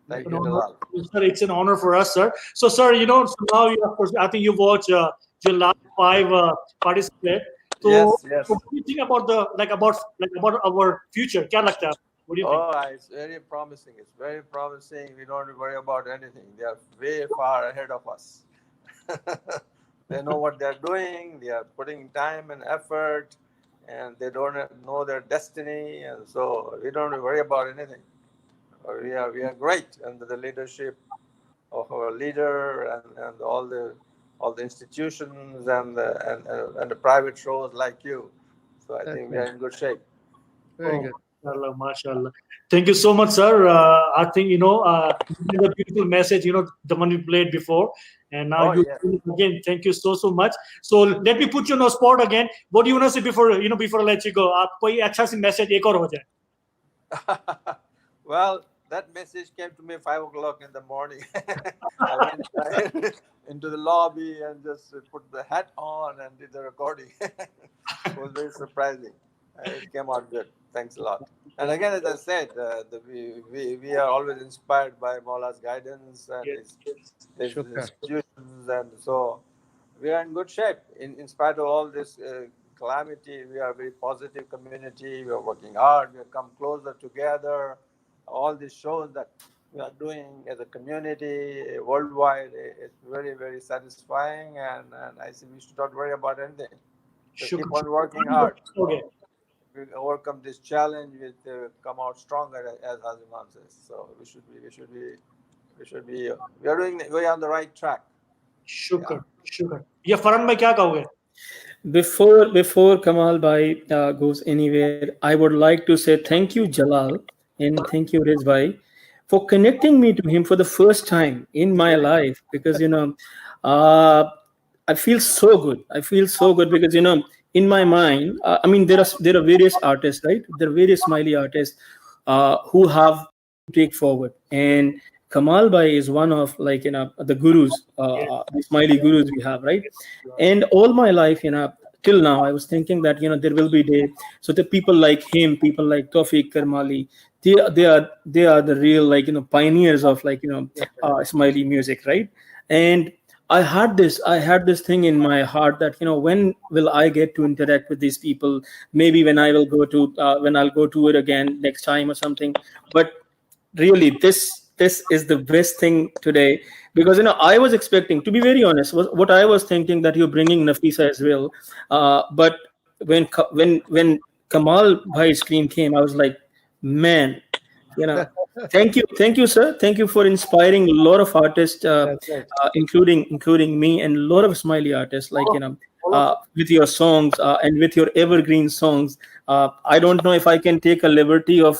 Thank you, No, Jalal. sir, it's an honor for us, sir. So, sir, so now of course, I think you watched your last 5 participate. So, Yes. what do you think about about our future? Kya lagta hai? What do you think? It's very promising. It's very promising. We don't have to worry about anything. They are way far ahead of us. They know what they're doing. They are putting time and effort, and they don't know their destiny. And so we don't have to worry about anything. We are great under the leadership of our leader and all the institutions and the private shows like you. So I think we are in good shape. Very good. Mashallah, mashallah. Thank you so much, sir. I think a beautiful message. The one we played before, and now again. Thank you so much. So let me put you on the spot again. What do you want to say before I let you go? आप कोई अच्छा सी message एक और हो जाए. Well, that message came to me 5 o'clock in the morning. I went into the lobby and just put the hat on and did the recording. It was very surprising. It came out good. Thanks a lot. And again, as I said, we are always inspired by Maula's guidance and his institutions, and so we are in good shape. In spite of all this calamity, we are a very positive community. We are working hard. We have come closer together. All these shows that we are doing as a community worldwide, it's very, very satisfying, and I think we should not worry about anything. Just keep on working hard. Okay. We overcome this challenge, we come out stronger, as Haziman says. So we are on the right track. Shukr. Yeah, Farhan bhai, kya kahoge? Before Kamal bhai goes anywhere, I would like to say thank you, Jalal, and thank you, Riz bhai, for connecting me to him for the first time in my life, because I feel so good. Because in my mind, I mean, there are various artists, right? There are various Ismaili artists who have to take forward, and Kamal bhai is one of the gurus, the Ismaili gurus we have, right? And all my life, till now, I was thinking that there will be day. So the people like him, people like Tawfiq Karmali, they are the real pioneers of Ismaili music, right? And I had this thing in my heart that when will I get to interact with these people? Maybe when I'll go to it again next time or something. But really, this is the best thing today, because I was expecting, to be very honest, what I was thinking, that you're bringing Nafisa as well. But when Kamal bhai's screen came, I was like, man. Thank you, sir. Thank you for inspiring a lot of artists, including me, and a lot of Ismaili artists, with your songs and with your evergreen songs. I don't know if I can take a liberty of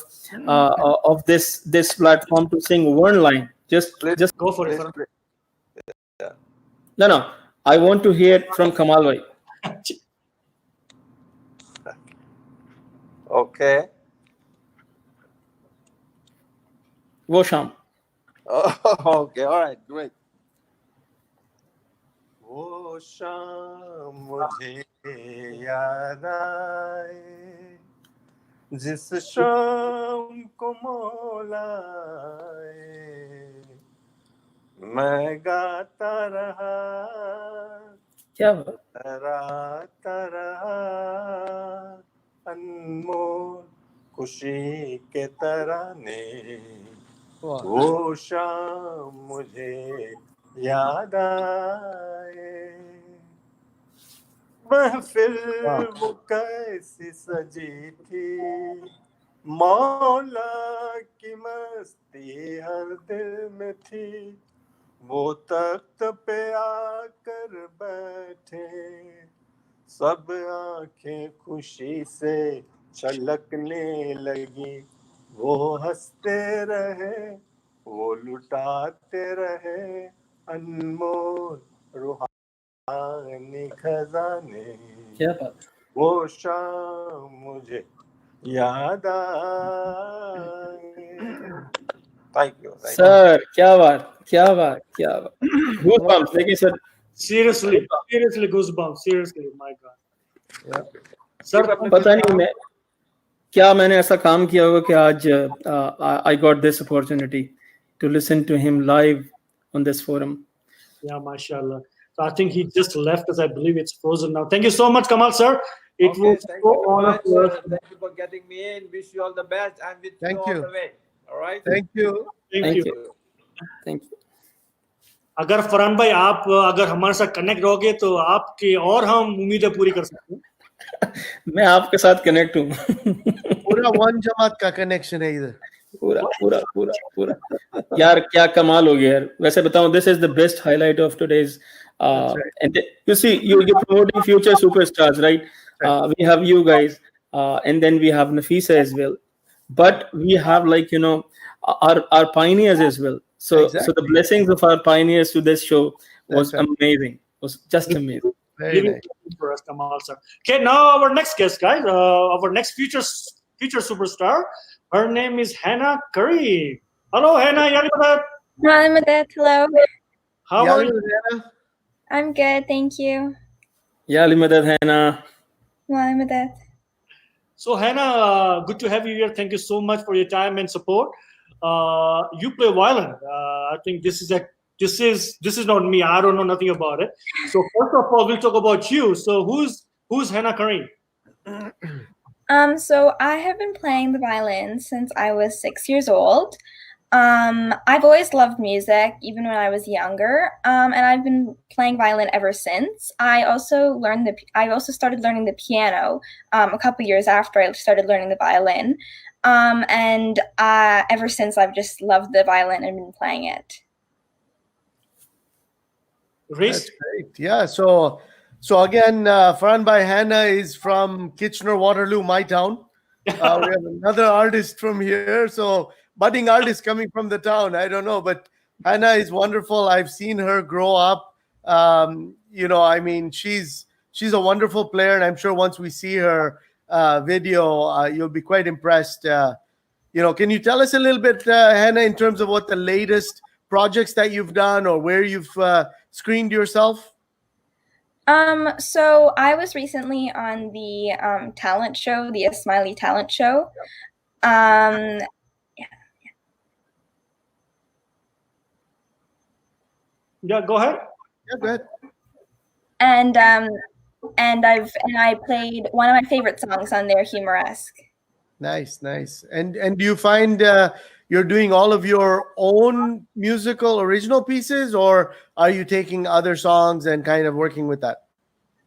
this platform to sing one line. Just go for it. No. I want to hear it from Kamal bhai. Okay. Wo sham. Okay, all right, great. वो शाम मुझे याद आए जिस शाम को मौला आए मैं गाता रहा क्या राता रहा अनमोल खुशी के तराने वो शाम मुझे याद आए महफिल वो कैसी सजी थी मौला की मस्ती हर दिल में थी, वो तख्त पे आकर बैठे, सब आंखें खुशी से छलकने लगी, वो हंसते रहे, वो लुटाते रहे अनमोल रूहानी खजाने। क्या बात, वो शाम मुझे याद आए। थैंक यू सर, क्या बात, क्या बात, क्या बात। Goosebumps, देखिए sir, seriously goosebumps, seriously, my god. Sir पता नहीं मैं क्या मैंने ऐसा काम किया होगा कि आज I got this opportunity to listen to him live on this forum. Yeah, mashallah. So I think he just left us. I believe it's frozen now. Thank you so much, Kamal sir. It Okay, was thank so you honor much. for us. Thank you for getting me in. Wish you all the best. I'm with Thank you all you. the way. All right. Thank you. Thank you. Thank you. अगर फरहान भाई आप अगर हमारे साथ connect रहोगे तो आपकी और हम उम्मीदें पूरी कर सकते हैं। मैं आपके साथ कनेक्ट हूँ। पूरा वन जमात का कनेक्शन है इधर। पूरा पूरा पूरा पूरा यार क्या कमाल हो गया यार। वैसे बताऊं, this is the best highlight of today's and you see you're promoting future superstars, right? We have you guys and then we have Nafisa as well, but we have like our pioneers as well. So so the blessings of our pioneers to this show was amazing. Was just amazing. Very nice. For us, Kamal sir. Okay, now our next guest, guys. Our next future superstar. Her name is Hannah Curry. Hello, Hannah. Hi, Madad. Hello. How are you, Hannah? I'm good, thank you. Yeah, Limadad Hannah. Hi, Madad. So, Hannah, good to have you here. Thank you so much for your time and support. You play violin. I think this is not me. I don't know nothing about it. So, first of all, we'll talk about you. So, who's Hannah Curry? So I have been playing the violin since I was 6 years old. I've always loved music, even when I was younger, and I've been playing violin ever since. I also started learning the piano a couple years after I started learning the violin, and ever since I've just loved the violin and been playing it. That's great. Yeah. So again, Farhan Bhai, Hannah is from Kitchener-Waterloo, my town. We have another artist from here. So budding artist coming from the town. I don't know, but Hannah is wonderful. I've seen her grow up. I mean, she's a wonderful player, and I'm sure once we see her video, you'll be quite impressed. Can you tell us a little bit, Hannah, in terms of what the latest projects that you've done or where you've screened yourself? So I was recently on the talent show, the Ismaili talent show. Yeah, go ahead. Yeah, go ahead. And I played one of my favorite songs on there, Humoresque. Nice. And do you find you're doing all of your own musical original pieces, or are you taking other songs and kind of working with that?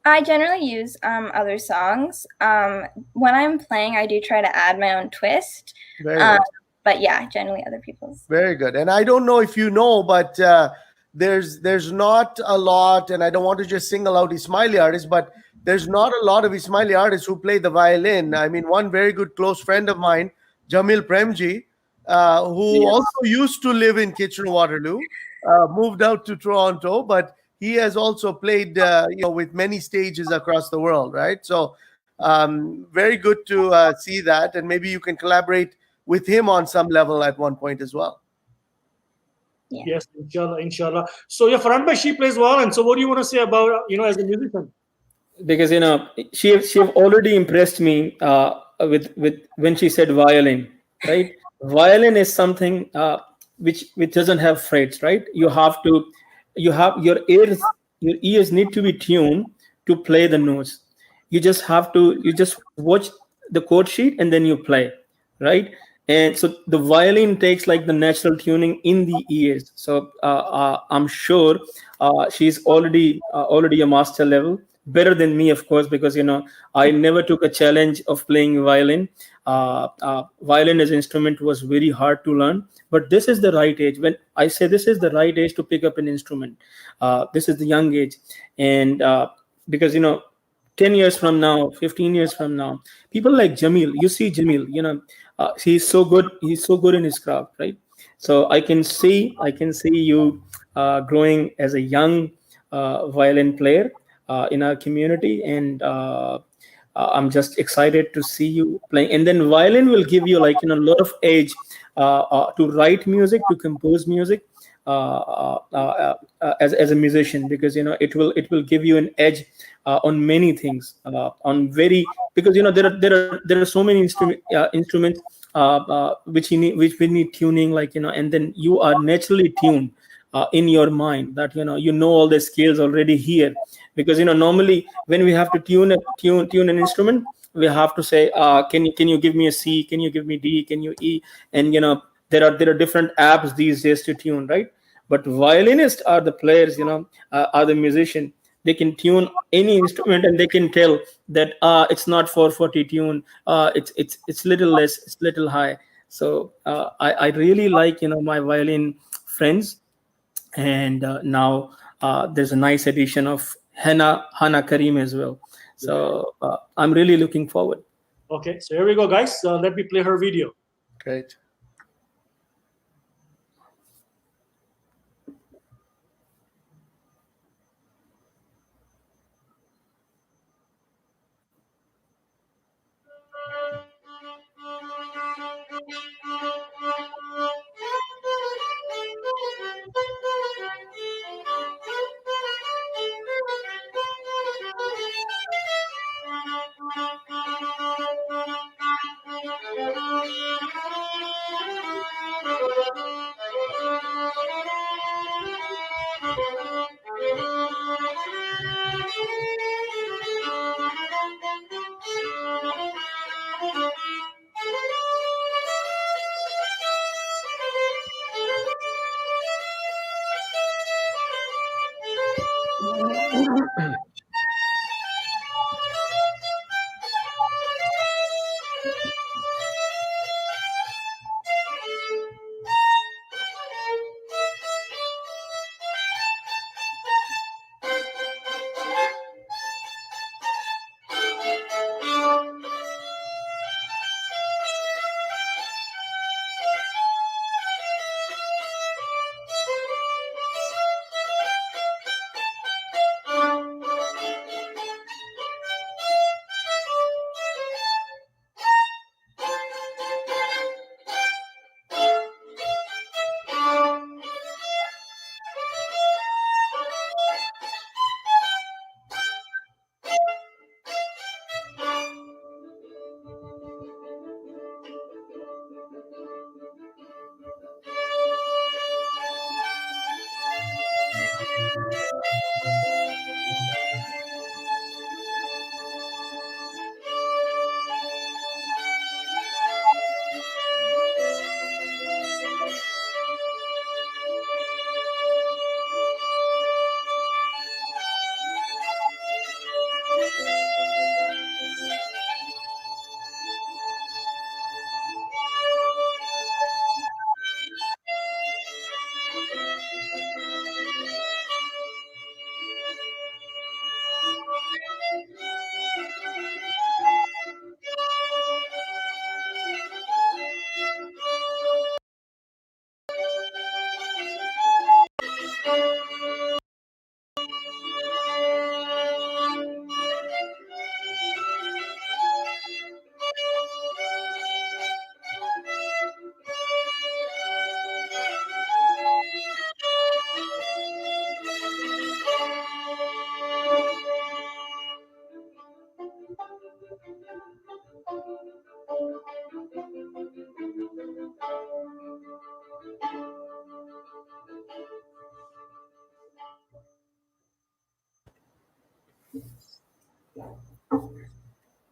I generally use other songs. When I'm playing, I do try to add my own twist. Very good. But yeah, generally other people's. Very good. And I don't know if you know, but there's not a lot, and I don't want to just single out Ismaili artists, but there's not a lot of Ismaili artists who play the violin. I mean, one very good close friend of mine, Jamil Premji, who also used to live in Kitchener-Waterloo, moved out to Toronto, but he has also played, with many stages across the world, right? So very good to see that, and maybe you can collaborate with him on some level at one point as well. Yeah. Yes, inshallah. So yeah, Farhan bhai, she plays violin. So what do you want to say about as a musician? Because she already impressed me with when she said violin, right? Violin is something which doesn't have frets, right? You have your ears need to be tuned to play the notes. You just watch the chord sheet and then you play, right? And so the violin takes like the natural tuning in the ears. So I'm sure she's already a master level, better than me, of course, because I never took a challenge of playing violin. Violin as an instrument was very hard to learn, but this is the right age. When I say this is the right age to pick up an instrument, this is the young age. And because 10 years from now, 15 years from now, people like Jamil, you see Jamil, he's so good in his craft, right? So I can see you growing as a young violin player in our community, and I'm just excited to see you playing. And then violin will give you a lot of age to write music, to compose music as a musician, because it will give you an edge on many things, because there are so many instruments which we need tuning, and then you are naturally tuned in your mind that all the scales already here, because normally when we have to tune an instrument, we have to say can you give me a C, can you give me D, can you E, and there are different apps these days to tune, right? But violinists are the players, are the musician. They can tune any instrument and they can tell that it's not 440 tune, it's little less, it's little high. So I really like my violin friends. And now there's a nice addition of Hana Karim as well. So I'm really looking forward. Okay, so here we go, guys. Let me play her video. Great.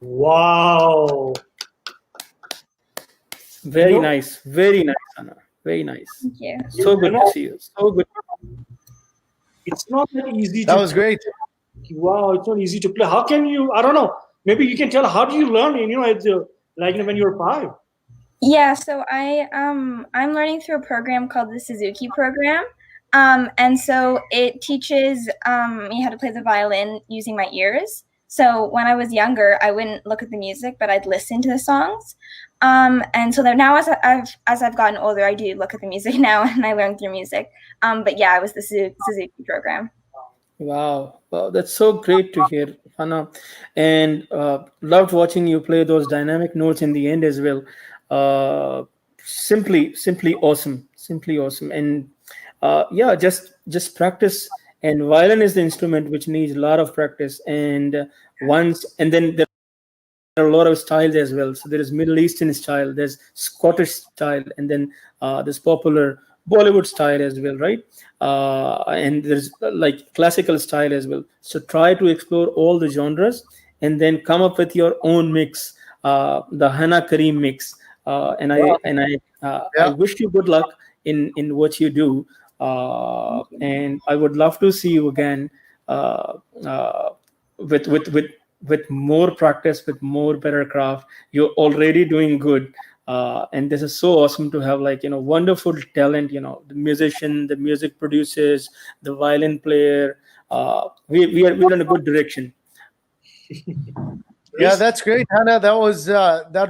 Wow. Very nice, Anna. Very nice. Thank you. So good to see you. So good. It's not that easy. That was great. Wow, it's not easy to play. How can you? I don't know. Maybe you can tell. How do you learn? When you were 5. Yeah, so I'm learning through a program called the Suzuki program. And so it teaches me how to play the violin using my ears. So when I was younger, I wouldn't look at the music, but I'd listen to the songs. And so that now as I've gotten older, I do look at the music now and I learn through music. But yeah, it was the Suzuki program. Wow, that's so great to hear, Hannah, and loved watching you play those dynamic notes in the end as well. Simply awesome, and yeah, just practice. And violin is the instrument which needs a lot of practice, and then there are a lot of styles as well. So there is Middle Eastern style, there's Scottish style, and then there's popular Bollywood style as well, right? And there's like classical style as well. So try to explore all the genres and then come up with your own mix, the Hannah Kareem mix. And I wish you good luck in what you do. And I would love to see you again with more practice, with more better craft. You're already doing good. And this is so awesome to have wonderful talent, the musician, the music producers, the violin player. We're in a good direction. Yeah, that's great, Hannah. That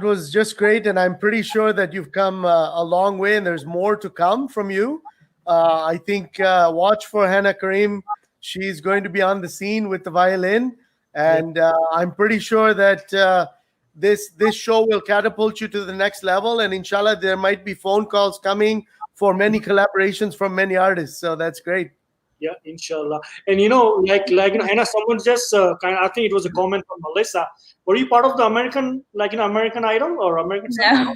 was just great, and I'm pretty sure that you've come a long way, and there's more to come from you. I think watch for Hannah Kareem. She's going to be on the scene with the violin, and I'm pretty sure that this show will catapult you to the next level. And inshallah, there might be phone calls coming for many collaborations from many artists. So that's great. Yeah, inshallah. And Hannah, someone just I think it was a comment from Melissa. Were you part of the American Idol or American? No.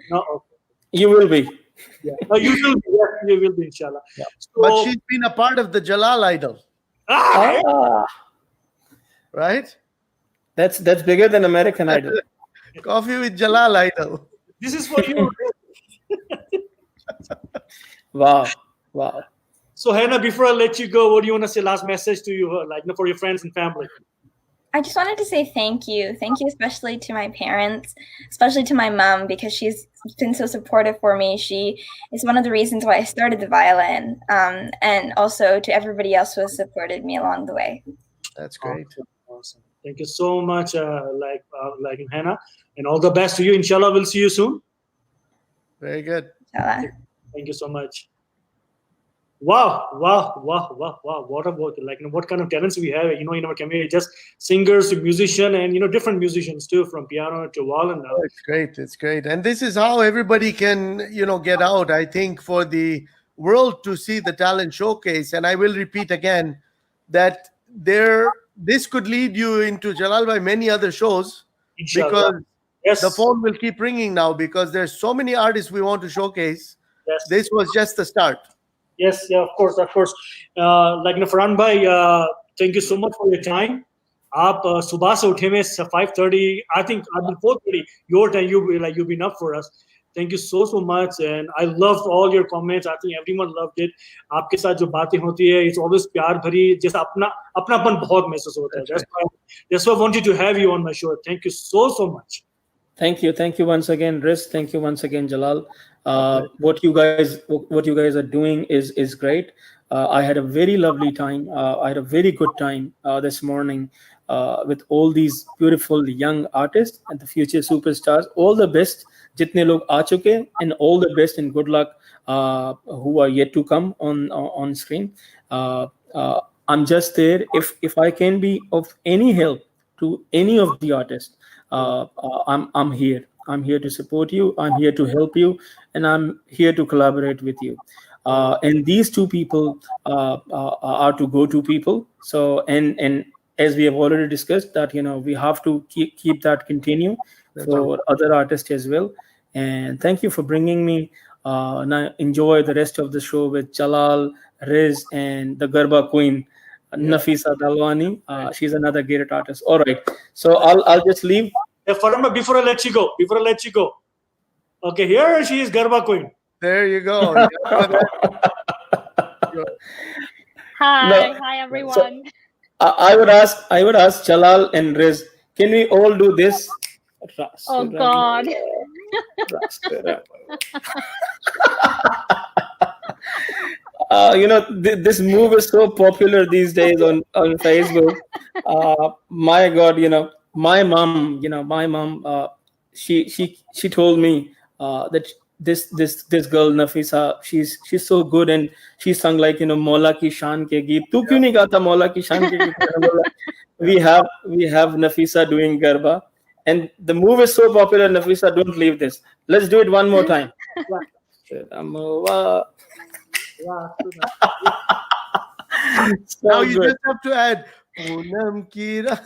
No. Okay. You will be. Yeah. No, you will be. Yes, you will be, inshallah. Yeah. But she's been a part of the Jalal Idol. Right? That's bigger than American Idol. Coffee with Jalal Idol. This is for you. Wow. So Hannah, before I let you go, what do you want to say? Last message to you, for your friends and family. I just wanted to say thank you. Thank you especially to my parents, especially to my mom, because she's been so supportive for me. She is one of the reasons why I started the violin, and also to everybody else who has supported me along the way. That's great. Awesome. Thank you so much, Hannah, and all the best to you. Inshallah, we'll see you soon. Very good. Inshallah. Thank you so much. Wow. What about what kind of talents we have, in our community, just singers to musician and, different musicians too, from piano to violin. It's great. And this is how everybody can, get out, I think, for the world to see the talent showcase. And I will repeat again that this could lead you into Jalal by many other shows. Inshallah. Because the phone will keep ringing now, because there's so many artists we want to showcase. Yes. This was just the start. Yes, yeah, of course. Farhan bhai, thank you so much for your time. आप सुबह से उठे में 5:30, I think I've been 4:30. Your time, you've been up for us. Thank you so much, and I loved all your comments. I think everyone loved it. आपके साथ जो बातें होती है, it's always प्यार भरी, जैसा अपनापन बहुत महसूस होता है. That's why I wanted to have you on my show. Thank you so much. Thank you once again, Riz. Thank you once again, Jalal. What you guys are doing is great. I had a very lovely time. I had a very good time this morning with all these beautiful young artists and the future superstars. All the best, jitne log aa chuke, and all the best and good luck who are yet to come on screen. I'm just there if I can be of any help to any of the artists. I'm here. I'm here to support you. I'm here to help you, and I'm here to collaborate with you. And these two people are to go-to people. So, and as we have already discussed, that we have to keep that continue for other artists as well. And thank you for bringing me. Now enjoy the rest of the show with Jalal, Riz, and the Garba Queen, Nafisa Dalwani. She's another great artist. All right, so I'll just leave. Farama, before I let you go. Okay, here she is, Garba Queen. There you go. Hi everyone. I would ask Jalal and Riz, can we all do this? Oh God. This move is so popular these days on Facebook. My God, my mom, she told me that this girl Nafisa, she's so good, and she sung like Maula ki shan ke geet. Tu kyun nahi gata Maula ki shan ke geet? We have Nafisa doing Garba, and the move is so popular. Nafisa, don't leave this. Let's do it one more time. Now you just have to add Poonam ki raat.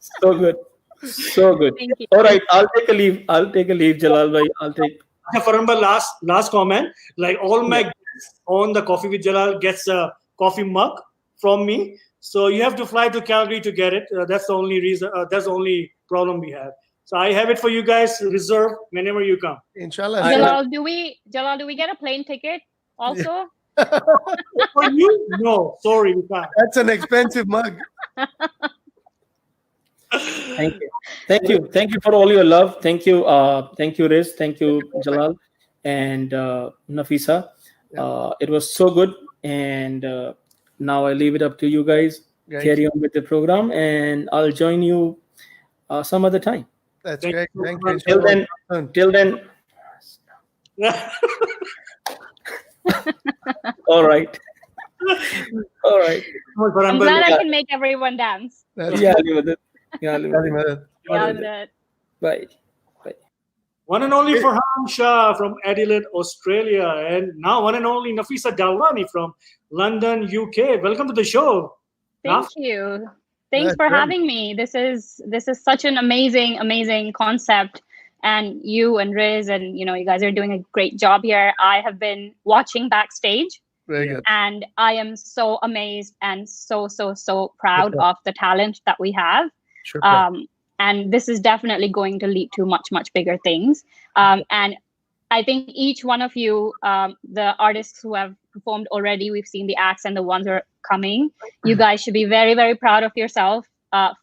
So good. So good. Thank you. All right, I'll take a leave, Jalal bhai. I'll take. Faramba, last comment. Like all my guests on the Coffee with Jalal gets a coffee mug from me. So you have to fly to Calgary to get it. That's the only reason. That's the only problem we have. So I have it for you guys reserved whenever you come. Inshallah. Jalal, do we get a plane ticket also? For you? No, sorry, we can't. That's an expensive mug. Thank you for all your love. Thank you, Riz. Thank you, Jalal, and Nafisa. It was so good, and now I leave it up to you guys. Great. Carry on with the program, and I'll join you some other time. That's great. Thank you. Till then. All right. I'm glad I can make everyone dance. Yeah, Bye. One and only Farhan Shah from Adelaide, Australia, and now one and only Nafisa Dalwani from London, UK. Welcome to the show. Thank you. Thanks for having me. This is such an amazing concept, and you and Riz and you guys are doing a great job here. I have been watching backstage. Very good. And I am so amazed and so proud of the talent that we have. Sure. And this is definitely going to lead to much bigger things. And I think each one of you, the artists who have performed already, we've seen the acts and the ones who are coming. You guys should be very proud of yourself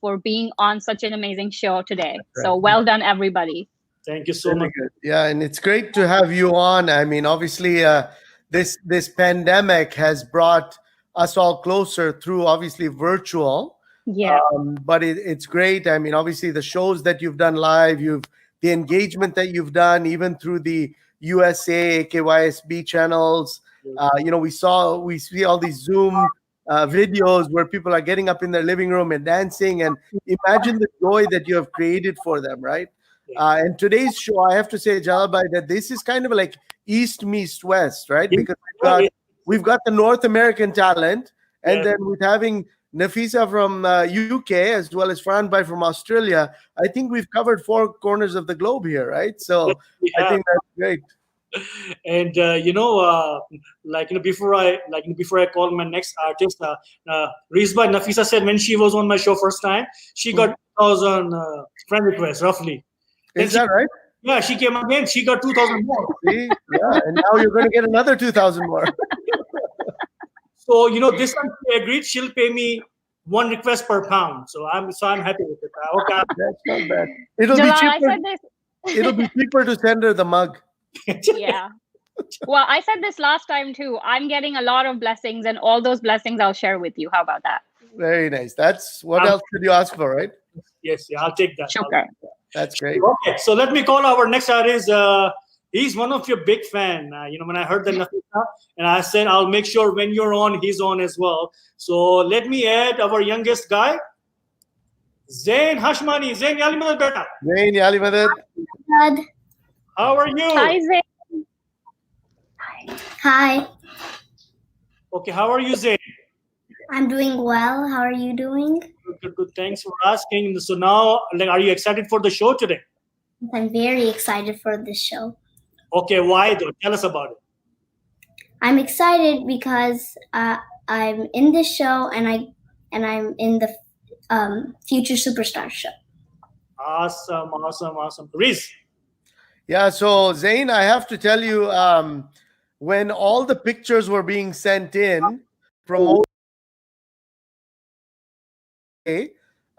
for being on such an amazing show today. So well done, everybody. Thank you so much. Yeah, and it's great to have you on. I mean, obviously, this pandemic has brought us all closer through obviously virtual. Yeah. But it's great. I mean, obviously the shows that you've done live, the engagement that you've done, even through the USA, KYSB channels. We see all these Zoom videos where people are getting up in their living room and dancing, and imagine the joy that you have created for them, right? And today's show, I have to say, Jalal bhai, that this is kind of like East meets West, right? Because we've got the North American talent, and then with having Nafisa from UK as well as Farhan bhai from Australia, I think we've covered 4 corners of the globe here, right? So I think that's great. And before I call my next artist, Rizba Nafisa said when she was on my show first time, she got 2,000 friend requests roughly. Is that right? Yeah, she came again. She got 2,000 more. See? Yeah, and now you're going to get another 2,000 more. So this one she agreed. She'll pay me 1 request per pound. So I'm happy with it. Okay. That's not bad. It'll Jalal, be cheaper. I said this. It'll be cheaper to send her the mug. Yeah. Well, I said this last time too. I'm getting a lot of blessings, and all those blessings I'll share with you. How about that? Very nice. That's what else could you ask for, right? Yes, I'll take that. Sure. That's great. Okay, so let me call our next artist. He's one of your big fan. When I heard the Nafisa, and I said I'll make sure when you're on, he's on as well. So let me add our youngest guy, Zain Hashmani. Zain, yali madad beta. Zain, yali madad. How are you? Hi, Zain. Hi, Okay, how are you, Zain? I'm doing well. How are you doing? Good. Thanks for asking. So now, are you excited for the show today? I'm very excited for this show. Okay, why though? Tell us about it. I'm excited because I'm in this show and I'm in the Future Superstar show. Awesome. Riz. Yeah, so Zain, I have to tell you, when all the pictures were being sent in, promote.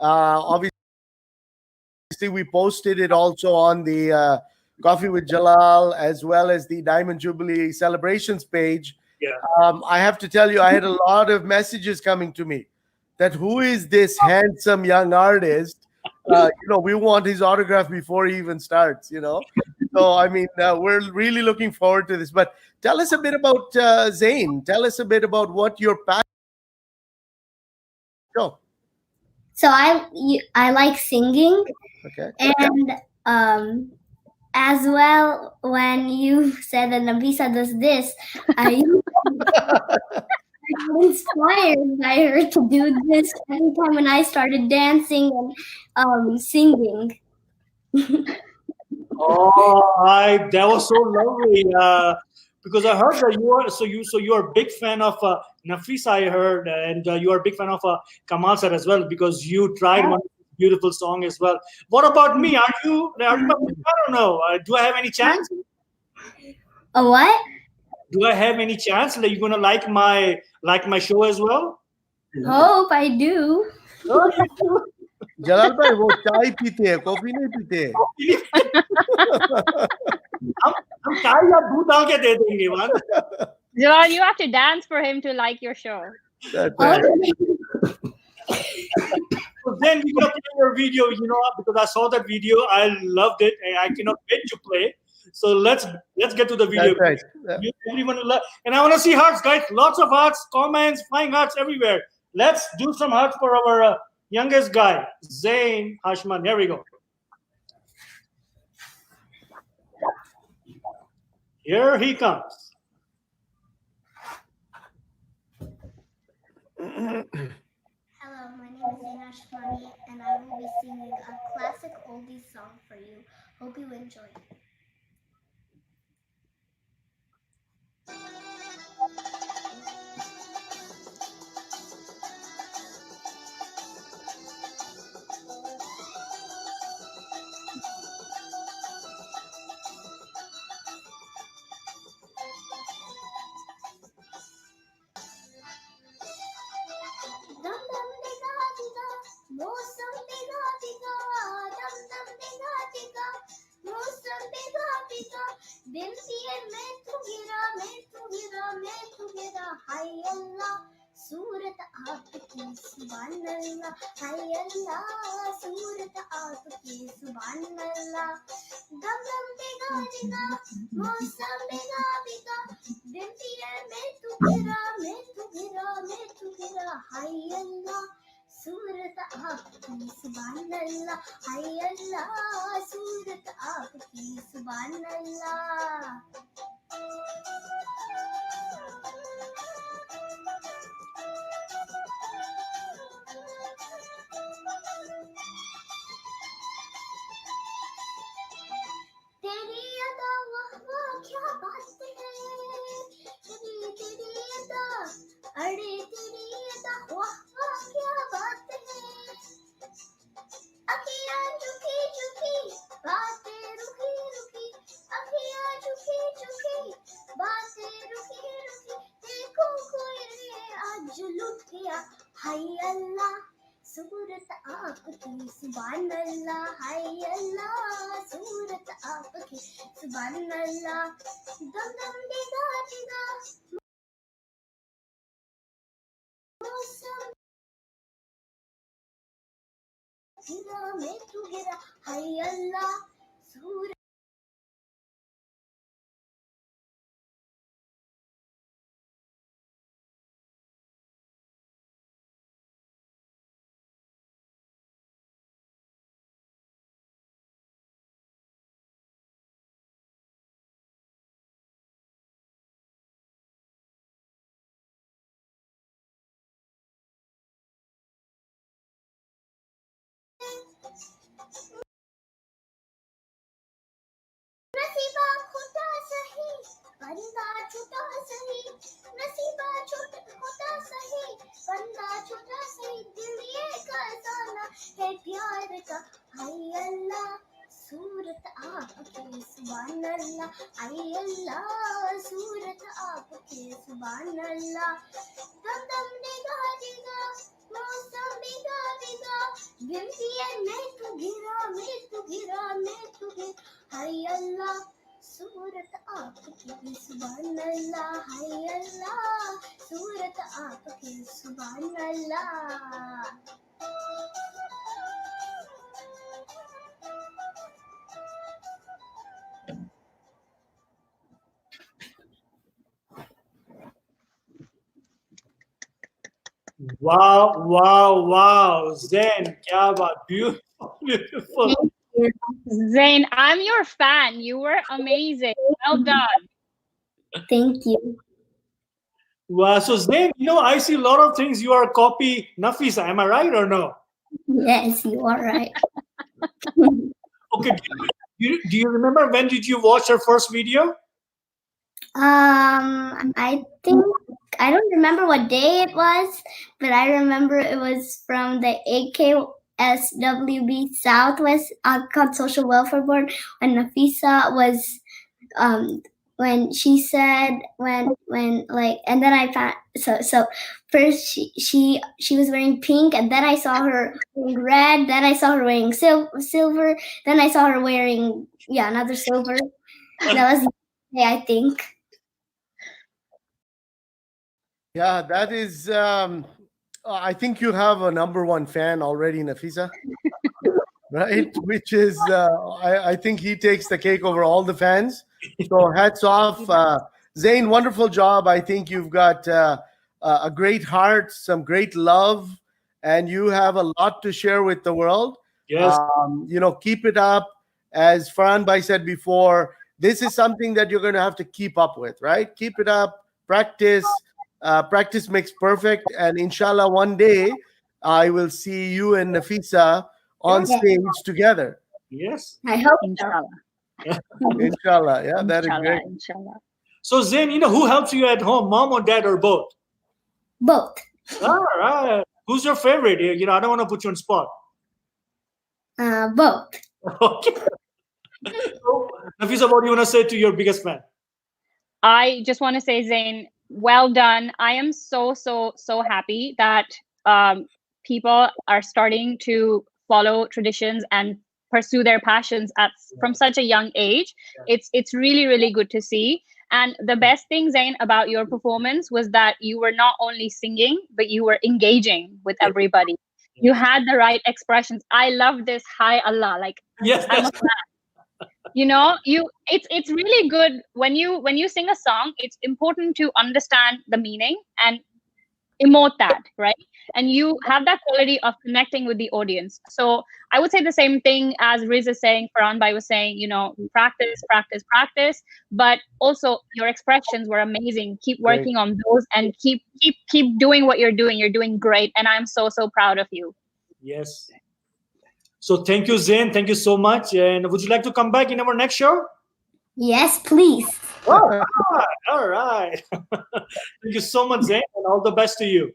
Obviously, we posted it also on the Coffee with Jalal as well as the Diamond Jubilee celebrations page. Yeah. I have to tell you, I had a lot of messages coming to me that who is this handsome young artist? We want his autograph before he even starts, So, I mean, we're really looking forward to this. But tell us a bit about Zain. Tell us a bit about what your passion. Go. So I like singing. Okay. And as well, when you said that Nafisa does this, I got inspired by her to do this every time when I started dancing and singing. Oh, that was so lovely. Because I heard that you are a big fan of Nafisa. I heard, and you are a big fan of Kamal sir as well because you tried one beautiful song as well. What about me? Are you? I don't know. Do I have any chance? A what? Do I have any chance? That you're gonna like my show as well? Hope I do. Oh, you do? जलाल भाई वो चाय पीते हैं coffee नहीं पीते हम चाय या दूध डाल के दे देंगे मान Jalal, you have to dance for him to like your show. That's right. So then we're gonna play your video, because I saw that video, I loved it, and I cannot wait to play. So let's get to the video. That's right. Everyone will love, and I want to see hearts, guys. Lots of hearts, comments, flying hearts everywhere. Let's do some hearts for our youngest guy, Zain Hashman. Here we go. Here he comes. Hello, my name is Zain Hashmani, and I will be singing a classic oldies song for you. Hope you enjoy it. Dum dum diga diga, mosam diga diga, dum dum diga diga, mosam diga diga. Dil diye main tu gira, hay Allah, सूरत आपकी सुभान अल्लाह, hay Allah, सूरत आपकी सुभान अल्लाह. Dum dum diga diga, mosam diga diga, dil diye main tu gira, hay Allah, सूरत आपकी सुभान अल्लाह, hay Allah, सूरत आपकी सुभान अल्लाह. तेरी अदा वाह वाह क्या बात है, तेरी अदा, अरे तेरी अदा वाह वाह क्या बात है. अखियाँ झुकी झुकी, बातें रुकी रुकी, अखियाँ झुकी झुकी, बातें रुकी रुकी. देखो कोई रे आज लुट गया, हाय अल्लाह, सूरत आपकी सुभान अल्लाह, हाय अल्लाह, सूरत आपकी सुभान अल्लाह. दम दम दिगा दिगा, मौसम गिरा मैं तू गिरा, हाय अल्लाह, सूरत. नसीबा खोटा सही, बंदा छूटा सही, नसीबा खोटा सही, बंदा छूटा सही. दिल ये खजाना है प्यार का, हाय अल्लाह, सूरत आपकी सुभान अल्लाह हाय अल्लाह सूरत आपकी सुभान अल्लाह दम दम निगाह निगाह मौसम बिगा बिगा गिनती है मैं तू गिरा हाय अल्लाह सूरत आपकी सुभान अल्लाह हाय अल्लाह सूरत आपकी सुभान अल्लाह Wow. Zen, kya baat. Beautiful. Zain, I'm your fan. You were amazing. Well done. Thank you. Wow. So Zen, I see a lot of things you are copy Nafisa. Am I right or no? Yes, you are right. Okay. Do you remember when did you watch her first video? I think I don't remember what day it was, but I remember it was from the AKSWB Southwest Alcott Social Welfare Board when Nafisa was when she said when like, and then I found so first she was wearing pink, and then I saw her wearing red, then I saw her wearing silver, then I saw her wearing another silver. That was the day, I think. Yeah, that is. I think you have a number one fan already, Nafisa, right? Which is, I think he takes the cake over all the fans. So hats off, Zain. Wonderful job. I think you've got a great heart, some great love, and you have a lot to share with the world. Yes. Keep it up. As Farhan Bhai said before, this is something that you're going to have to keep up with, right? Keep it up. Practice. Practice makes perfect, and inshallah one day I will see you and Nafisa on stage together. Yes, I hope inshallah. Inshallah, yeah, that is great. Inshallah. So Zain, who helps you at home, mom or dad or both? Both. All right. Who's your favorite? I don't want to put you on spot. Both. Okay. So, Nafisa, what do you want to say to your biggest fan? I just want to say, Zain, well done. I am so happy that people are starting to follow traditions and pursue their passions from such a young age. It's really good to see. And the best thing, Zain, about your performance was that you were not only singing, but you were engaging with everybody. You had the right expressions. I love this. Hi Allah. Like, yes, I'm a fan. It's really good when you sing a song. It's important to understand the meaning and emote that, right? And you have that quality of connecting with the audience. So I would say the same thing as Riz is saying, Farhan Bhai was saying, practice, but also your expressions were amazing. Keep working on those and keep doing what you're doing. You're doing great, and I'm so proud of you. Yes. So thank you, Zain. Thank you so much. And would you like to come back in our next show? Yes, please. All right. Thank you so much, Zain, and all the best to you.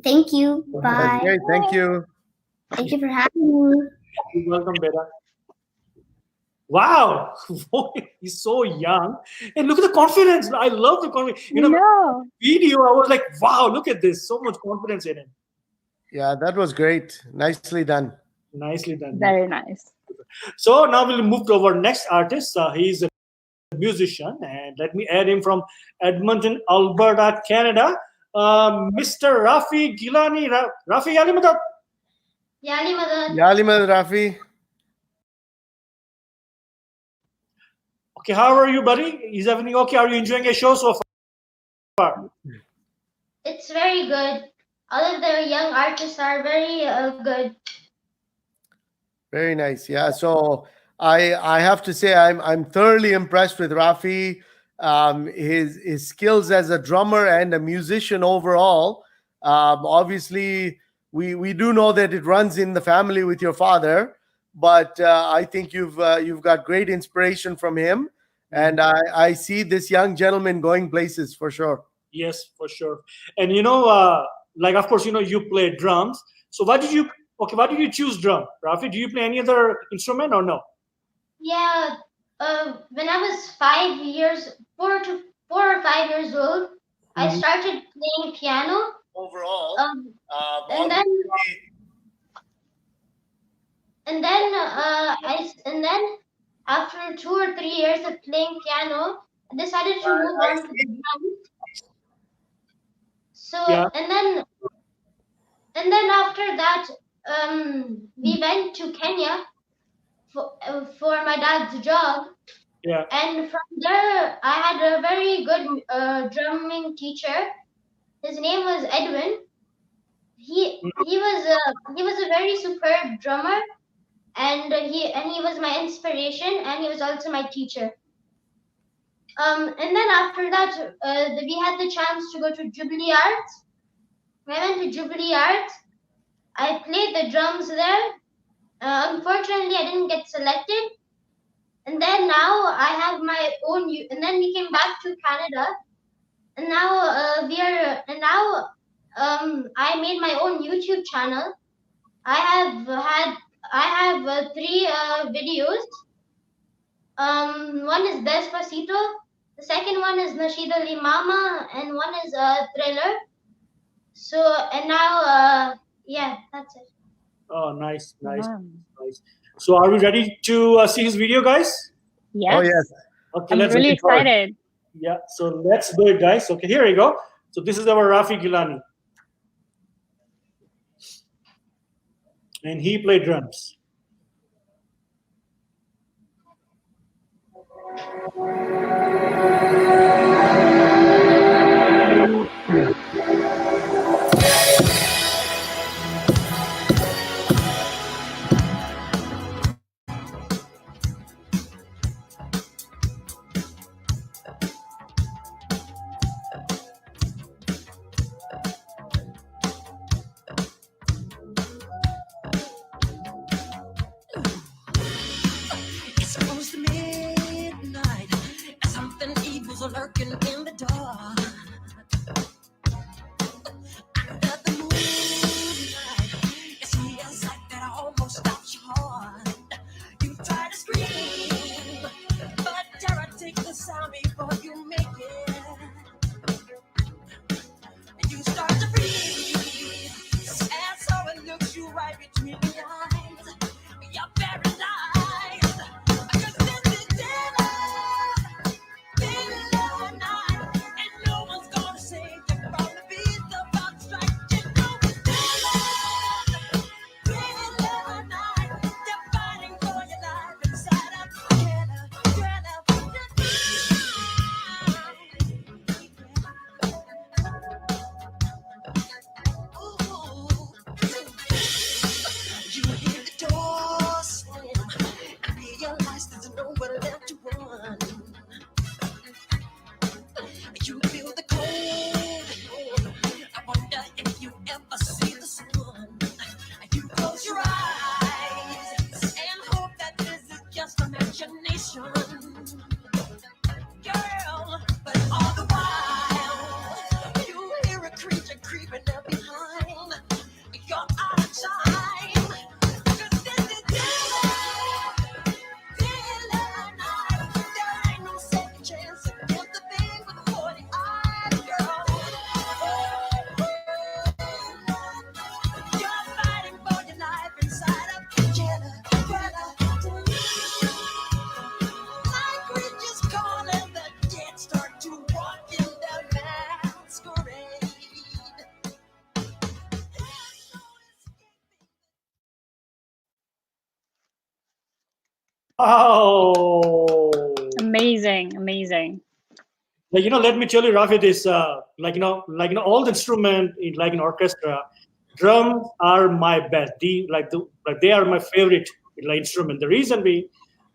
Thank you. Bye. Okay, thank you. Thank you for having me. You're welcome, Beta. Wow, he's so young. And look at the confidence. I love the confidence. Video, I was like, wow, look at this. So much confidence in him. Yeah, that was great. Nicely done. Nicely done. Very nice. So now we'll move to our next artist. He's a musician, and let me add him from Edmonton, Alberta, Canada. Mr. Rafi Gilani. Rafi, Yali Madad. Yali Madad. Yali Madad, Rafi. Okay, how are you, buddy? Is everything okay? Are you enjoying your show so far? It's very good. All of the young artists are very good. Very nice. Yeah. So I have to say I'm thoroughly impressed with Rafi. His skills as a drummer and a musician overall. Obviously, we do know that it runs in the family with your father, but I think you've got great inspiration from him, and I see this young gentleman going places for sure. Yes, for sure. And like, of course, you play drums. So why did you choose drum, Rafi? Do you play any other instrument or no? Yeah, when I was 4 or 5 years old, I started playing piano. Overall, And then after 2 or 3 years of playing piano, I decided to move on to the drums. So and then after that, we went to Kenya for my dad's job. Yeah. And from there, I had a very good drumming teacher. His name was Edwin. He was a very superb drummer, and he was my inspiration, and he was also my teacher. And then after that, we had the chance to go to Jubilee Arts. When I went to Jubilee Arts, I played the drums there. Unfortunately, I didn't get selected. And then now I have my own. And then we came back to Canada, and now I made my own YouTube channel. I have 3 videos. One is Despacito, the second one is Nasheed Ali Mama, and one is Thriller. So and now that's it. Oh, nice. So, are we ready to see his video, guys? Yes. Oh, yes. Okay, I'm really excited. Yeah, so let's do it, guys. Okay, here we go. So this is our Rafi Gilani, and he played drums. It's close to midnight, and something evil's lurking in the dark. Under the moonlight, you see a sight that almost stops your heart. You try to scream, but terror takes the sound before you make it. And you start to breathe, and so it looks you right between the eyes. You're paralyzed. You feel the cold. I wonder if you ever see the sun. You close your eyes and hope that this is just imagination, girl. But all the while, you hear a creature creeping up behind. You're out of time. 'Cause this is Thriller night. There ain't no second chance against the thing with 40 eyes, girl. You're fighting for your life inside of Thriller. Like creatures calling, the dead start to walk in the masquerade. Oh, Amazing. like let me tell you, Rafi, this all the instrument in like an orchestra, drums are my best. They are my favorite instrument. The reason being,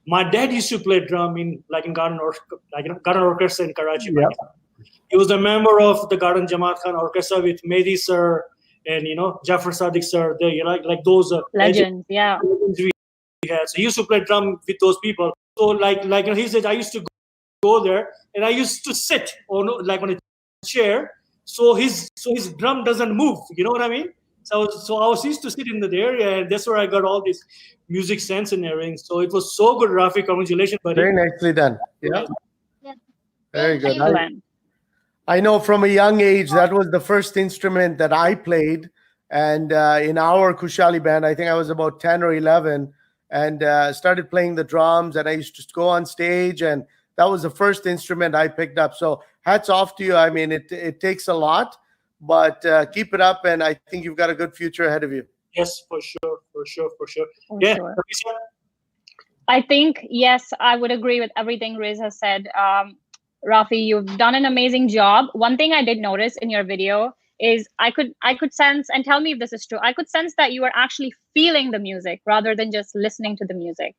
my dad used to play drum in Garden Orchestra in Karachi. Yeah. He was a member of the Garden Jamaat Khan Orchestra with Mehdi sir and Jafar Sadiq sir. They like those Legends, yeah. legends we had. So he used to play drum with those people. So he said, I used to go there and I used to sit on a chair, so his drum doesn't move. You know what I mean? So I was used to sit in that area, and that's where I got all this music sense and everything. So it was so good, Rafi. Congratulations, buddy. Very nicely done. Yeah. Yeah. Very good. Excellent. I know from a young age that was the first instrument that I played, and in our Kushali band, I think I was about 10 or 11, and started playing the drums. And I used to go on stage, and that was the first instrument I picked up. So hats off to you. I mean, it takes a lot, but keep it up, and I think you've got a good future ahead of you. Yes, for sure. For Yeah. sure. I think, yes, I would agree with everything Riz has said. Rafi, you've done an amazing job. One thing I did notice in your video is I could sense, and tell me if this is true, I could sense that you were actually feeling the music rather than just listening to the music.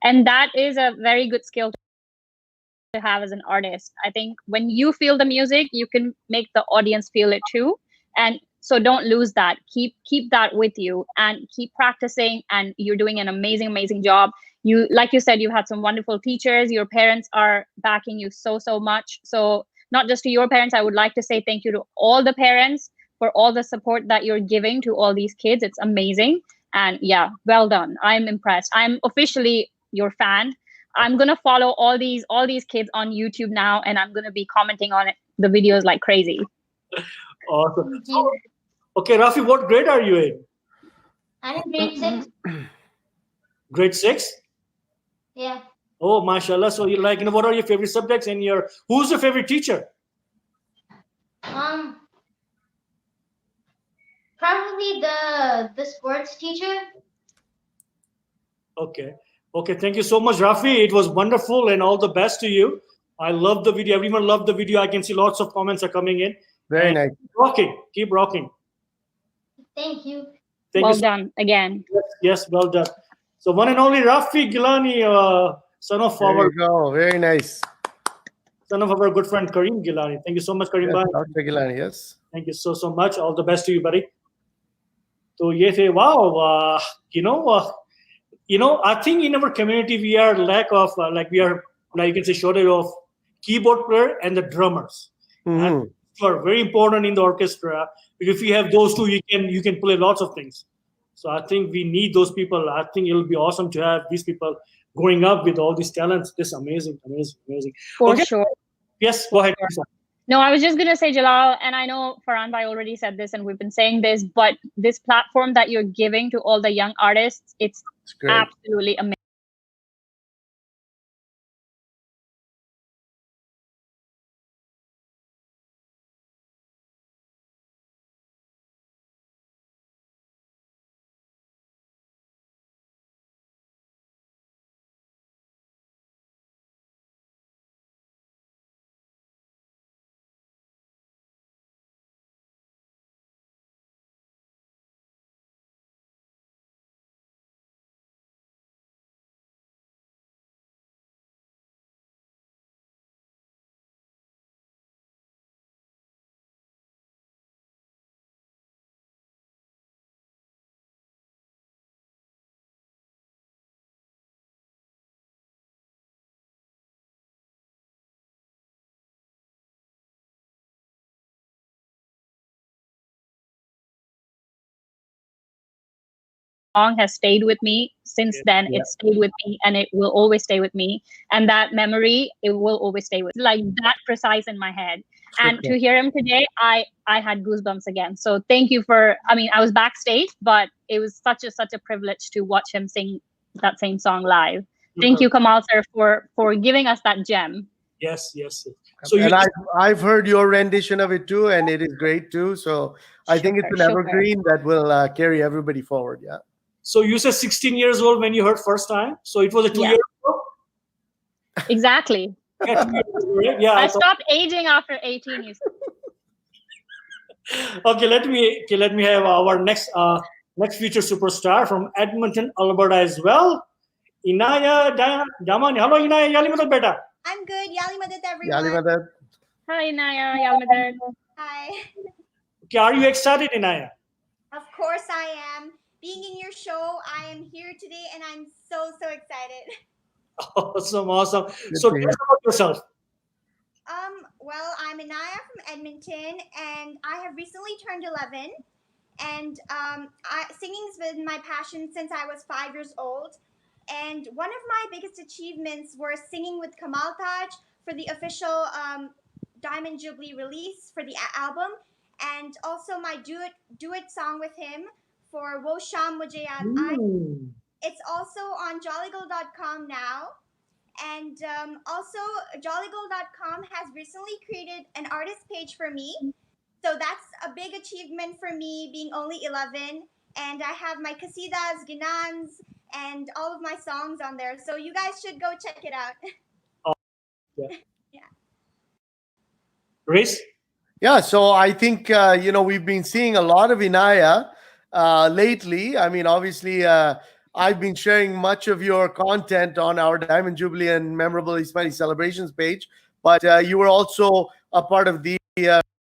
And that is a very good skill to have as an artist. I think when you feel the music, you can make the audience feel it too. And so don't lose that. Keep that with you and keep practicing, and you're doing an amazing job. You, like you said, you've had some wonderful teachers. Your parents are backing you so much. So not just to your parents, I would like to say thank you to all the parents for all the support that you're giving to all these kids. It's amazing. And yeah, well done. I'm impressed. I'm officially your fan. I'm gonna follow all these kids on YouTube now, and I'm gonna be commenting on the videos like crazy. Awesome. Okay, Rafi, what grade are you in? I'm in grade 6. Grade 6? Yeah. Oh, mashallah. So you like, what are your favorite subjects, and who's your favorite teacher? Probably the sports teacher. Okay. Thank you so much, Rafi. It was wonderful, and all the best to you. I love the video. Everyone loved the video. I can see lots of comments are coming in. Very nice. Keep rocking. Thank you. Well done again. Yes, well done. So one and only Rafi Gilani, son of There you go. Very nice. Son of our good friend Kareem Gilani. Thank you so much, Kareem. Yes, Dr. Gilani, yes. Thank you so much. All the best to you, buddy. So ye wow, I think in our community we are lack of you can say shortage of keyboard player and the drummers. And are very important in the orchestra. If you have those two, you can play lots of things. So I think we need those people. I think it'll be awesome to have these people growing up with all these talents. This amazing. For sure. Yes, go ahead. No, I was just going to say, Jalal, and I know Farhan Bhai already said this, and we've been saying this, but this platform that you're giving to all the young artists, it's absolutely amazing. Song has stayed with me since then. It stayed with me, and it will always stay with me. And that memory, it will always stay with me. Like that precise in my head. And to hear him today, I had goosebumps again. So thank you I was backstage, but it was such a privilege to watch him sing that same song live. Thank you, Kamal sir, for giving us that gem. Yes. So I've heard your rendition of it too, and it is great too. So I think it's an evergreen that will carry everybody forward. Yeah. So you said 16 years old when you heard first time. So it was a 2 year ago? Exactly. Yeah, I stopped aging after 18. You said. Okay, let me have our next future superstar from Edmonton, Alberta as well. Inaya Damani. Hello, Inaya. Yali madad beta. I'm good. Yali madad, everyone. Yali madad. Hi, Inaya. Yali madad. Hi. Okay, are you excited, Inaya? Of course I am. Being in your show, I am here today, and I'm so excited. Awesome. So tell us about yourself. Well, I'm Inaya from Edmonton, and I have recently turned 11. And singing's been my passion since I was 5 years old. And one of my biggest achievements were singing with Kamal Taj for the official Diamond Jubilee release for the album, and also my duet song with him for Wo Sham Mujhe Yaad Aaye. It's also on jollygold.com now. And also, jollygold.com has recently created an artist page for me. So that's a big achievement for me, being only 11. And I have my Kasidas, Ginans, and all of my songs on there. So you guys should go check it out. Yeah. Riz? Yeah, so I think, we've been seeing a lot of Inaya lately. I mean, obviously, I've been sharing much of your content on our Diamond Jubilee and Memorable Ismaili Celebrations page, but you were also a part of the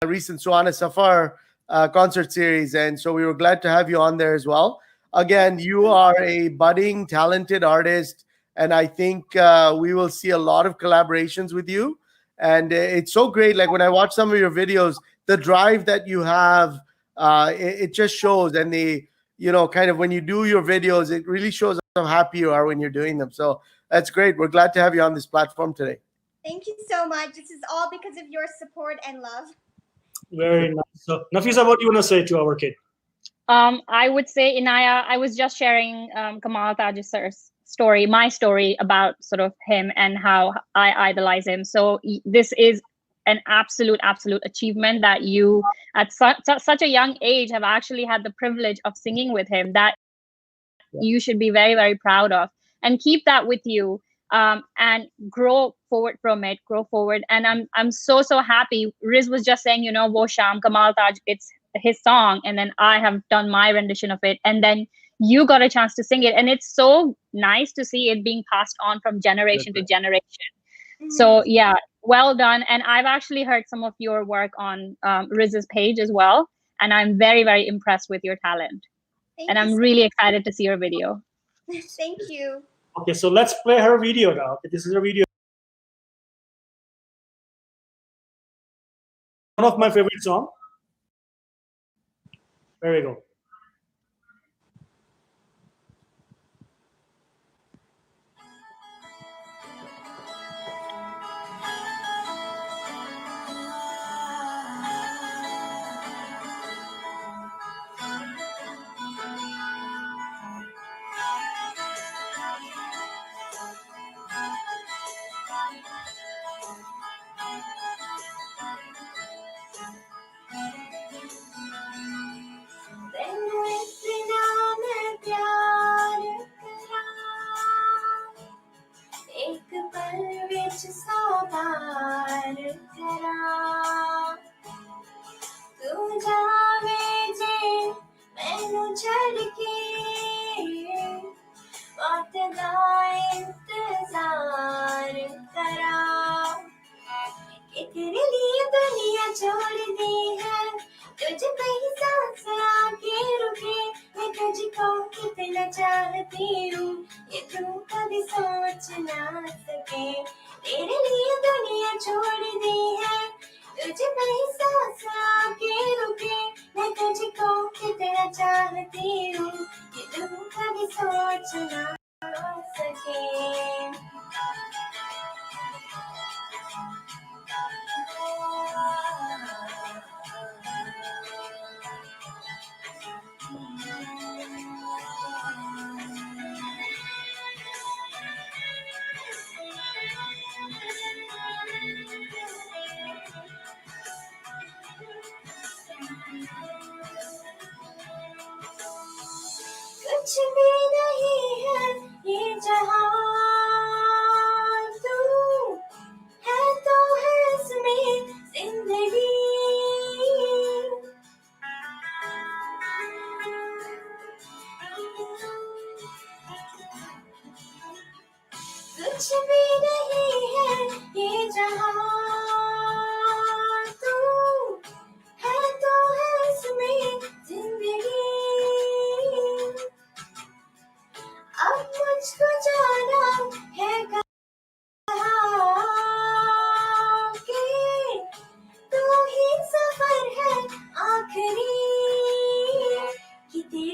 recent Suhana Safar concert series, and so we were glad to have you on there as well. Again, you are a budding, talented artist, and I think we will see a lot of collaborations with you. And it's so great. Like when I watch some of your videos, the drive that you have, it just shows. And kind of when you do your videos, it really shows how happy you are when you're doing them. So that's great. We're glad to have you on this platform today. Thank you so much. This is all because of your support and love. Very nice. So, Nafisa, what do you want to say to our kid? I would say, Inaya, I was just sharing Kamal Taj's story, my story about sort of him and how I idolize him. So this is an absolute achievement that you, at such a young age, have actually had the privilege of singing with him. That you should be very, very proud of, and keep that with you. And grow forward from it, grow forward. And I'm so happy. Riz was just saying, Wo Sham, Kamal Taj, it's his song, and then I have done my rendition of it, and then you got a chance to sing it, and it's so nice to see it being passed on from generation to generation. So yeah, well done. And I've actually heard some of your work on Riz's page as well, and I'm very, very impressed with your talent. And I'm really excited to see your video. Thank you. Okay, so let's play her video now. Okay, this is her video. One of my favorite songs. There we go.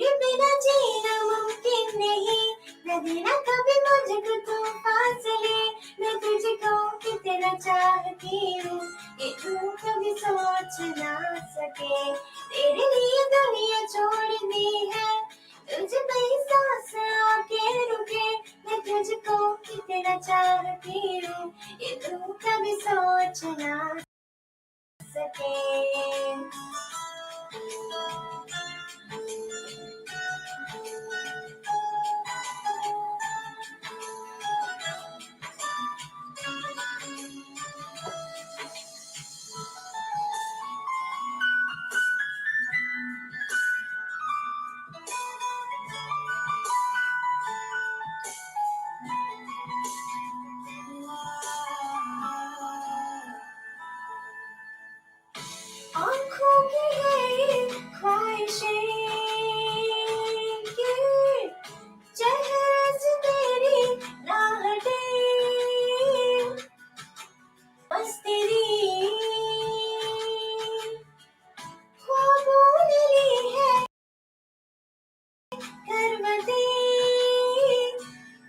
तेरे बिना जीना मुमकिन नहीं न देना कभी मुझको तू फासले मैं तुझको कितना चाहती हूँ ये तू कभी सोच ना सके तेरे लिए दुनिया छोड़ दी है तुझ पे सांस आके रुके मैं तुझको कितना चाहती हूँ ये तू कभी सोच ना सके आँखों की है ये ख्वाहिशें कि चेहरे से तेरी राहतें बस तेरी ख्वाबों ने ली है करवटें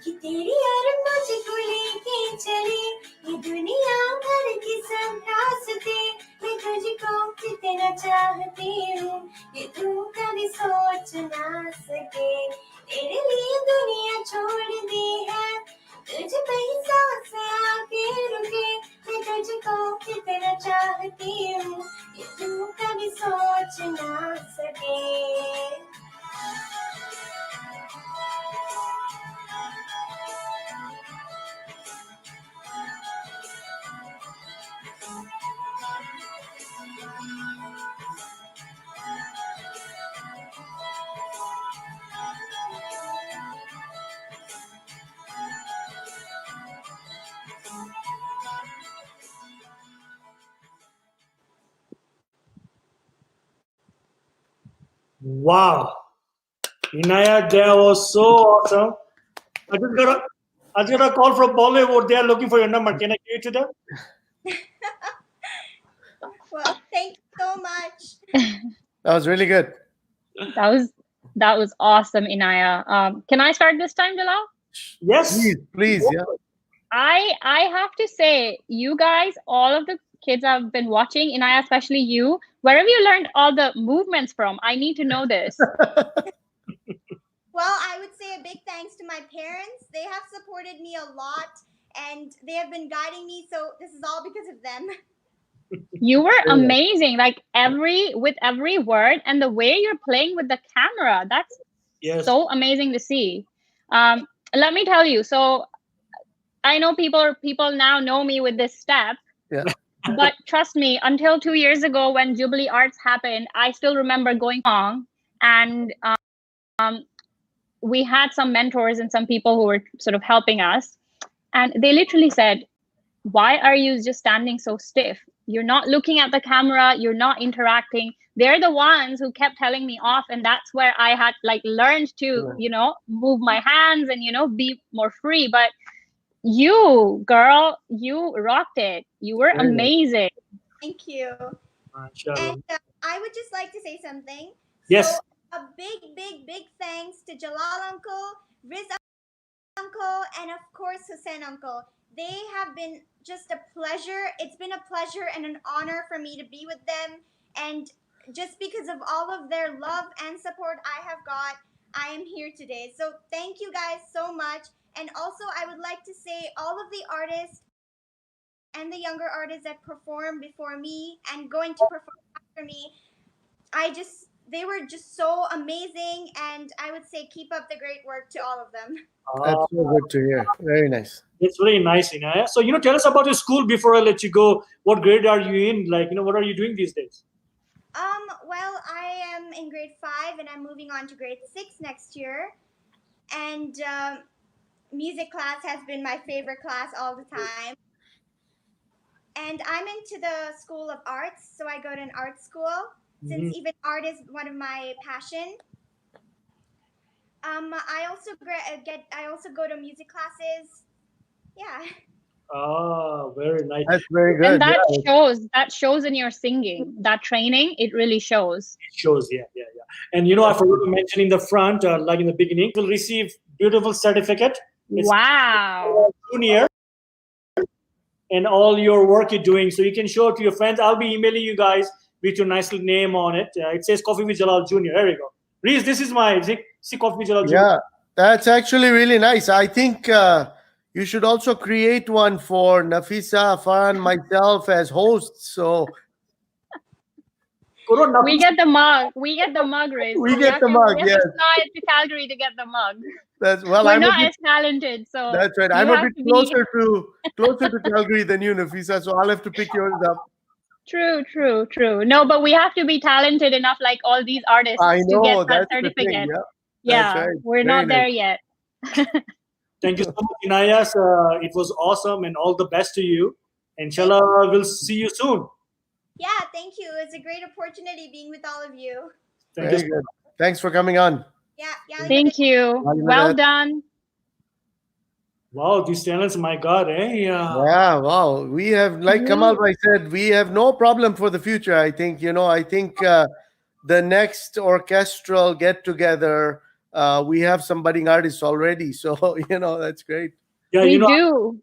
कि तेरी और मुझको लेके चले ये दुनिया भर की सब रास्ते मैं तुझको कितना चाहती हूँ ये तू कभी सोच ना सके तेरे लिए दुनिया छोड़ दी है तुझ पे ही सांस आके रुके मैं तुझको कितना चाहती हूँ ये तू कभी सोच ना सके Wow, Inaya, that was so awesome. I just got a call from Bollywood. They are looking for your number. Can I give it to them? Well, thank you so much. That was really good. That was awesome, Inaya. Can I start this time, Jalal? Yes. Please, yeah. I have to say, you guys, all of the kids I've been watching, Inaya, especially you, where have you learned all the movements from? I need to know this. Well, I would say a big thanks to my parents. They have supported me a lot and they have been guiding me, so this is all because of them. You were amazing, like with every word, and the way you're playing with the camera, that's so amazing to see. Let me tell you, so I know people now know me with this step. Yeah. But trust me, until 2 years ago when Jubilee Arts happened, I still remember going on, and we had some mentors and some people who were sort of helping us, and they literally said, why are you just standing so stiff? You're not looking at the camera, you're not interacting. They're the ones who kept telling me off, and that's where I had learned to move my hands and be more free. But you, girl, you rocked it. You were amazing. Thank you. And I would just like to say something. Yes. So a big thanks to Jalal uncle, Riz uncle, and of course Hussein uncle. They have been just a pleasure. It's been a pleasure and an honor for me to be with them. And just because of all of their love and support I have got, I am here today. So thank you guys so much. And also I would like to say all of the artists and the younger artists that performed before me and going to perform after me, they were just so amazing, and I would say keep up the great work to all of them. That's so good to hear. Very nice. It's very nice, Inaya. So, tell us about your school before I let you go. What grade are you in? What are you doing these days? Well, I am in grade 5 and I'm moving on to grade 6 next year. And music class has been my favorite class all the time. And I'm into the School of Arts, so I go to an art school, since even art is one of my passion. I also go to music classes. Yeah. Ah, very nice. That's very good. And that Yeah. shows in your singing. That training, it really shows. Shows, yeah. And I forgot to mention in the front, like in the beginning, will receive beautiful certificate. It's Wow. junior, and all your work you're doing, so you can show it to your friends. I'll be emailing you guys with your nice little name on it. It says Coffee with Jalal Jr. There we go. Riz, this is my see Coffee with Jalal Jr. Yeah, that's actually really nice. I think you should also create one for Nafisa, Farhan, myself as hosts. So We get the mug. We get the mug, Riz. We get the mug, We have yes. to fly to Calgary to get the mug. That's well. We're I'm not a bit, as talented, so that's right. you I'm a have bit to be- closer to Calgary than you, Nafisa. So I'll have to pick yours up. True. No, but we have to be talented enough, like all these artists, I to know, get that that's the thing, certificate. yeah. That's right. We're Very not there nice. yet. Thank you so much, Inayas. It was awesome, and all the best to you. Inshallah, we'll see you soon. Yeah, thank you. It's a great opportunity being with all of you. Thank Very you. good. Thanks for coming on. Yeah. Thank you. Well Madad. done. Wow, these talents, my God, Yeah, wow. We have, like Kamal Bhai said, we have no problem for the future. I think, the next orchestral get together, we have some budding artists already. So, that's great. Yeah, We do.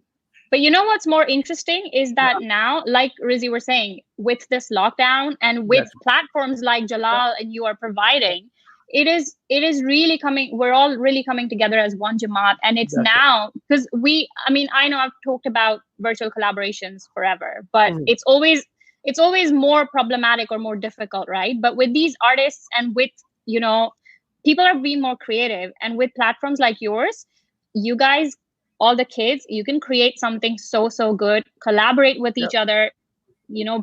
But you know what's more interesting is that now, like Rizzy were saying, with this lockdown and with platforms like Jalal and you are providing, it is really coming. We're all really coming together as one Jamaat, and it's now because I know I've talked about virtual collaborations forever, but it's always more problematic or more difficult, right? But with these artists and with people are being more creative, and with platforms like yours, you guys, all the kids, you can create something so good, collaborate with each other,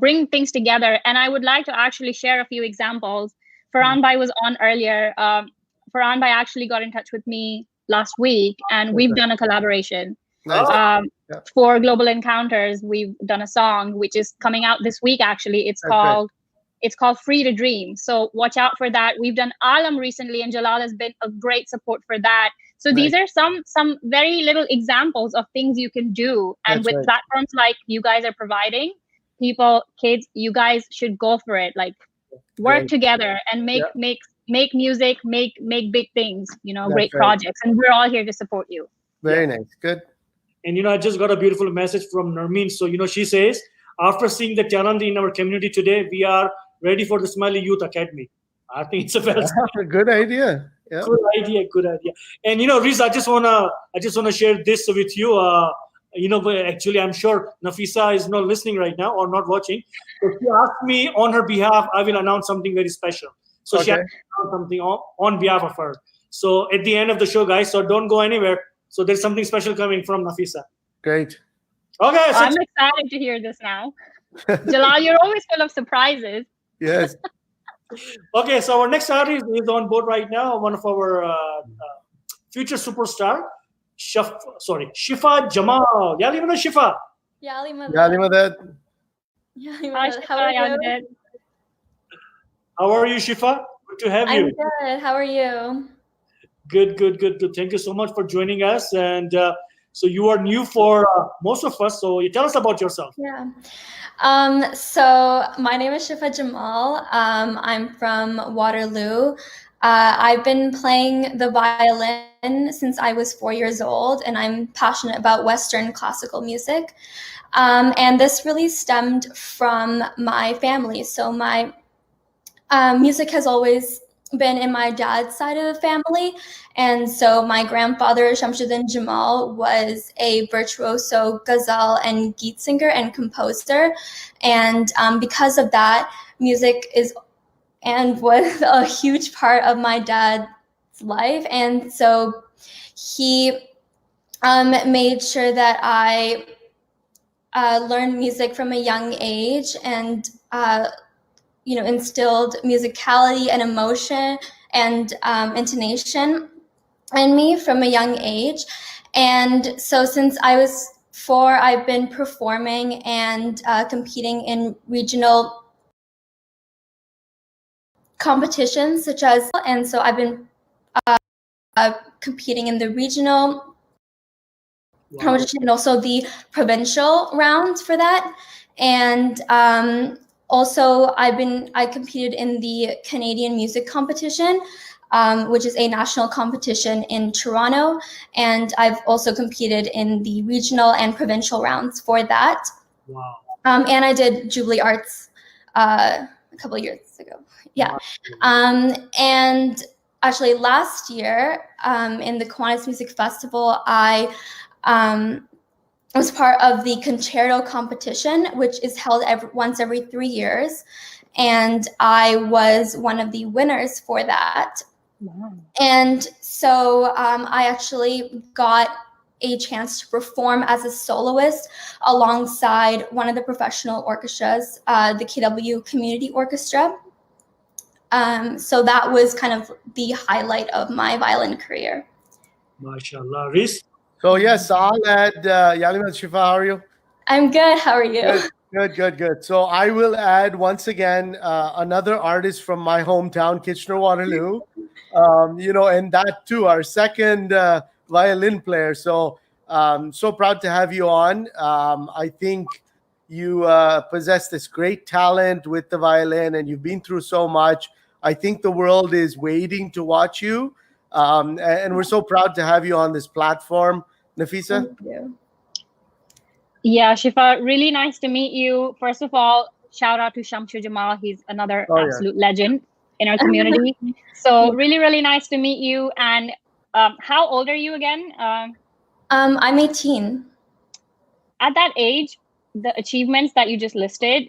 bring things together. And I would like to actually share a few examples. Farhan Bhai was on earlier. Farhan Bhai actually got in touch with me last week, and we've done a collaboration. Nice. For Global Encounters, we've done a song which is coming out this week. Actually, it's called Free to Dream. So watch out for that. We've done Alam recently, and Jalal has been a great support for that. So these are some very little examples of things you can do. And with platforms like you guys are providing, kids, you guys should go for it. Like work together and make music, make big things, great projects. And we're all here to support you. Very nice. Good. And I just got a beautiful message from Narmeen. So she says, after seeing the talent in our community today, we are ready for the Ismaili Youth Academy. I think it's a good idea. Yeah. Good idea. And Riz, I just wanna share this with you. Actually, I'm sure Nafisa is not listening right now or not watching. If she asked me on her behalf, I will announce something very special. So she has to announce something on behalf of her. So at the end of the show, guys, so don't go anywhere. So there's something special coming from Nafisa. Great. Okay. I'm excited to hear this now. Jalal, you're always full of surprises. Yes. Okay, so our next artist is on board right now. One of our future superstar, Shifa Jamal. Yali Madad Shifa. Yali Madad. Hi, Shifa. How are you? How are you, Shifa? Good to have you. I'm good. How are you? Good. Thank you so much for joining us. And so you are new for most of us. So you tell us about yourself. Yeah. So my name is Shifa Jamal. I'm from Waterloo. I've been playing the violin since I was 4 years old, and I'm passionate about Western classical music. And this really stemmed from my family. So my music has always been in my dad's side of the family. And so my grandfather, Shamsuddin Jamal, was a virtuoso ghazal and geet singer and composer. And because of that, music was a huge part of my dad's life. And so he made sure that I learned music from a young age and instilled musicality and emotion and intonation in me from a young age. And so since I was 4, I've been performing and competing in regional competitions and so I've been competing in the regional competition and also the provincial rounds for that. And also I competed in the Canadian music competition, which is a national competition in Toronto. And I've also competed in the regional and provincial rounds for that. Wow. And I did Jubilee Arts a couple of years ago. Yeah. And actually last year in the Kiwanis Music Festival, I was part of the concerto competition, which is held once every 3 years. And I was one of the winners for that. Wow. And so I actually got a chance to perform as a soloist alongside one of the professional orchestras, the KW Community Orchestra. So that was kind of the highlight of my violin career. MashaAllah. Riz? So yes, I'll add Yalimat Shifa, how are you? I'm good. How are you? Good. So I will add once again another artist from my hometown, Kitchener-Waterloo. And that too, our second violin player. So so proud to have you on. I think you possess this great talent with the violin, and you've been through so much. I think the world is waiting to watch you. And we're so proud to have you on this platform. Nafisa? Thank you. Yeah, Shifa, really nice to meet you. First of all, shout out to Shamshu Jamal. He's another absolute legend in our community. So really, really nice to meet you. And how old are you again? I'm 18. At that age, the achievements that you just listed,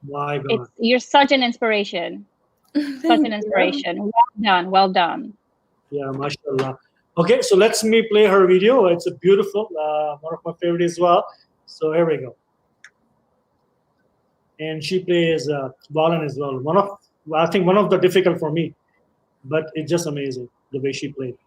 my God. You're such an inspiration. Such an inspiration. Well done. Yeah, mashallah. Okay, so let's me play her video. It's a beautiful, one of my favorite as well. So here we go. And she plays violin as well. I think one of the difficult for me, but it's just amazing the way she played.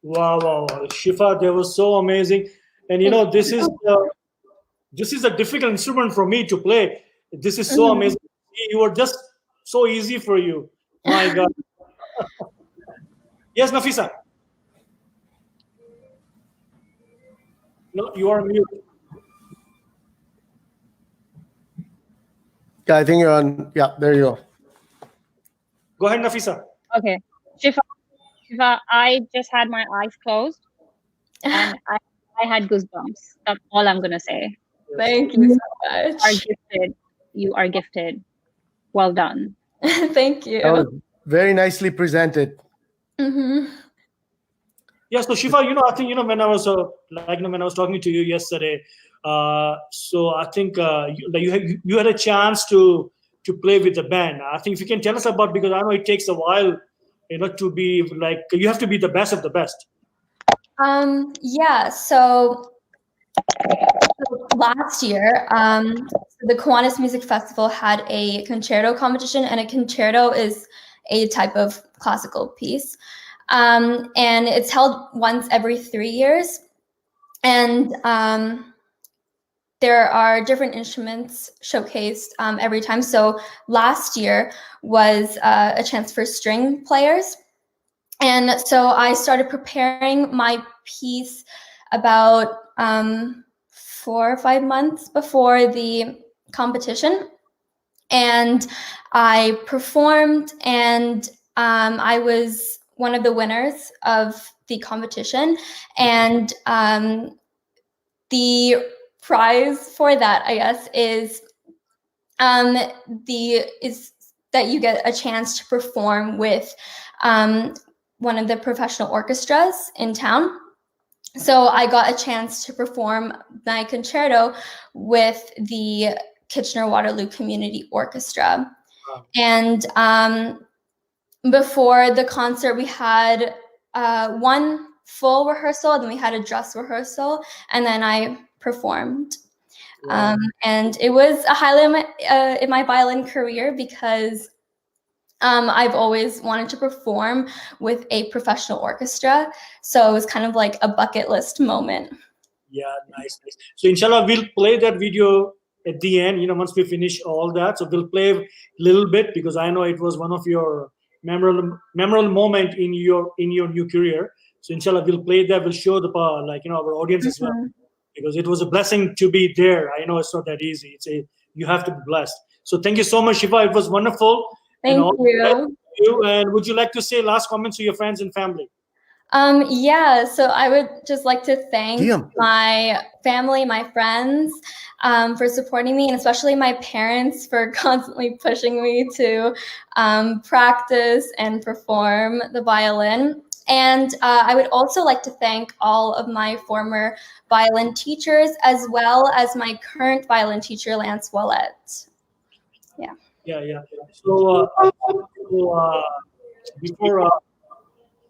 Wow, wow, wow. Shifa, that was so amazing. And this is a difficult instrument for me to play. This is so amazing. You were just so easy for you. My God. Yes, Nafisa. No, you are mute. Yeah, I think you're on. Yeah, there you go. Go ahead, Nafisa. Okay. Shifa, I just had my eyes closed and I had goosebumps. That's all I'm going to say. Thank you so You much. are gifted. You are gifted. Well done. Thank you. That was very nicely presented. Yeah, so Shifa, I think when I was when I was talking to you yesterday, so I think you had a chance to play with the band. I think if you can tell us about, because I know it takes a while, to be like, you have to be the best of the best. Yeah, so last year, the Kiwanis Music Festival had a concerto competition, and a concerto is a type of classical piece. And it's held once every 3 years. And there are different instruments showcased every time. So last year was a chance for string players. And so I started preparing my piece about 4 or 5 months before the competition. And I performed, and I was one of the winners of the competition. And the prize for that, I guess, is that you get a chance to perform with one of the professional orchestras in town. So I got a chance to perform my concerto with the Kitchener-Waterloo Community Orchestra. Wow. And before the concert, we had one full rehearsal, then we had a dress rehearsal, and then I performed. Wow. And it was a highlight in my violin career, because I've always wanted to perform with a professional orchestra. So it was kind of like a bucket list moment. Yeah, nice. So inshallah, we'll play that video at the end, once we finish all that. So we'll play a little bit, because I know it was one of your memorable moment in your new career. So inshallah, we'll play that. We'll show our audience as well, because it was a blessing to be there. I know it's not that easy. You have to be blessed. So thank you so much, Shifa. It was wonderful. Thank you. And would you like to say last comments to your friends and family? Yeah, so I would just like to thank my family, my friends, for supporting me, and especially my parents for constantly pushing me to practice and perform the violin. And I would also like to thank all of my former violin teachers, as well as my current violin teacher, Lance Wallett. Yeah. So, before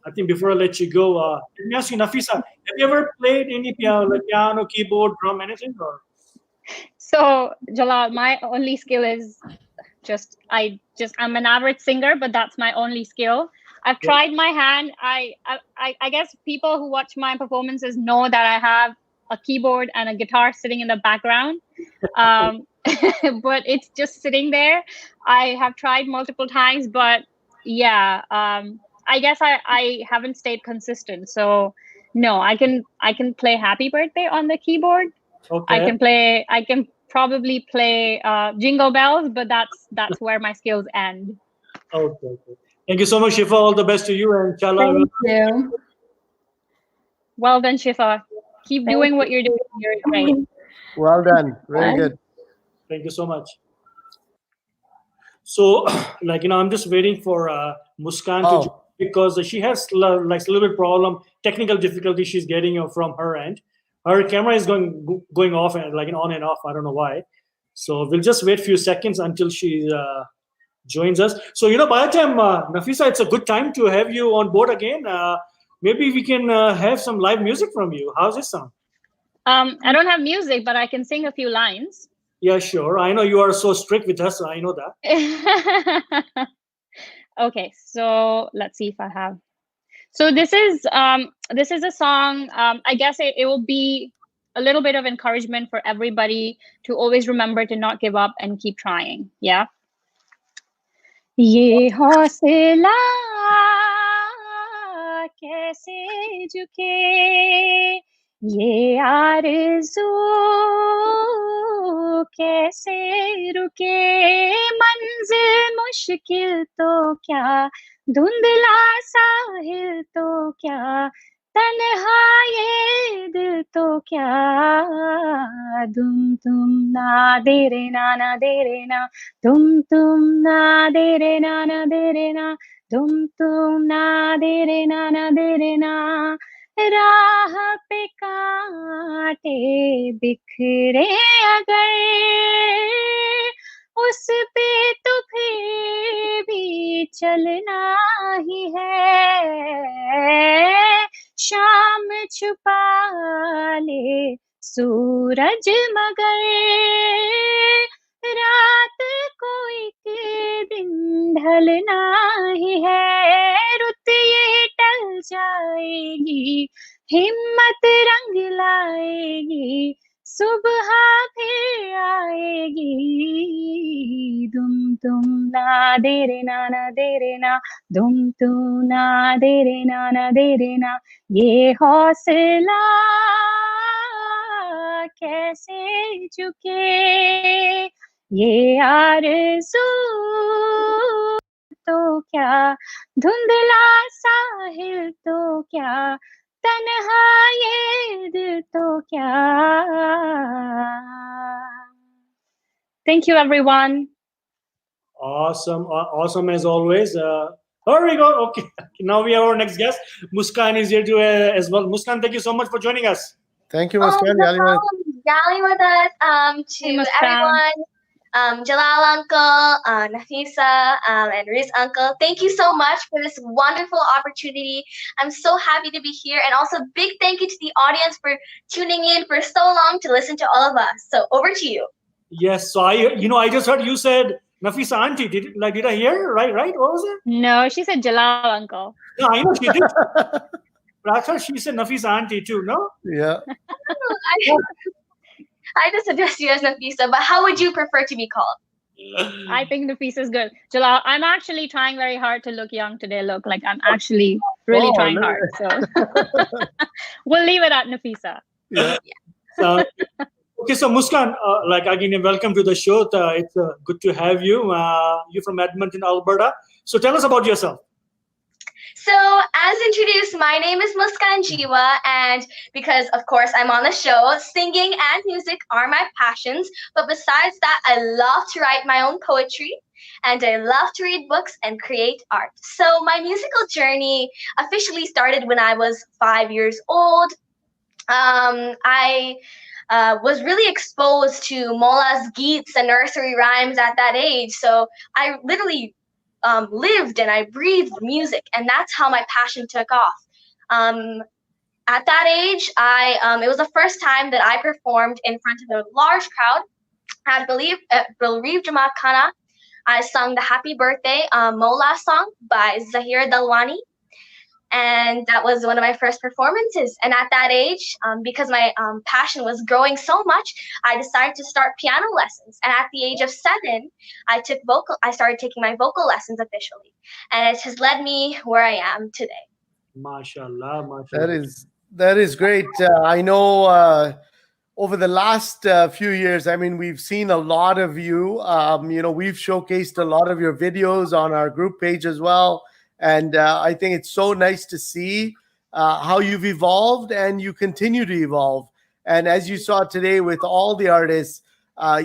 I think before I let you go, let me ask you, Nafisa, have you ever played any piano, keyboard, drum, anything? Or So, Jalal, my only skill is I'm an average singer, but that's my only skill. I've tried my hand. I guess people who watch my performances know that I have a keyboard and a guitar sitting in the background. But it's just sitting there. I have tried multiple times, but yeah, I guess I haven't stayed consistent. So no, I can play Happy Birthday on the keyboard. I can probably play Jingle Bells, but that's where my skills end. Okay. Thank you so much, Shifa. All the best to you, and inshallah. Thank you. Well done, Shifa. Keep doing what you're doing. You're great. Well done. Very good. Thank you so much. So, I'm just waiting for Muskan to join because she has a little bit problem, technical difficulty she's getting from her end. Her camera is going off and on and off. I don't know why. So we'll just wait a few seconds until she joins us. So by the time Nafisa, it's a good time to have you on board again. Maybe we can have some live music from you. How's this sound? I don't have music, but I can sing a few lines. Yeah, sure. I know you are so strict with us. I know that. Okay, so let's see if I have. So this is a song. I guess it will be a little bit of encouragement for everybody to always remember to not give up and keep trying. Yeah. ये हौसला कैसे झुके, ये आरज़ू कैसे रुके, मंजिल मुश्किल तो क्या, धुंधला साहिल तो क्या, तन्हा ये दिल तो क्या, तुम ना दे रे ना दे रे ना, तुम ना दे रे ना दे रे ना, तुम ना दे रे ना दे रे ना, राह पे कांटे बिखरे अगर, उस पे तो फिर भी चलना ही है, शाम छुपा ले सूरज मगर, रात को एक दिन ढलना ही है, रुत ये टल जाएगी, हिम्मत रंग लाएगी, सुबह फिर आएगी, तुम ना दे रे ना दे रे ना, तुम ना दे रे ना दे रे ना, ये हौसला कैसे झुके, ये आरज़ू तो क्या, धुंधला साहिल तो क्या, तन्हा ये दिल तो क्या. Thank you, everyone. Awesome as always. Here we go. Okay, now we have our next guest. Muskan is here as well. Muskan, thank you so much for joining us. Thank you, Muskan. Yali with us. To everyone, Jalal uncle, Nafisa, and Riz uncle, thank you so much for this wonderful opportunity. I'm so happy to be here, and also big thank you to the audience for tuning in for so long to listen to all of us. So over to you. Yes. So I just heard you said Nafisa auntie. Did I hear right? What was it? No, she said Jalal uncle. No, I know she did. But I thought she said Nafisa auntie too. No. Yeah. I just address you as Nafisa, but how would you prefer to be called? I think Nafisa is good. Jalal, I'm actually trying very hard to look young today. Look, like I'm actually really trying hard. So we'll leave it at Nafisa. Yeah. Okay, so Muskan, again, welcome to the show. It's good to have you. You're from Edmonton, Alberta. So tell us about yourself. So, as introduced, my name is Muskan Jiwa, and because, of course, I'm on the show, singing and music are my passions. But besides that, I love to write my own poetry, and I love to read books and create art. So, my musical journey officially started when I was 5 years old. I was really exposed to Mola's geets and nursery rhymes at that age. So I literally lived and I breathed music, and that's how my passion took off. At that age, it was the first time that I performed in front of a large crowd. I believe at Bereaved Jamaat Khana. I sung the Happy Birthday Mola song by Zahira Dalwani. And that was one of my first performances. And at that age, because my passion was growing so much, I decided to start piano lessons. And at the age of 7, I started taking my vocal lessons officially. And it has led me where I am today. MashaAllah, MashaAllah. That is great. I know over the last few years, I mean, we've seen a lot of you. We've showcased a lot of your videos on our group page as well. And I think it's so nice to see how you've evolved and you continue to evolve. And as you saw today with all the artists,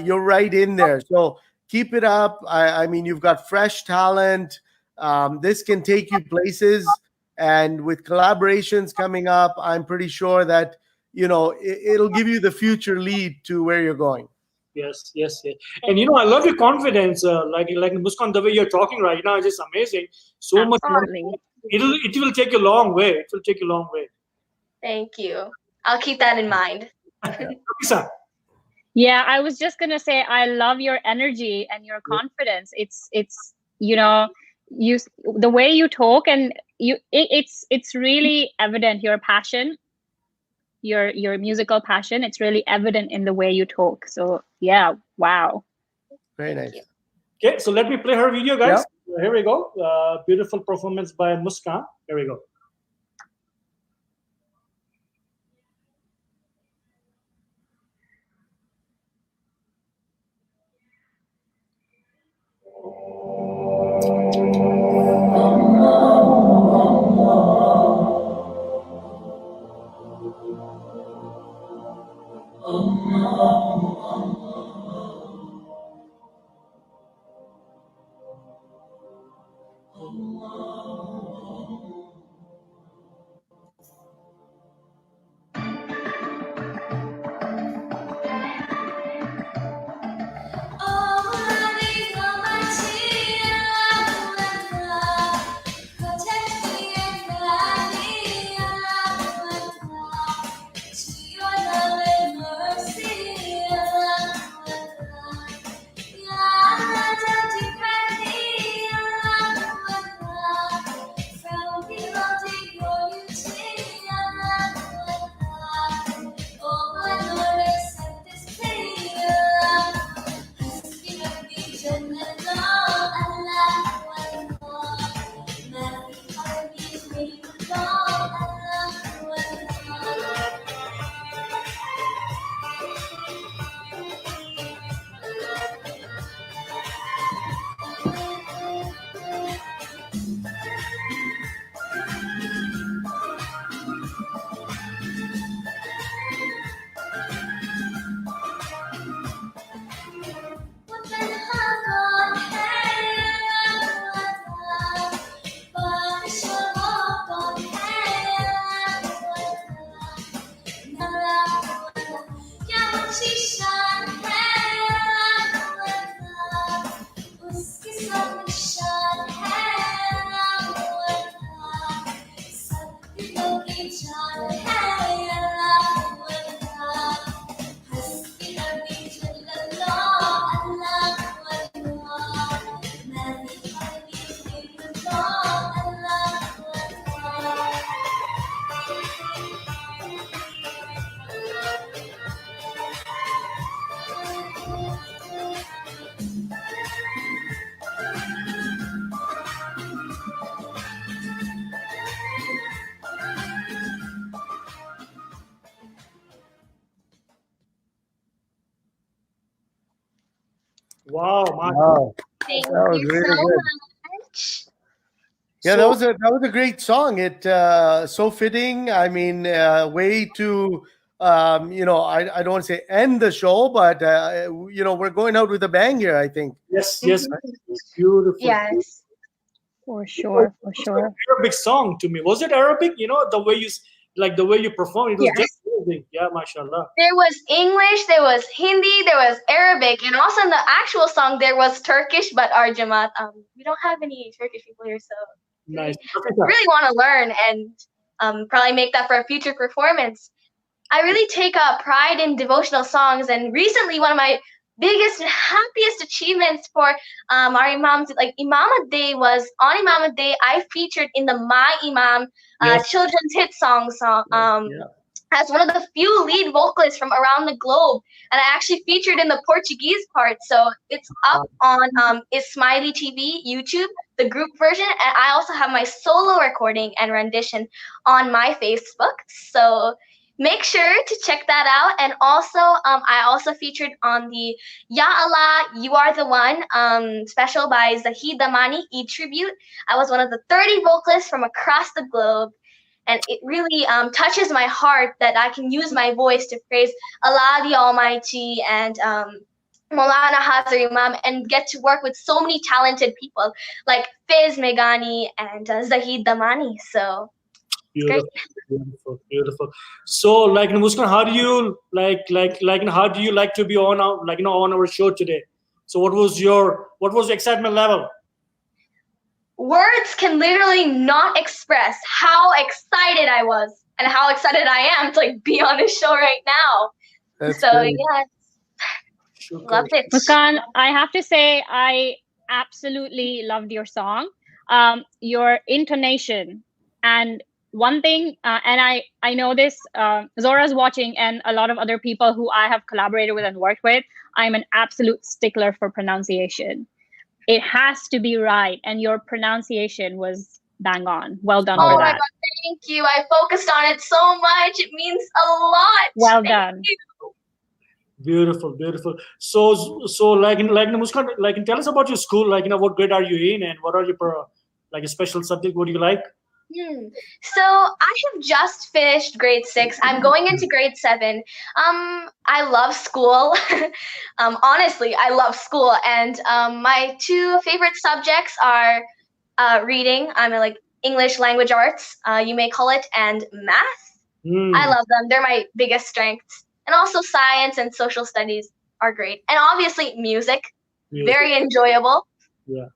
you're right in there. So keep it up. I mean, you've got fresh talent. This can take you places. And with collaborations coming up, I'm pretty sure that, it'll give you the future lead to where you're going. Yes. And I love your confidence. Like Muskan, the way you're talking right now is just amazing. So much. It will take you a long way. It will take you a long way. Thank you. I'll keep that in mind. Yeah, I was just gonna say I love your energy and your confidence. It's the way you talk, and it's really evident your passion. Your musical passion, it's really evident in the way you talk. So yeah, wow. Very nice. Okay, so let me play her video, guys. Yeah. Here we go. Beautiful performance by Muskan. Here we go. Wow. Thank That was you really so good. much. Yeah, that was a great song. It so fitting. I mean, way to I don't want to say end the show, but we're going out with a bang here, I think. Yes, beautiful. Yes, for sure. Arabic song to me. Was it Arabic? The way you perform, it was just so everything. Yeah, mashallah. There was English, there was Hindi, there was Arabic, and also in the actual song there was Turkish. But our Jamaat, we don't have any Turkish people here, so Nice. really want to learn and probably make that for a future performance. I really take pride in devotional songs, and recently one of my biggest and happiest achievements for our imams, like Imamat Day, was on Imamat Day I featured in the My Imam children's hit song as one of the few lead vocalists from around the globe, and I actually featured in the Portuguese part, so it's up on Ismaili TV YouTube, the group version, and I also have my solo recording and rendition on my Facebook, so make sure to check that out. And also I also featured on the Ya Allah You Are the One special by Zahid Damani E-Tribute. I was one of the 30 vocalists from across the globe, and it really touches my heart that I can use my voice to praise Allah the Almighty and Maulana Hazar Imam, and get to work with so many talented people like Faiz Meghani and Zahid Damani. So Beautiful, beautiful. So, like, Muskan, how do you how do you like to be on our, on our show today? So, what was the excitement level? Words can literally not express how excited I was and how excited I am to be on this show right now. That's so great. yeah, loved it. Muskan, I have to say I absolutely loved your song. Your intonation, and one thing, and I know this, Zora's watching, and a lot of other people who I have collaborated with and worked with, I'm an absolute stickler for pronunciation. It has to be right, and your pronunciation was bang on. Well done for my that. God, thank you. I focused on it so much. It means a lot. Well Thank done. you. Beautiful, beautiful. So Muskan, tell us about your school. What grade are you in, and what are your a special subject? What do you like? So I have just finished grade 6. I'm going into grade 7. I love school. Honestly, I love school, and my 2 favorite subjects are reading. I'm a, English language arts, you may call it, and math. I love them. They're my biggest strengths. And also science and social studies are great. And obviously music. Very enjoyable. Yeah.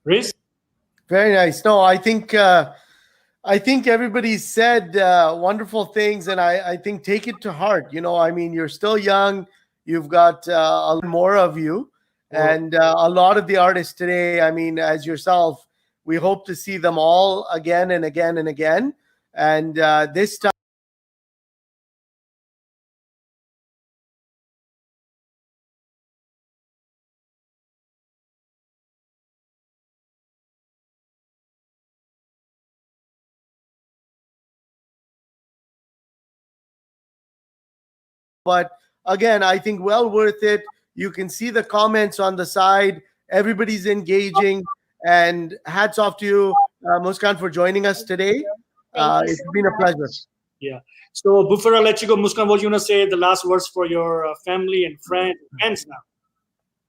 Riz? Very nice. No, I think everybody said wonderful things, and I think take it to heart. You're still young. You've got a lot more of you, and a lot of the artists today, as yourself, we hope to see them all again and again and again. And this time, but again, I think well worth it. You can see the comments on the side. Everybody's engaging, and hats off to you, Muskan, for joining us today. It's been a pleasure. Yeah. So before I let you go, Muskan, what you want to say the last words for your family and friends now?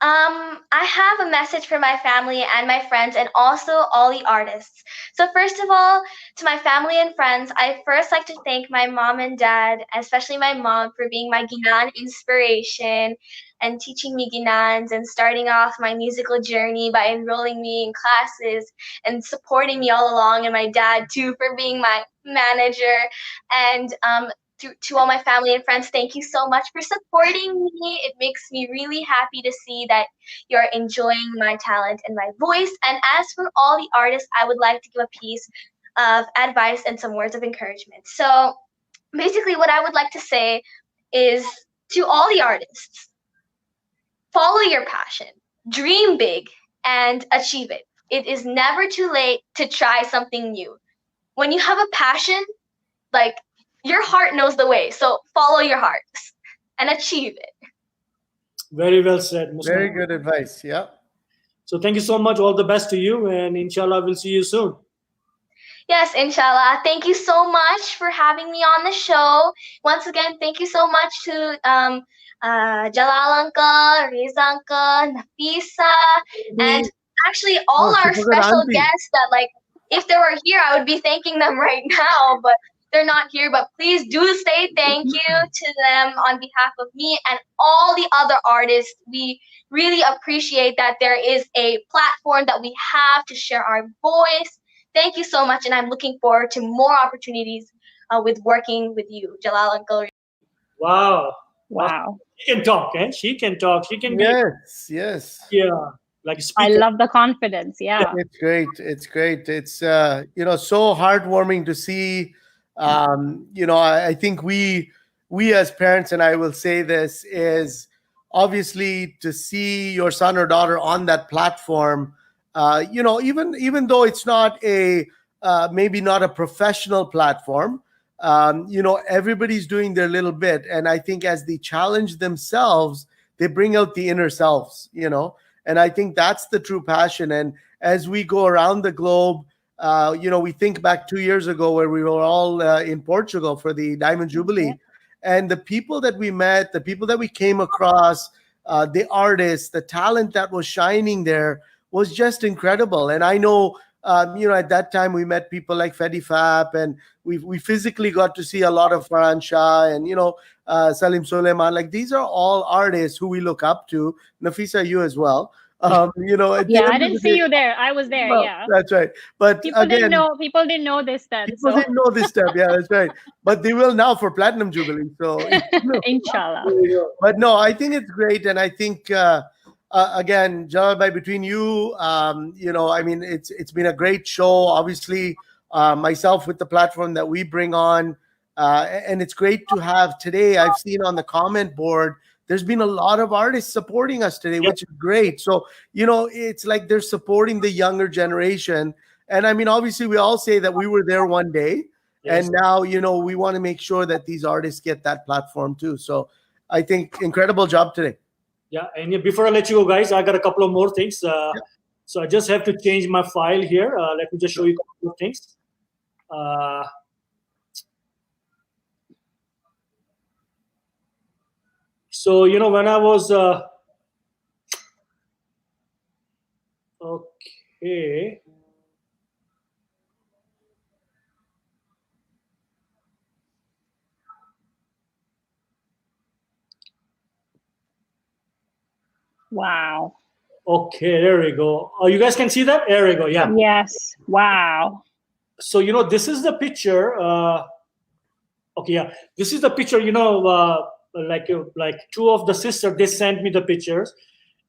I have a message for my family and my friends, and also all the artists. So first of all, to my family and friends, I first like to thank my mom and dad, especially my mom, for being my Ginan inspiration and teaching me Ginans and starting off my musical journey by enrolling me in classes and supporting me all along, and my dad too for being my manager. And to all my family and friends, thank you so much for supporting me. It makes me really happy to see that you're enjoying my talent and my voice. And as for all the artists, I would like to give a piece of advice and some words of encouragement. So basically what I would like to say is to all the artists, follow your passion, dream big, and achieve it. It is never too late to try something new. When you have a passion, your heart knows the way. So follow your heart and achieve it. Very well said, Muskan. Very good advice. Yeah. So thank you so much. All the best to you, and inshallah, we'll see you soon. Yes, inshallah. Thank you so much for having me on the show. Once again, thank you so much to Jalal uncle, Riz uncle, Nafisa, and actually all our special guests that if they were here, I would be thanking them right now. But they're not here, but please do say thank you to them on behalf of me and all the other artists. We really appreciate that there is a platform that we have to share our voice. Thank you so much, and I'm looking forward to more opportunities with working with you, Jalal Uncle. Wow. Wow. She can talk, eh? She can talk. She can be. Yes. Yeah. Like a I speaker. love the confidence. Yeah. It's great. It's great. It's so heartwarming to see. I think we as parents, and I will say this, is obviously to see your son or daughter on that platform. Even though it's not a maybe not a professional platform, everybody's doing their little bit, and I think as they challenge themselves, they bring out the inner selves. And I think that's the true passion. And as we go around the globe, we think back 2 years ago where we were all in Portugal for the Diamond Jubilee. And the people that we met, the people that we came across, the artists, the talent that was shining there was just incredible. And I know, at that time we met people like Fedi Fap, and we physically got to see a lot of Farhan Shah and, Salim Suleiman. Like, these are all artists who we look up to. Nafisa, you as well. Yeah, I didn't see you there. I was there. Well, Yeah. that's right. But People again, People didn't know this then. people didn't know this stuff. Yeah, that's right. But they will now for Platinum Jubilee. So, Inshallah. But no, I think it's great, and I think again, Jalal, between you, it's been a great show. Obviously, myself with the platform that we bring on, and it's great to have today. I've seen on the comment board, there's been a lot of artists supporting us today, which is great. So, it's like they're supporting the younger generation. And I mean, obviously, we all say that we were there one day. Yes. And now, we want to make sure that these artists get that platform too. So I think incredible job today. Yeah. And before I let you go, guys, I got a couple of more things. So I just have to change my file here. Let me just show you a couple of things. So, when I was, okay. Wow. Okay, there we go. Oh, you guys can see that? There we go. Yeah. Yes. Wow. So, this is the picture. Okay, yeah. This is the picture, like two of the sisters, they sent me the pictures,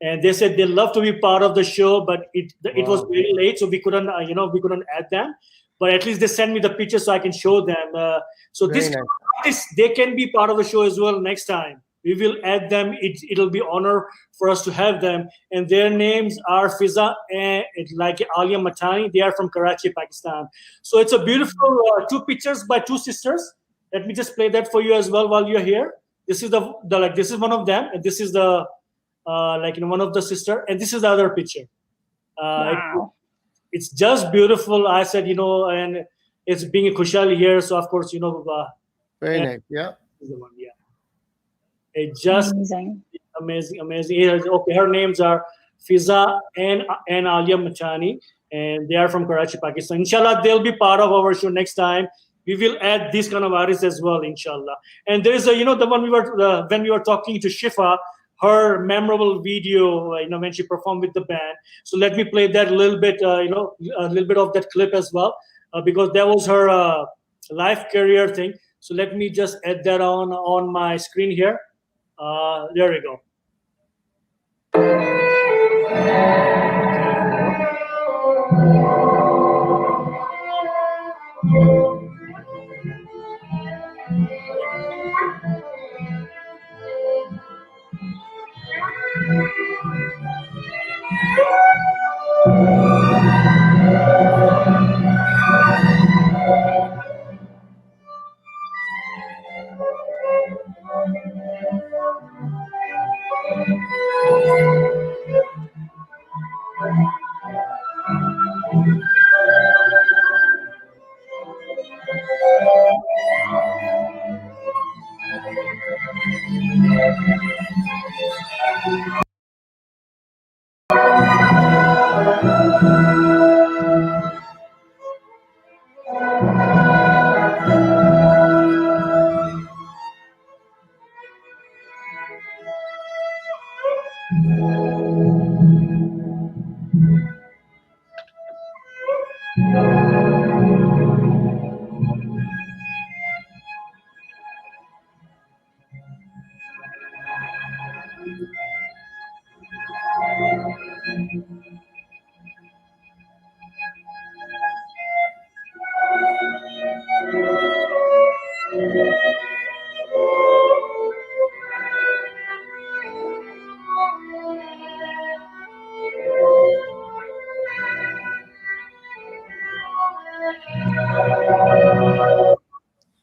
and they said they love to be part of the show, but it was very late, so we couldn't add them. But at least they sent me the pictures so I can show them. So Very this they can be part of the show as well next time. We will add them. It'll be honor for us to have them. And their names are Fiza and like Alia Matani. They are from Karachi, Pakistan. So it's a beautiful two pictures by two sisters. Let me just play that for you as well while you're here. This is this is one of them, and this is the one of the sister, and this is the other picture. Wow. It's just beautiful. I said, and it's being a Kushal here, so of course, very nice. Yeah. This is the one, yeah. It just amazing. Okay, her names are Fiza and Alia Machani, and they are from Karachi, Pakistan. Inshallah, they'll be part of our show next time. We will add these kind of artists as well, inshallah. And there is the one when we were talking to Shifa, her memorable video, when she performed with the band. So let me play that a little bit, a little bit of that clip as well, because that was her life career thing. So let me just add that on my screen here. There we go.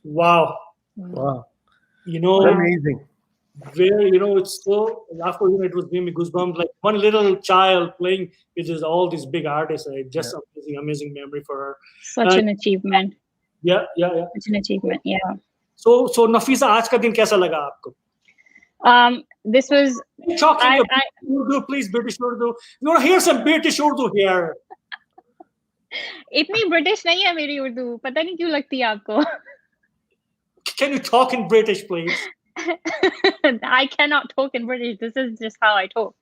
Wow. Wow. You know, Amazing. where, it's so, after, it was giving me goosebumps, like one little child playing with all these big artists. Just amazing memory for her. Such an achievement. Yeah. Such an achievement. Yeah. So Nafisa, आज का दिन कैसा लगा आपको? This was talking Urdu, please, British Urdu. You want to hear some British Urdu here? इतनी British नहीं है मेरी उर्दू, पता नहीं क्यों लगती है आपको. Can you talk in British, please? I cannot talk in British. This is just how I talk.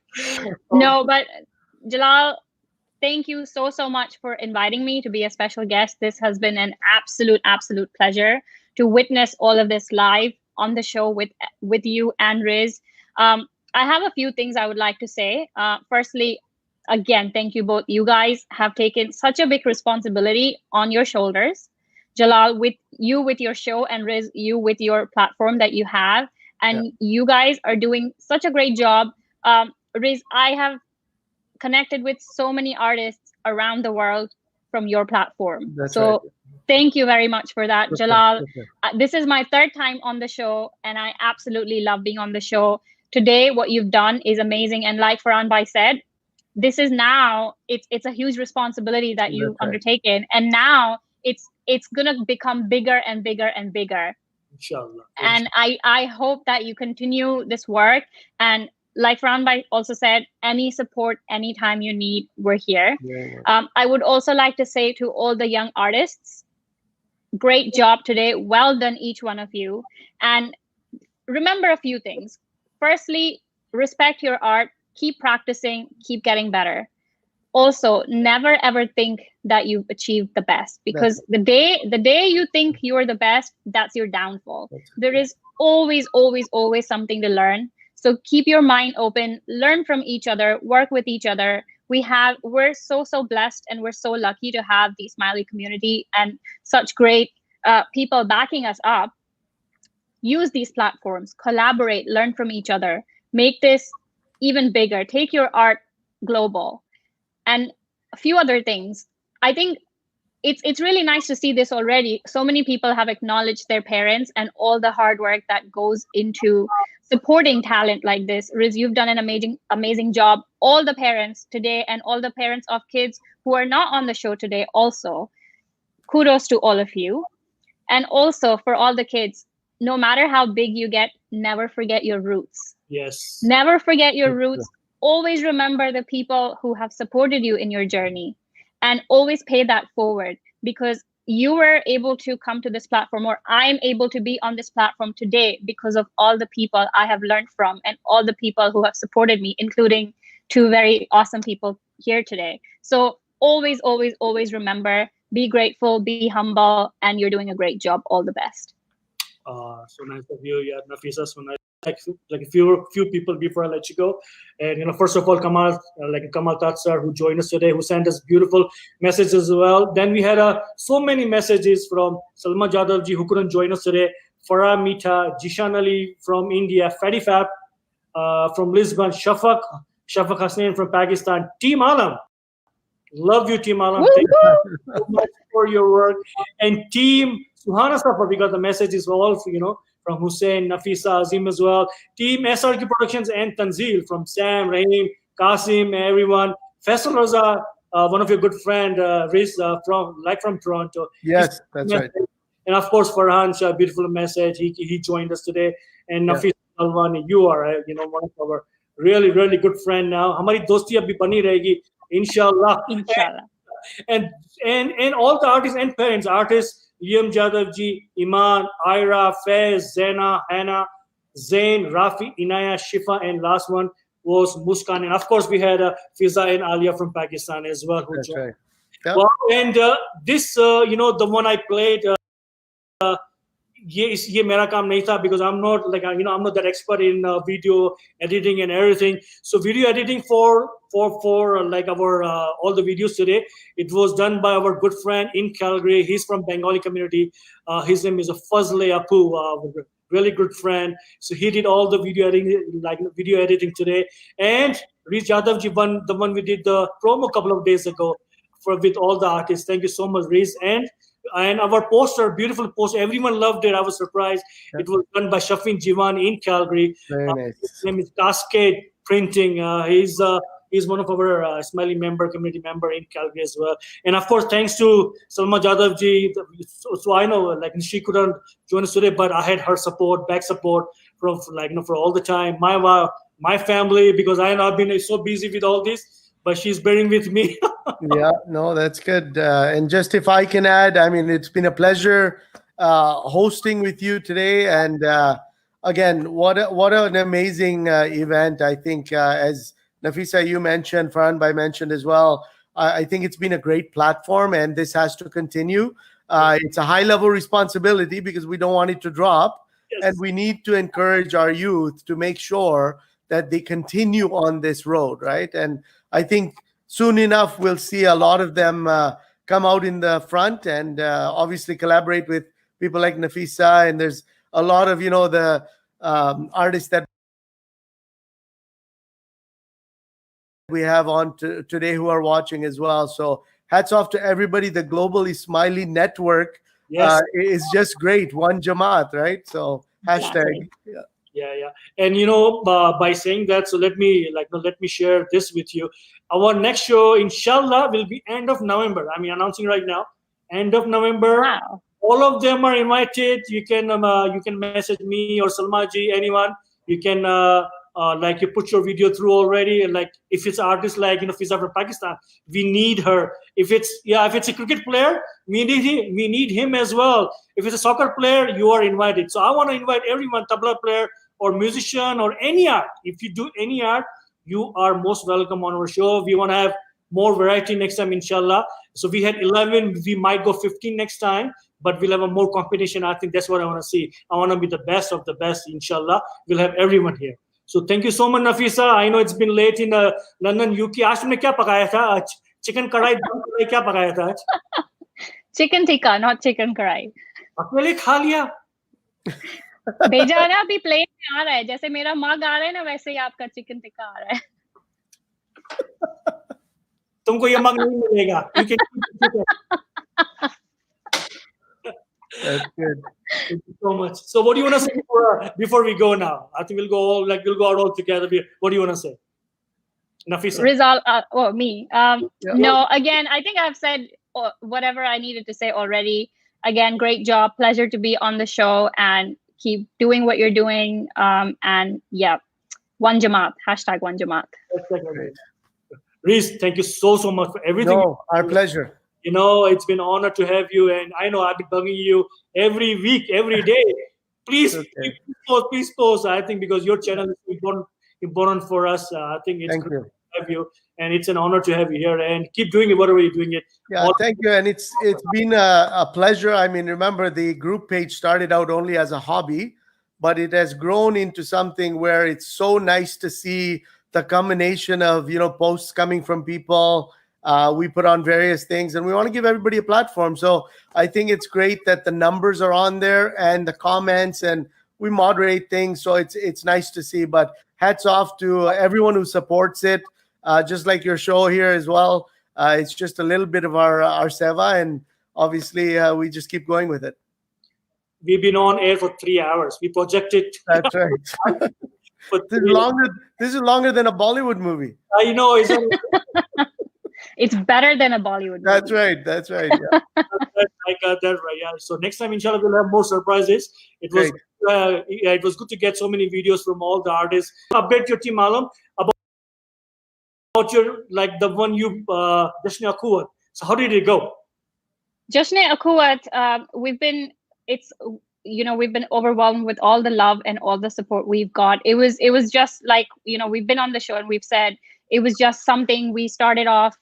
No, but Jalal, thank you so much for inviting me to be a special guest. This has been an absolute pleasure to witness all of this live on the show with you and Riz. I have a few things I would like to say. Firstly, again, thank you both. You guys have taken such a big responsibility on your shoulders. Jalal, with your show, and Riz, you with your platform that you have. And you guys are doing such a great job. Riz, I have connected with so many artists around the world from your platform. That's so right. Thank you very much for that, That's Jalal. right. This is my third time on the show, and I absolutely love being on the show. Today, what you've done is amazing. And like Farhan Bhai said, this is now, it's a huge responsibility that you've undertaken. And now it's gonna become bigger and bigger and bigger. Inshallah. And I hope that you continue this work. And like Farhan Bhai also said, any support, anytime you need, we're here. I would also like to say to all the young artists, great job today. Well done, each one of you. And remember a few things. Firstly, respect your art, keep practicing, keep getting better. Also, never ever think that you've achieved the best, because the day you think you're the best, that's your downfall. There is always something to learn. So keep your mind open, learn from each other, work with each other. We're so blessed, and we're so lucky to have the Ismaili community and such great people backing us up. Use these platforms, collaborate, learn from each other, make this even bigger, take your art global. And a few other things. I think it's really nice to see this already. So many people have acknowledged their parents and all the hard work that goes into supporting talent like this. Riz, you've done an amazing job. All the parents today, and all the parents of kids who are not on the show today also, kudos to all of you. And also for all the kids, no matter how big you get, never forget your roots. Yes. Never forget your roots. Always remember the people who have supported you in your journey, and always pay that forward, because you were able to come to this platform, or I'm able to be on this platform today because of all the people I have learned from, and all the people who have supported me, including two very awesome people here today. So always remember, be grateful, be humble, and you're doing a great job. All the best. So nice of you, yeah, Nafisa. So nice. Like a few people before I let you go. And first of all, Kamal Tatsar, who joined us today, who sent us beautiful messages as well. Then we had so many messages from Salma Jadavji, who couldn't join us today, Farah Mita, Jishan Ali from India, Fatty Fab from Lisbon, Shafaq Hasnain from Pakistan, Team Alam. Love you, Team Alam. Thank you so much for your work. And Team Suhana Safa, we got the messages all, from Hussein, Nafisa, Azim as well. Team SRQ Productions and Tanzil from Sam, Rahim, Qasim, everyone. Faisal Raza, one of your good friend, Riz from Toronto. Yes, that's right. And of course, Farhan's beautiful message. He joined us today. And Nafisa Alwani, you are one of our really good friend now. Hamari dosti abhi bani rahegi, inshallah. And all the artists and parents, Liam Jadavji, Iman, Ira, Faiz, Zena, Hannah, Zain, Rafi, Inaya, Shifa, and last one, was Muskan, and of course we had Fiza and Alia from Pakistan as well. Who That's joined. right. Yep. Well, and this, the one I played. ये मेरा काम नहीं था because I'm not I'm not that expert in video editing and everything. So video editing for like our all the videos today, it was done by our good friend in Calgary. He's from Bengali community. His name is Fazle Apu, really good friend. So he did all the video editing today. And Riz Jadavji, the one we did the promo a couple of days ago with all the artists. Thank you so much, Riz. And our poster, beautiful poster, everyone loved it. I was surprised. Yeah. It was done by Shafin Jivan in Calgary. Very nice. His name is Cascade Printing. He's one of our Ismaili community member in Calgary as well. And of course, thanks to Salma Jadavji. So I know she couldn't join us today, but I had her back support from for all the time. My family, because I know I've been so busy with all this, but she's bearing with me. Yeah, no, that's good. And just if I can add, I mean, it's been a pleasure hosting with you today. And again, what an amazing event. I think as Nafisa, you mentioned, Farhan Bhai mentioned as well, I think it's been a great platform and this has to continue. It's a high level responsibility because we don't want it to drop. Yes. And we need to encourage our youth to make sure that they continue on this road, right? And I think soon enough, we'll see a lot of them come out in the front and obviously collaborate with people like Nafisa. And there's a lot of, the artists that we have on today who are watching as well. So hats off to everybody. The Global Ismaili Network is just great. One Jamaat, right? So hashtag. Yeah. Yeah. And by saying that, so let me share this with you. Our next show, inshallah, will be end of November. I mean, announcing right now, end of November. Wow. All of them are invited. You can message me or Salmaji, anyone. You can you put your video through already. And if it's artists like Fiza from Pakistan, we need her. If it's a cricket player, we need him as well. If it's a soccer player, you are invited. So I want to invite everyone, tabla player or musician or any art. If you do any art, you are most welcome on our show. We want to have more variety next time, inshallah. So we had 11. We might go 15 next time, but we'll have a more competition. I think that's what I want to see. I want to be the best of the best, inshallah. We'll have everyone here. So thank you so much, Nafisa. I know it's been late in London, UK. आज तुमने क्या पकाया था? आज chicken कढ़ाई क्या पकाया था आज? Chicken tikka, not chicken कढ़ाई. अकेले खा लिया? भेजा ना अभी प्लेन में आ रहा है. जैसे मेरा मग आ रहा है ना, वैसे ही आपका चिकन टिक्का आ रहा है. तुमको ये मग नहीं मिलेगा. That's good. Thank you so much. So what do you want to say before we go now? I think we'll go out all together. What do you want to say? Nafisa. Rizal, me. No, again, I think I've said whatever I needed to say already. Again, great job. Pleasure to be on the show and keep doing what you're doing. And yeah, one Jamaat. Hashtag one Jamaat. Riz, thank you so much for everything. No, our pleasure. It's been an honor to have you. And I know I've been bugging you every week, every day. Please, please post. I think because your channel is important for us. I think it's good to have you. And it's an honor to have you here. And keep doing it, whatever you're doing it. Yeah, thank you. And it's been a pleasure. I mean, remember, the group page started out only as a hobby, but it has grown into something where it's so nice to see the combination of, posts coming from people. We put on various things and we want to give everybody a platform. So I think it's great that the numbers are on there and the comments, and we moderate things. So it's nice to see, but hats off to everyone who supports it. Just like your show here as well. It's just a little bit of our seva, and obviously we just keep going with it. We've been on air for 3 hours. We projected. That's right. This is longer than a Bollywood movie. I know. It's better than a Bollywood movie. That's right. Yeah. I got that right. Yeah. So next time, inshallah, we'll have more surprises. It was good to get so many videos from all the artists. Update your team, Alam, about your the one you Jashne Akuwat. So how did it go? Jashne Akuwat, we've been overwhelmed with all the love and all the support we've got. It was just like, we've been on the show and we've said it was just something we started off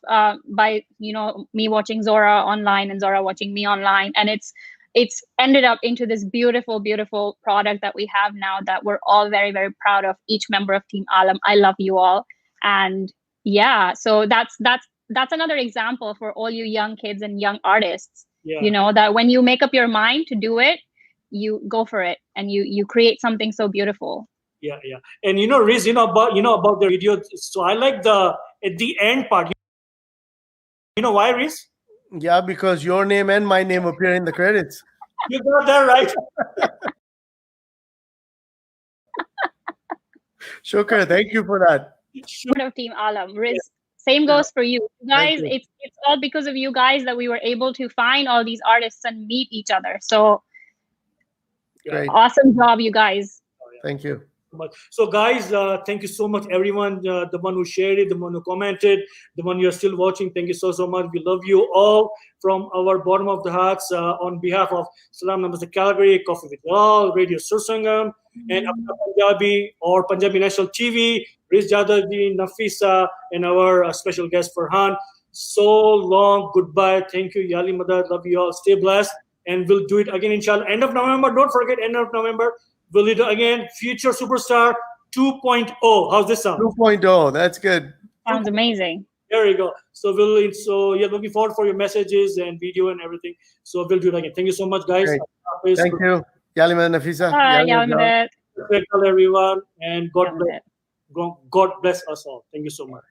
by, me watching Zora online and Zora watching me online. And it's ended up into this beautiful, beautiful product that we have now that we're all very, very proud of, each member of Team Alam. I love you all. And yeah, so that's another example for all you young kids and young artists. Yeah. That when you make up your mind to do it, you go for it and you create something so beautiful. Yeah. And Riz, about the video. So I like at the end part. You know why, Riz? Yeah, because your name and my name appear in the credits. You got that right. Shukr, thank you for that. Of Team Alam, Riz, same goes for you guys. You. It's all because of you guys that we were able to find all these artists and meet each other. So great. Awesome job, you guys. Thank you. So guys, thank you so much, everyone. The one who shared it, the one who commented, the one you're still watching. Thank you so much. We love you all from our bottom of the hearts. On behalf of Salaam, Namaste, Calgary, Koffee with Jalal, Radio Sur Sangam, and Apna Punjabi or Punjabi National TV, Riz Jadavji, Nafisa, and our special guest Farhan. So long. Goodbye. Thank you. Yali Madad. Love you all. Stay blessed. And we'll do it again, inshallah. End of November. Don't forget, end of November. We'll do it again. Future Superstar 2.0. How's this sound? 2.0. That's good. Sounds amazing. There you go. So looking forward for your messages and video and everything. So we'll do it again. Thank you so much, guys. Thank you. Yalimad Nafisa. Yalimad. Everyone, and God bless us all. Thank you so much.